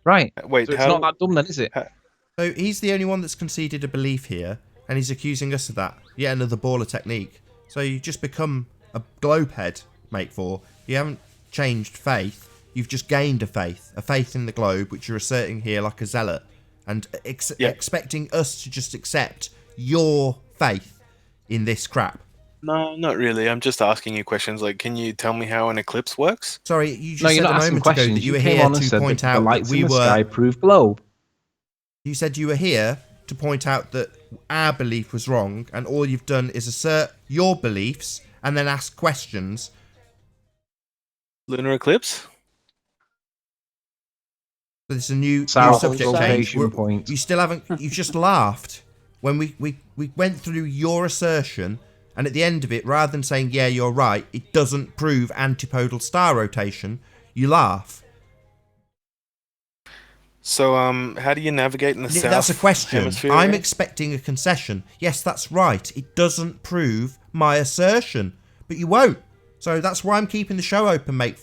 Right. Wait, So it's not that dumb then, is it? So he's the only one that's conceded a belief here, and he's accusing us of that. Yet another baller technique. So you just become a globe head, mate. You haven't changed faith. You've just gained a faith in the globe, which you're asserting here like a zealot, and expecting us to just accept your faith in this crap. No, not really. I'm just asking you questions like, can you tell me how an eclipse works? Sorry, you just No, you're said not a asking moment ago questions. that you were came here on and to said point that out the that lights we in the were. sky prove globe. You said you were here to point out that our belief was wrong, and all you've done is assert your beliefs and then ask questions. Lunar eclipse? So this is a new South subject change. rotation point. You still haven't. You've just laughed when we went through your assertion, and at the end of it, rather than saying yeah you're right, it doesn't prove antipodal star rotation. You laugh. So how do you navigate in the south? That's a question. Hemisphere? I'm expecting a concession. Yes, that's right. It doesn't prove my assertion, but you won't. So that's why I'm keeping the show open, mate.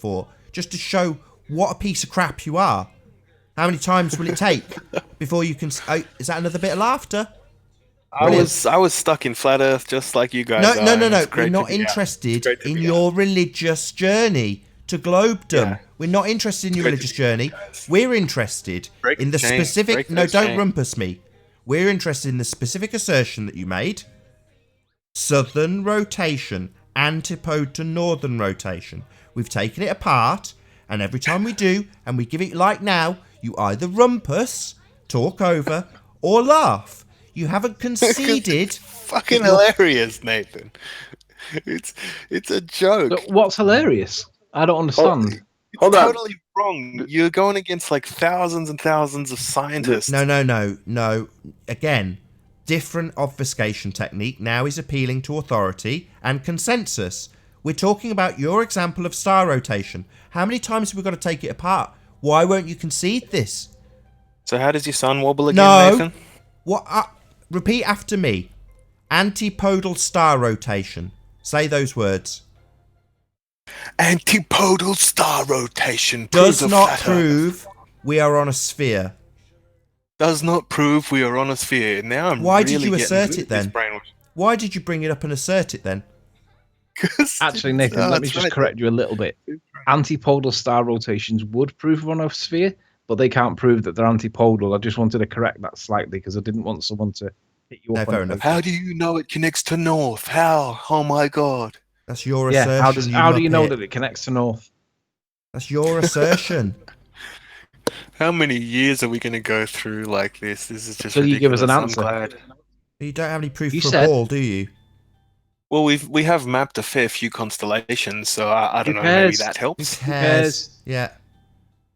Just to show what a piece of crap you are. How many times will it take before you can? Oh, is that another bit of laughter? I was stuck in flat Earth just like you guys. No. It's great We're to not be out. interested in your religious journey to globedom. Yeah. We're not interested in your Great religious to be out, journey. guys. We're interested Break in the the chain. specific. Break No, those don't chains. rumpus me. We're interested in the specific assertion that you made. Southern rotation, antipode to northern rotation. We've taken it apart, and every time we do, and we give it like now, you either rumpus, talk over, or laugh. You haven't conceded. Fucking hilarious, Nathan. It's a joke. But what's hilarious? I don't understand. It's totally wrong. You're going against like thousands and thousands of scientists. No. Again, different obfuscation technique now is appealing to authority and consensus. We're talking about your example of star rotation. How many times have we got to take it apart? Why won't you concede this? So how does your sun wobble again, Nathan? What? Repeat after me. Antipodal star rotation. Say those words. Antipodal star rotation Does proves a not flat Earth. prove we are on a sphere. Does not prove we are on a sphere. Now I'm Why really did you getting assert good it at this then? brainwash. Why did you bring it up and assert it then? Actually, Nathan, let me just correct you a little bit. Antipodal star rotations would prove we're on a sphere, but they can't prove that they're antipodal. I just wanted to correct that slightly because I didn't want someone to hit you up. fair enough. How do you know it connects to north? How? Oh my god. That's your Yeah, assertion. how do you know muppet. that it connects to north? That's your assertion. How many years are we going to go through like this? This is just Till you give us an ridiculous. answer. I'm glad. You don't have any proof You for said- a ball, do you? Well, we have mapped a fair few constellations, so I don't Who know. Maybe cares? that helps. Who cares? Yeah.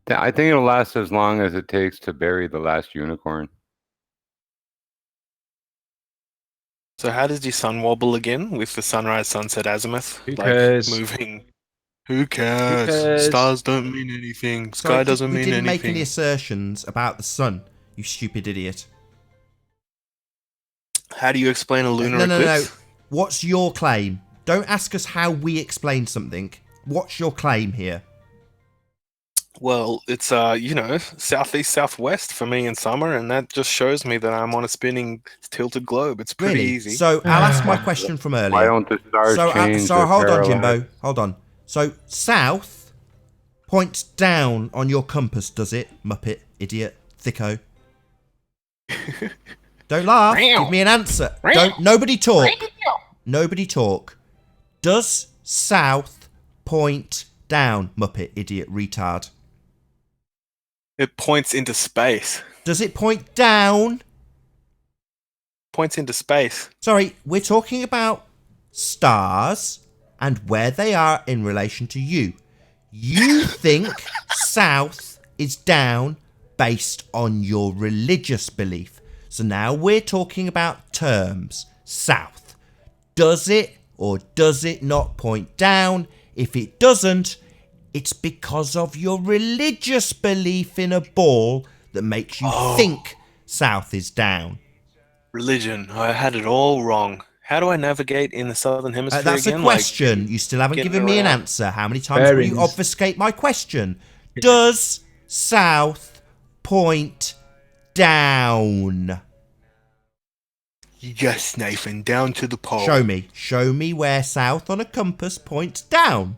Yeah, I think it'll last as long as it takes to bury the last unicorn. So how does your sun wobble again with the sunrise, sunset, azimuth? Who cares? Moving. Who cares? Stars don't mean anything. Sky doesn't mean anything. We didn't make any assertions about the sun, you stupid idiot. How do you explain a lunar eclipse? No. What's your claim? Don't ask us how we explain something. What's your claim here? Well, it's southeast, southwest for me in summer, and that just shows me that I'm on a spinning tilted globe. It's pretty easy. So I'll ask my question from earlier. Why don't the stars change? So hold on, Jimbo. Hold on. So south points down on your compass, does it? Muppet, idiot, thicko. Don't laugh. Give me an answer. Nobody talk. Nobody talk. Does south point down, Muppet, idiot, retard? It points into space. Does it point down? Points into space. Sorry, we're talking about stars and where they are in relation to you. You think south is down based on your religious belief. So now we're talking about terms. South. Does it or does it not point down? If it doesn't, it's because of your religious belief in a ball that makes you think south is down. Religion. I had it all wrong. How do I navigate in the southern hemisphere That's again? a question. You still haven't given me an answer. How many times will you obfuscate my question? Does south point down? Yes, Nathan. Down to the pole. Show me. Show me where south on a compass points down.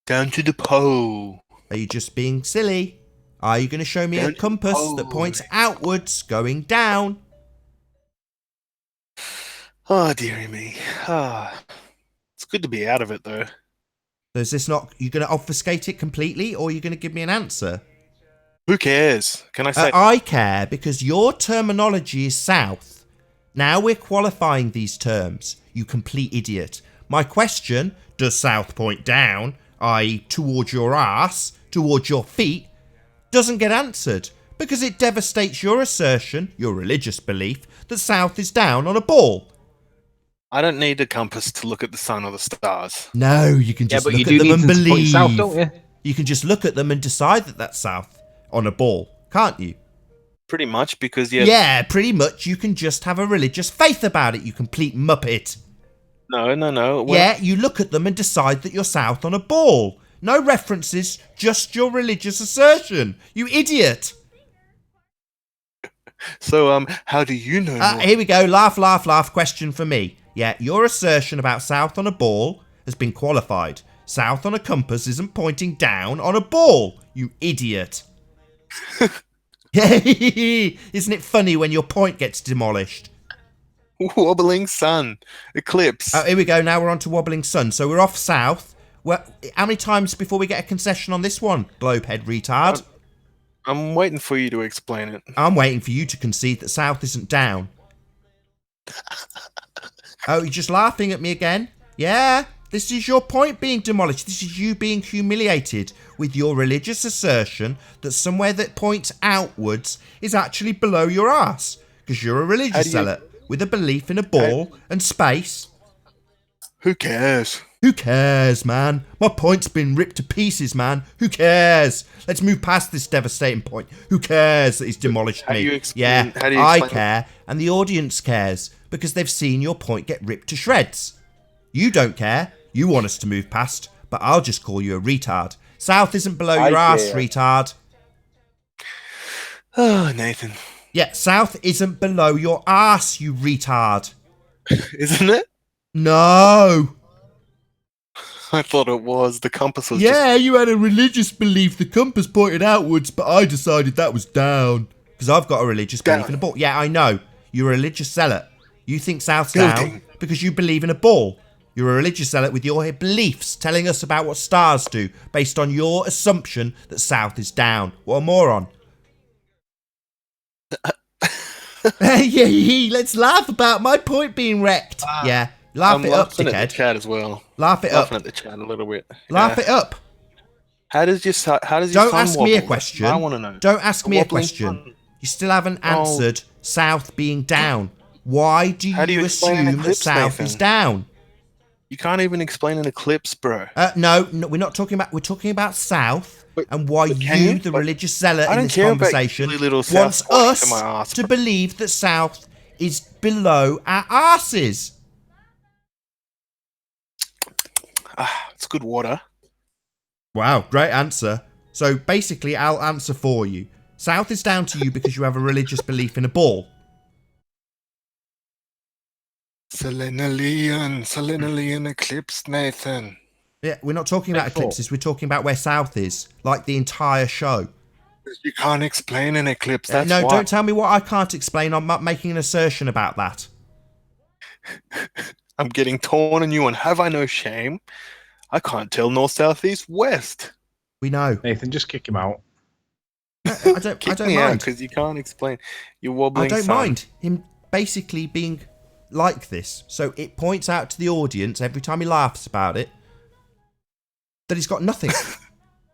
Down to the pole. Are you just being silly? Are you going to show me a compass that points outwards, going down? Oh, dearie me. It's good to be out of it, though. So is this not... You're going to obfuscate it completely, or are you going to give me an answer? Who cares? Can I say... I care, because your terminology is south. Now we're qualifying these terms, you complete idiot. My question, does south point down, i.e. towards your ass, towards your feet, doesn't get answered, because it devastates your assertion, your religious belief, that south is down on a ball. I don't need a compass to look at the sun or the stars. No, you can just look at them and believe. South, don't you? You can just look at them and decide that that's south on a ball, can't you? Pretty much, because yeah, pretty much. You can just have a religious faith about it, you complete muppet. No. Well, yeah, you look at them and decide that you're south on a ball. No references, just your religious assertion. You idiot. So, how do you know? Here we go. Laugh, laugh, laugh. Question for me. Yeah, your assertion about south on a ball has been qualified. South on a compass isn't pointing down on a ball. You idiot. Isn't it funny when your point gets demolished? Wobbling sun. Eclipse. Here we go. Now we're on to wobbling sun. So we're off south. Well, how many times before we get a concession on this one, globehead retard? I'm waiting for you to explain it. I'm waiting for you to concede that south isn't down. Oh, you're just laughing at me again? Yeah, this is your point being demolished. This is you being humiliated with your religious assertion that somewhere that points outwards is actually below your ass. Because you're a religious zealot with a belief in a ball and space. Who cares? Who cares, man? My point's been ripped to pieces, man. Who cares? Let's move past this devastating point. Who cares that he's demolished me? Yeah, I care, and the audience cares, because they've seen your point get ripped to shreds. You don't care. You want us to move past, but I'll just call you a retard. South isn't below your ass, retard. Oh, Nathan. Yeah, south isn't below your ass, you retard. Isn't it? No. I thought it was. The compass was you had a religious belief the compass pointed outwards, but I decided that was down. Because I've got a religious belief in a ball. Yeah, I know. You're a religious zealot. You think south's down because you believe in a ball. You're a religious zealot with your beliefs telling us about what stars do based on your assumption that south is down. What a moron. Let's laugh about my point being wrecked. Yeah. Laugh it up, dickhead. At the chat as well. Laugh it up. Laughing at the chat a little bit. Laugh it up. How does your Don't ask me a question. I want to know. Don't ask me a question. You still haven't answered south being down. Why do How do you explain an assume that eclipse, south Nathan? is down? You can't even explain an eclipse, bro. No, we're not talking about. We're talking about south, and why can you, you? the But religious zealot I in don't this care about conversation, silly little south wants pointing us to my arse, to believe that south is below our arses. It's good water. Wow, great answer. So basically, I'll answer for you. South is down to you because you have a religious belief in a ball. Selenalian eclipse, Nathan. Yeah, we're not talking about eclipses. We're talking about where south is, like the entire show. You can't explain an eclipse. That's no, why. don't tell me what I can't explain. I'm not making an assertion about that. I'm getting torn on you, and have I no shame? I can't tell north, south, east, west. We know. Nathan, just kick him out. I don't me out mind. because you can't explain. You're wobbling. I don't son. mind him basically being like this. So it points out to the audience every time he laughs about it that he's got nothing.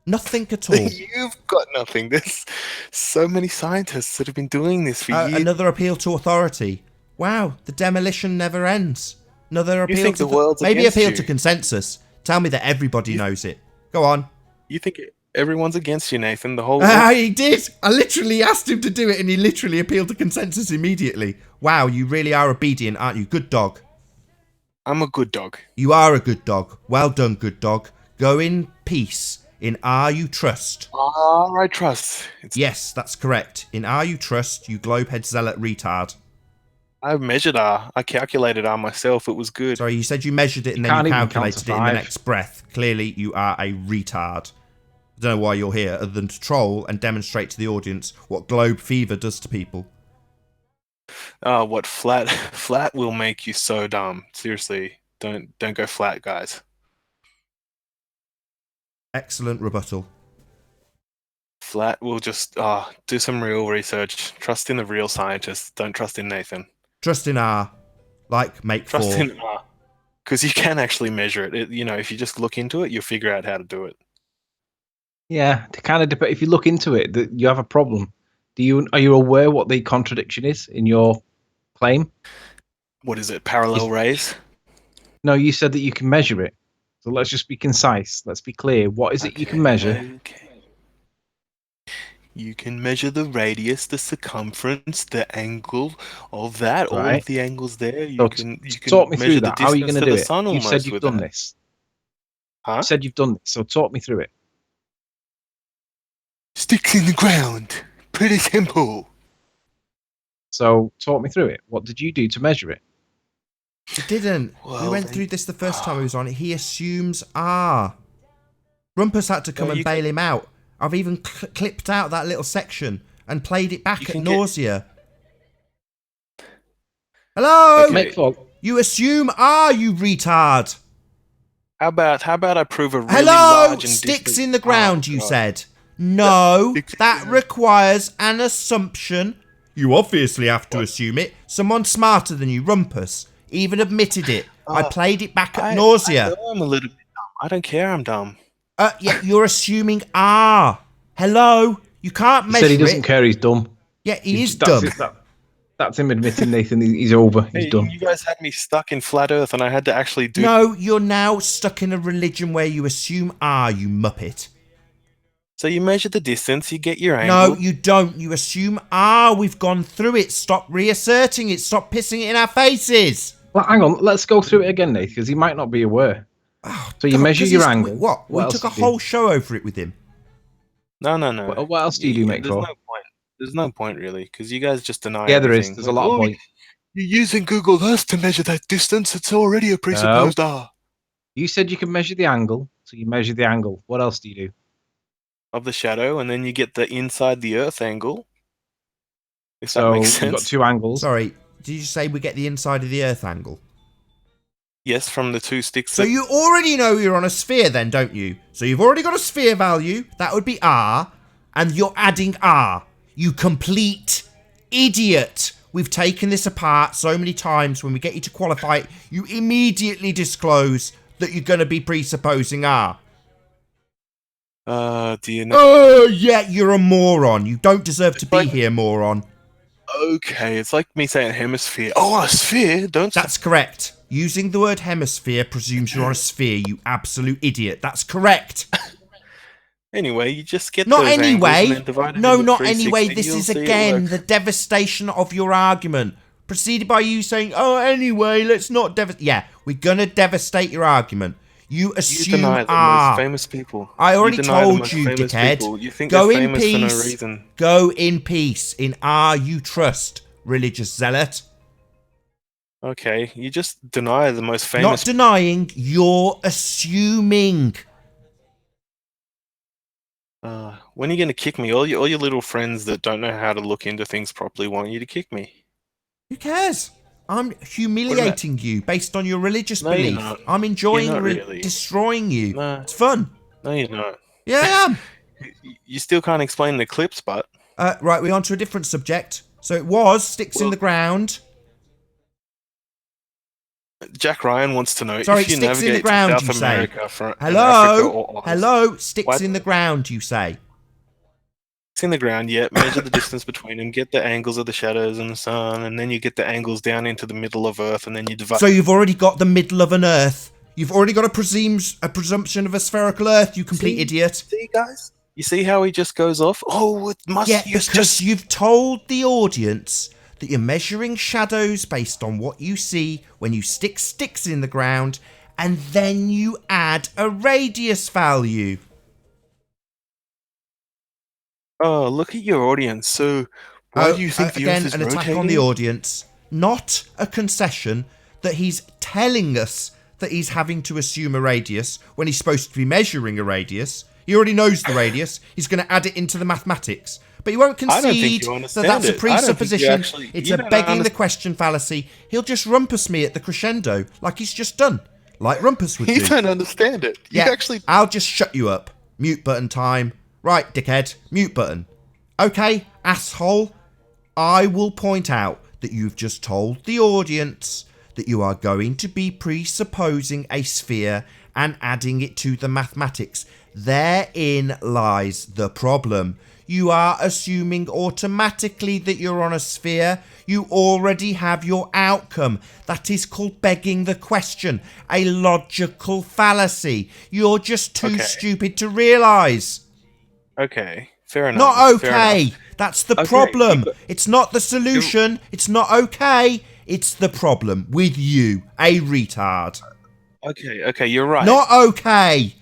Nothing at all. You've got nothing. There's so many scientists that have been doing this for years. Another appeal to authority. Wow, the demolition never ends. Another appeal think to the world's maybe against appeal you. to consensus. Tell me that everybody knows it. Go on. You think everyone's against you, Nathan? The whole He did. I literally asked him to do it, and he literally appealed to consensus immediately. Wow, you really are obedient, aren't you? Good dog. I'm a good dog. You are a good dog. Well done, good dog. Go in peace. In R you trust. R I trust. Yes, that's correct. In R you trust, you globehead zealot retard. I measured R. I calculated R myself. It was good. Sorry, you said you measured it and then you calculated it in the next breath. Clearly, you are a retard. I don't know why you're here, other than to troll and demonstrate to the audience what globe fever does to people. What flat will make you so dumb. Seriously, don't go flat, guys. Excellent rebuttal. Flat will just do some real research. Trust in the real scientists. Don't trust in Nathan. Trust in R, like make Trust 4. in R, because you can actually measure it. If you just look into it, you'll figure out how to do it. Yeah, to kind of depend. If you look into it, that you have a problem. Are you aware what the contradiction is in your claim? What is it? Parallel rays? No, you said that you can measure it. So let's just be concise. Let's be clear. What is it you can measure? Okay. You can measure the radius, the circumference, the angle of that, all Right. of the angles there. You So can talk me measure through the that. How are you distance going to to do the it? sun You almost said you've with done that. this. Huh? You said you've done this. So talk me through it. Sticks in the ground. Pretty simple. So talk me through it. What did you do to measure it? He didn't. We Well, went then- through this the first time he was on it. He assumes R. Rumpus had to come Well, and you bail can- him out. I've even clipped out that little section and played it back You at can get- nausea. Hello? Okay. You assume R, you retard. How about I prove a really Hello? large and Sticks distant... in the ground, Oh, you God. said. No, Sticks in that requires an assumption. You obviously have to assume it. Someone smarter than you, Rumpus, even admitted it. I played it back at nausea. I know I'm a little bit dumb. I don't care. I'm dumb. Yeah, you're assuming R. Hello? You can't He measure said he doesn't it. care. He's dumb. Yeah, he is That's dumb. it, that's him admitting, Nathan. He's over. He's Hey, done. you guys had me stuck in flat Earth, and I had to actually do. No, you're now stuck in a religion where you assume R, you muppet. So you measure the distance, you get your angle. No, you don't. You assume R. We've gone through it. Stop reasserting it. Stop pissing it in our faces. Well, hang on. Let's go through it again, Nathan, because he might not be aware. So you God, measure 'cause your he's- angle. What? We else took a do you do? whole show over it with him. No. What else do you do, mate? There's no point. There's no point really, because you guys just deny. Yeah, there is. everything. There's a lot of point. You're using Google Earth to measure that distance. It's already a presupposed R. You said you can measure the angle, so you measure the angle. What else do you do? Of the shadow, and then you get the inside the Earth angle. If So that makes you've got sense. two angles. Sorry, did you say we get the inside of the Earth angle? Yes, from the two sticks. So you already know you're on a sphere then, don't you? So you've already got a sphere value. That would be R. And you're adding R. You complete idiot. We've taken this apart so many times. When we get you to qualify it, you immediately disclose that you're going to be presupposing R. Do you know? Oh, yeah, you're a moron. You don't deserve to be here, moron. Okay, it's like me saying hemisphere. Oh, a sphere? That's correct. Using the word hemisphere presumes you're on a sphere, you absolute idiot. That's correct. Anyway, you just get Not those angles and anyway. then divide them No, into not 360. anyway. This You'll is see it again work. the devastation of your argument. Preceded by you saying, "Oh, anyway, let's not devastate." Yeah, we're gonna devastate your argument. You assume deny the most famous people. I already You deny the told most you, famous dickhead. people. You think Go they're in famous for no peace. reason. Go in peace. In R you trust, religious zealot. Okay, you just deny the most famous. Not denying, you're assuming. When are you going to kick me? All your little friends that don't know how to look into things properly want you to kick me. Who cares? I'm humiliating you based on your religious No, you're belief. not. I'm enjoying You're not really. destroying you. No. It's fun. No, you're not. Yeah, I am. You still can't explain the clips, but... Right, we're on to a different subject. So it was sticks in the ground. Jack Ryan wants to know Sorry, if you sticks in the navigate ground, to you South say. America from Africa Hello? or Oz. Hello? Sticks What? in the ground, you say. Sticks in the ground, yeah. Measure the distance between them, get the angles of the shadows and the sun, and then you get the angles down into the middle of Earth, and then you divide... So you've already got the middle of an Earth. You've already got a presumption of a spherical Earth, you complete idiot. See, guys? You see how he just goes off? Oh, it must... Yeah, because you've told the audience that you're measuring shadows based on what you see when you stick sticks in the ground, and then you add a radius value. Oh, look at your audience. So, why do you think the Earth again, is an rotating? attack on the audience, not a concession that he's telling us that he's having to assume a radius when he's supposed to be measuring a radius. He already knows the radius. He's going to add it into the mathematics. But he won't I don't think concede you that understand that's a it. I don't think you presupposition. actually- It's you a don't begging the underst- question fallacy. He'll just rumpus me at the crescendo like he's just done. Like Rumpus would You do. don't understand it. You Yeah, actually... I'll just shut you up. Mute button time. Right, dickhead. Mute button. Okay, asshole. I will point out that you've just told the audience that you are going to be presupposing a sphere and adding it to the mathematics. Therein lies the problem. You are assuming automatically that you're on a sphere. You already have your outcome. That is called begging the question, a logical fallacy. You're just too stupid to realise. Okay, fair enough. Not fair okay. enough. That's the Okay, problem. It's not the solution. It's not okay. It's the problem with you, a retard. Okay, you're right. Not okay.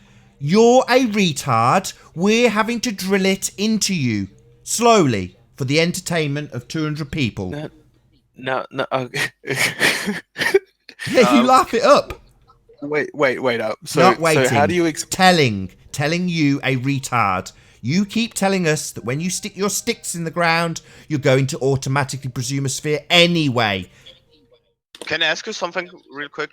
You're a retard. We're having to drill it into you slowly for the entertainment of 200 people. No. Okay. Yeah, you laugh it up. Wait up. Not waiting. So how do you telling you a retard. You keep telling us that when you stick your sticks in the ground, you're going to automatically presume a sphere anyway. Can I ask you something real quick?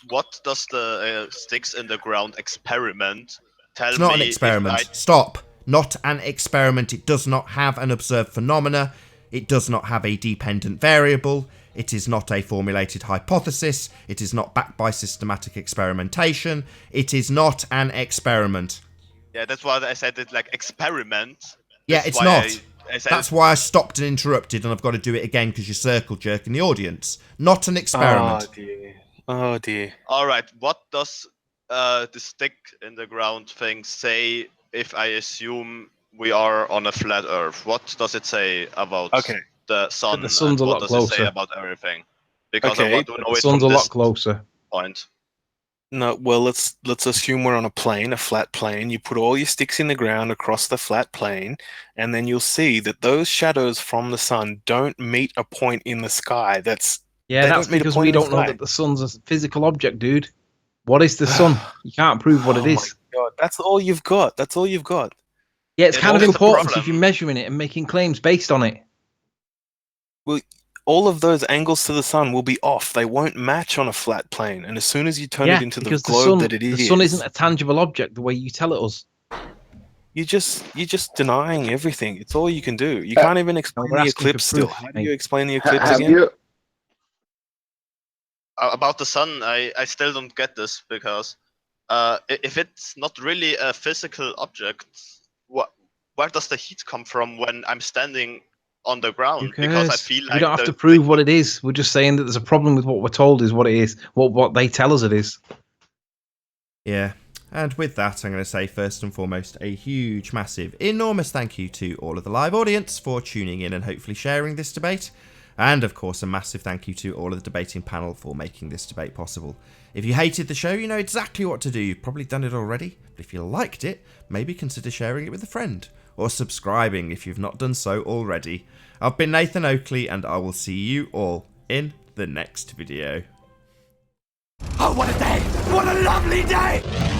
What does the sticks in the ground experiment tell me? It's not an experiment. Stop. Not an experiment. It does not have an observed phenomena. It does not have a dependent variable. It is not a formulated hypothesis. It is not backed by systematic experimentation. It is not an experiment. Yeah, that's why I said it like experiment. Yeah, That's it's why not. I said That's why I stopped and interrupted, and I've got to do it again because you're circle jerking the audience. Not an experiment. Oh dear. All right. What does the stick in the ground thing say if I assume we are on a flat Earth? What does it say about the sun? The sun's and a what lot does it say closer. about everything? Because Okay, I want to know The it sun's from a lot this closer. point. No, well, let's assume we're on a plane, a flat plane. You put all your sticks in the ground across the flat plane, and then you'll see that those shadows from the sun don't meet a point in the sky. That's because we don't know that the sun's a physical object, dude. What is the sun? You can't prove what it is. God, that's all you've got. That's all you've got. Yeah, it's kind of that's the important if problem. you're measuring it and making claims based on it. Well, all of those angles to the sun will be off. They won't match on a flat plane. And as soon as you turn it into the because globe that it the is, sun isn't a tangible object the way you tell it us. you're just denying everything. It's all you can do. You can't even explain we're the asking for eclipse still. proof, How do mate. you explain the eclipse Have again? you? About the sun, I still don't get this because if it's not really a physical object, where does the heat come from when I'm standing on the ground Who because I cares? feel like We don't have to prove what it is. We're just saying that there's a problem with what we're told is what it is, what they tell us it is. Yeah. And with that, I'm going to say first and foremost a huge, massive, enormous thank you to all of the live audience for tuning in and hopefully sharing this debate. And of course, a massive thank you to all of the debating panel for making this debate possible. If you hated the show, you know exactly what to do. You've probably done it already. But if you liked it, maybe consider sharing it with a friend. Or subscribing if you've not done so already. I've been Nathan Oakley, and I will see you all in the next video. Oh, what a day! What a lovely day!